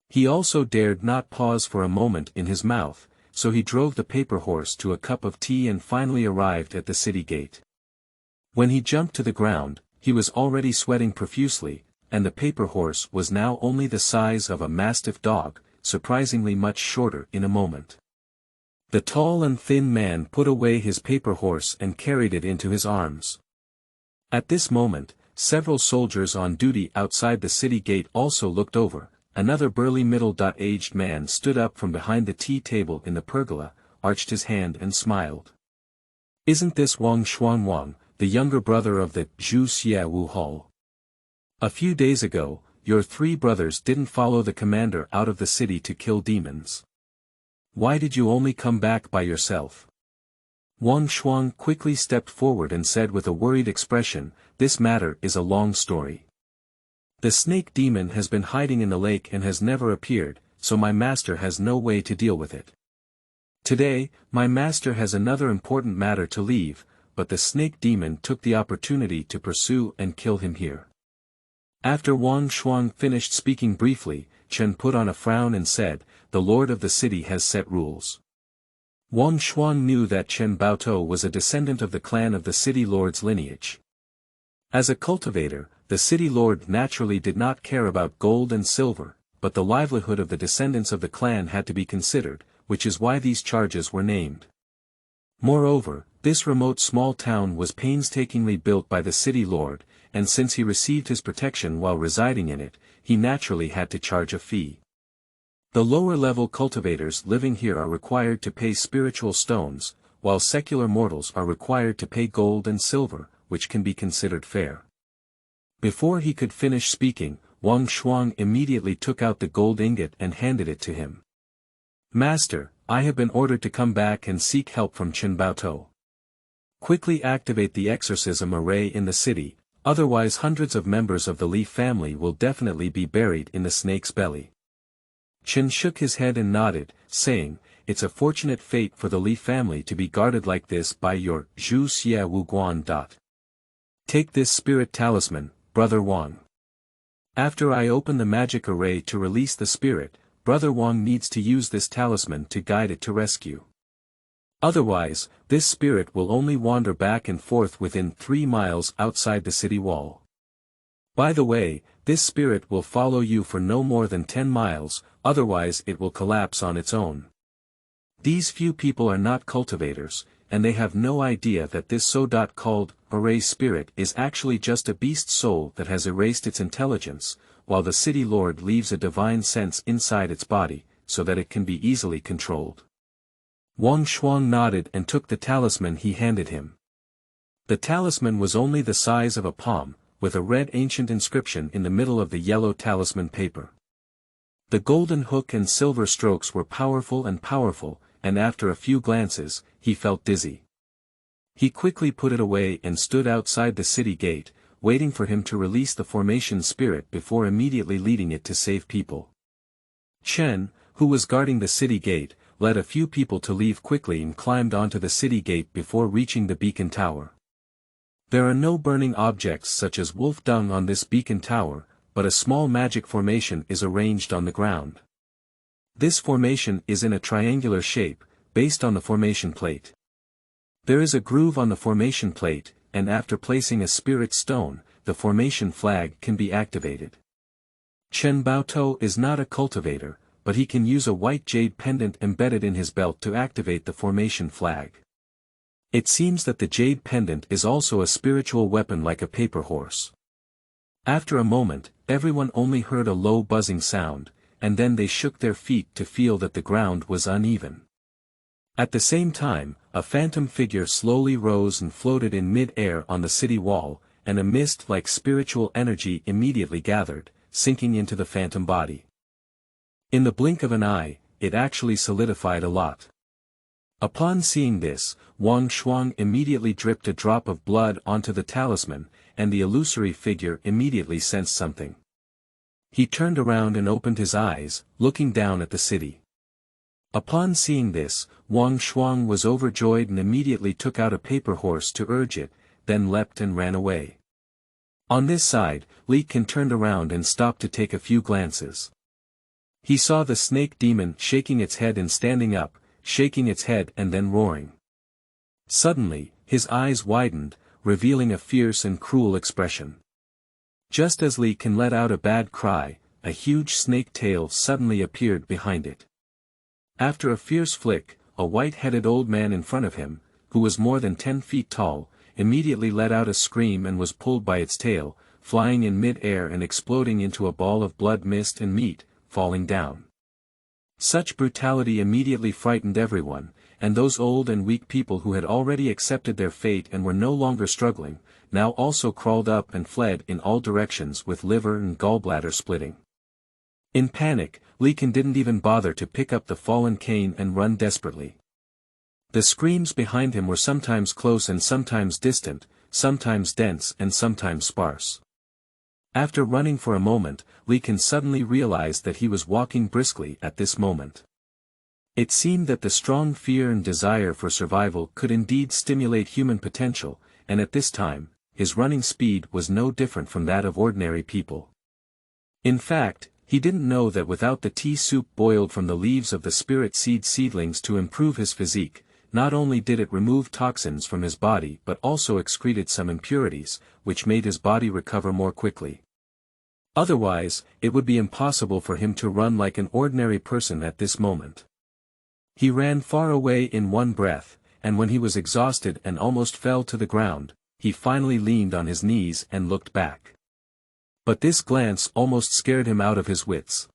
He also dared not pause for a moment in his mouth, so he drove the paper horse to a cup of tea and finally arrived at the city gate. When he jumped to the ground, he was already sweating profusely, and the paper horse was now only the size of a mastiff dog, surprisingly much shorter in a moment. The tall and thin man put away his paper horse and carried it into his arms. At this moment, several soldiers on duty outside the city gate also looked over. Another burly middle-aged man stood up from behind the tea table in the pergola, arched his hand and smiled. "Isn't this Wang Xuanwang, the younger brother of the Zhu Xiaowu Hall? A few days ago, your 3 brothers didn't follow the commander out of the city to kill demons. Why did you only come back by yourself?" Wang Xuan quickly stepped forward and said with a worried expression, "This matter is a long story. The snake demon has been hiding in the lake and has never appeared, so my master has no way to deal with it. Today, my master has another important matter to leave, but the snake demon took the opportunity to pursue and kill him here." After Wang Xuan finished speaking briefly, Chen put on a frown and said, "The lord of the city has set rules." Wang Xuan knew that Chen Baotou was a descendant of the clan of the city lord's lineage. As a cultivator, the city lord naturally did not care about gold and silver, but the livelihood of the descendants of the clan had to be considered, which is why these charges were named. Moreover, this remote small town was painstakingly built by the city lord, and since he received his protection while residing in it, he naturally had to charge a fee. The lower-level cultivators living here are required to pay spiritual stones, while secular mortals are required to pay gold and silver, which can be considered fair. Before he could finish speaking, Wang Xuan immediately took out the gold ingot and handed it to him. "Master, I have been ordered to come back and seek help from Chen Baotou. Quickly activate the exorcism array in the city, otherwise hundreds of members of the Li family will definitely be buried in the snake's belly." Chen shook his head and nodded, saying, "It's a fortunate fate for the Li family to be guarded like this by your Zhu Xiaowu Guan. Take this spirit talisman, Brother Wang. After I open the magic array to release the spirit, Brother Wang needs to use this talisman to guide it to rescue. Otherwise, this spirit will only wander back and forth within 3 miles outside the city wall. By the way, this spirit will follow you for no more than 10 miles, otherwise it will collapse on its own. These few people are not cultivators, and they have no idea that this so-called array spirit is actually just a beast soul that has erased its intelligence, while the city lord leaves a divine sense inside its body, so that it can be easily controlled." Wang Xuan nodded and took the talisman he handed him. The talisman was only the size of a palm, with a red ancient inscription in the middle of the yellow talisman paper. The golden hook and silver strokes were powerful, and after a few glances, he felt dizzy. He quickly put it away and stood outside the city gate, waiting for him to release the formation spirit before immediately leading it to save people. Chen, who was guarding the city gate, led a few people to leave quickly and climbed onto the city gate before reaching the beacon tower. There are no burning objects such as wolf dung on this beacon tower, but a small magic formation is arranged on the ground. This formation is in a triangular shape, based on the formation plate. There is a groove on the formation plate, and after placing a spirit stone, the formation flag can be activated. Chen Baotou is not a cultivator, but he can use a white jade pendant embedded in his belt to activate the formation flag. It seems that the jade pendant is also a spiritual weapon like a paper horse. After a moment, everyone only heard a low buzzing sound, and then they shook their feet to feel that the ground was uneven. At the same time, a phantom figure slowly rose and floated in mid-air on the city wall, and a mist-like spiritual energy immediately gathered, sinking into the phantom body. In the blink of an eye, it actually solidified a lot. Upon seeing this, Wang Shuang immediately dripped a drop of blood onto the talisman, and the illusory figure immediately sensed something. He turned around and opened his eyes, looking down at the city. Upon seeing this, Wang Shuang was overjoyed and immediately took out a paper horse to urge it, then leapt and ran away. On this side, Li Kan turned around and stopped to take a few glances. He saw the snake demon shaking its head and standing up, shaking its head and then roaring. Suddenly, his eyes widened, revealing a fierce and cruel expression. Just as Li Kan let out a bad cry, a huge snake tail suddenly appeared behind it. After a fierce flick, a white-headed old man in front of him, who was more than 10 feet tall, immediately let out a scream and was pulled by its tail, flying in mid-air and exploding into a ball of blood mist and meat, falling down. Such brutality immediately frightened everyone, and those old and weak people who had already accepted their fate and were no longer struggling, now also crawled up and fled in all directions with liver and gallbladder splitting. In panic, Li Kan didn't even bother to pick up the fallen cane and run desperately. The screams behind him were sometimes close and sometimes distant, sometimes dense and sometimes sparse. After running for a moment, Li Kan suddenly realized that he was walking briskly at this moment. It seemed that the strong fear and desire for survival could indeed stimulate human potential, and at this time, his running speed was no different from that of ordinary people. In fact, he didn't know that without the tea soup boiled from the leaves of the spirit seed seedlings to improve his physique, not only did it remove toxins from his body but also excreted some impurities, which made his body recover more quickly. Otherwise, it would be impossible for him to run like an ordinary person at this moment. He ran far away in one breath, and when he was exhausted and almost fell to the ground, he finally leaned on his knees and looked back. But this glance almost scared him out of his wits.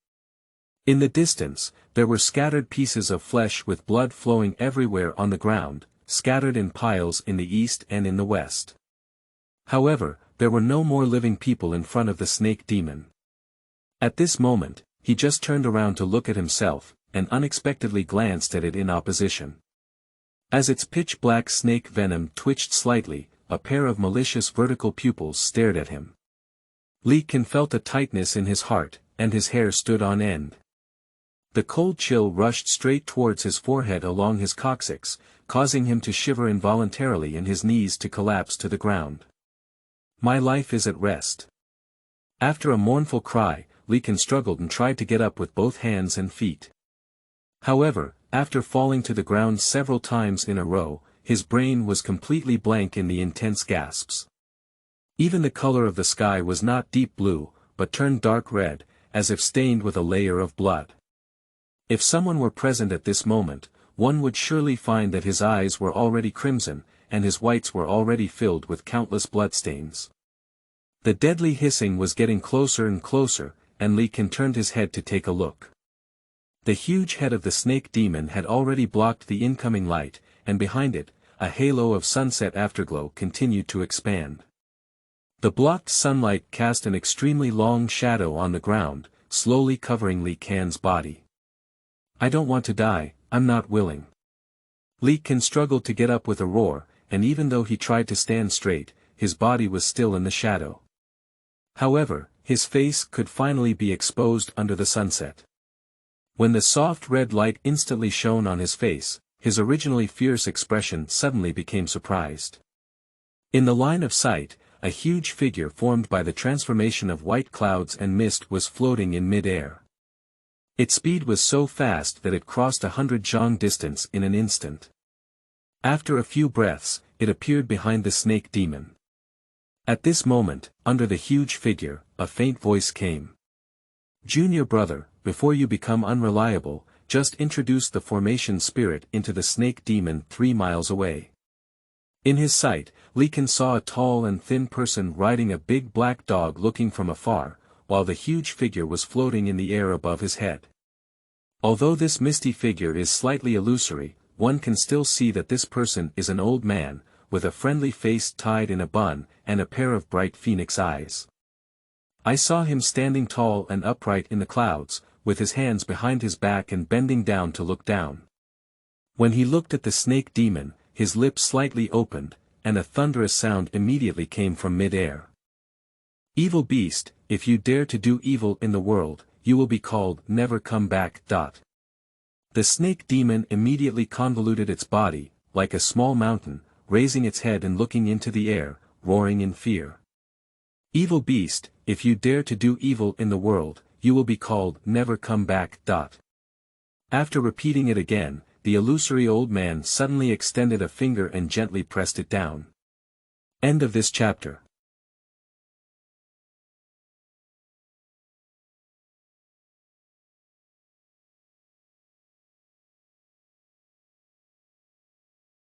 In the distance, there were scattered pieces of flesh with blood flowing everywhere on the ground, scattered in piles in the east and in the west. However, there were no more living people in front of the snake demon. At this moment, he just turned around to look at himself, and unexpectedly glanced at it in opposition. As its pitch-black snake venom twitched slightly, a pair of malicious vertical pupils stared at him. Li Kan felt a tightness in his heart, and his hair stood on end. The cold chill rushed straight towards his forehead along his coccyx, causing him to shiver involuntarily and his knees to collapse to the ground. My life is at rest. After a mournful cry, Li Kan struggled and tried to get up with both hands and feet. However, after falling to the ground several times in a row, his brain was completely blank in the intense gasps. Even the color of the sky was not deep blue, but turned dark red, as if stained with a layer of blood. If someone were present at this moment, one would surely find that his eyes were already crimson, and his whites were already filled with countless bloodstains. The deadly hissing was getting closer and closer, and Li Kan turned his head to take a look. The huge head of the snake demon had already blocked the incoming light, and behind it, a halo of sunset afterglow continued to expand. The blocked sunlight cast an extremely long shadow on the ground, slowly covering Li Kan's body. I don't want to die, I'm not willing. Li Kan struggled to get up with a roar, and even though he tried to stand straight, his body was still in the shadow. However, his face could finally be exposed under the sunset. When the soft red light instantly shone on his face, his originally fierce expression suddenly became surprised. In the line of sight, a huge figure formed by the transformation of white clouds and mist was floating in mid-air. Its speed was so fast that it crossed 100 zhang distance in an instant. After a few breaths, it appeared behind the snake demon. At this moment, under the huge figure, a faint voice came. "Junior brother, before you become unreliable, just introduce the formation spirit into the snake demon 3 miles away." In his sight, Li Kan saw a tall and thin person riding a big black dog looking from afar, while the huge figure was floating in the air above his head. Although this misty figure is slightly illusory, one can still see that this person is an old man, with a friendly face tied in a bun, and a pair of bright phoenix eyes. I saw him standing tall and upright in the clouds, with his hands behind his back and bending down to look down. When he looked at the snake demon, his lips slightly opened, and a thunderous sound immediately came from mid-air. "Evil beast, if you dare to do evil in the world, you will be called never come back." The snake demon immediately convoluted its body, like a small mountain, raising its head and looking into the air, roaring in fear. "Evil beast, if you dare to do evil in the world, you will be called never come back." After repeating it again, the illusory old man suddenly extended a finger and gently pressed it down. End of this chapter.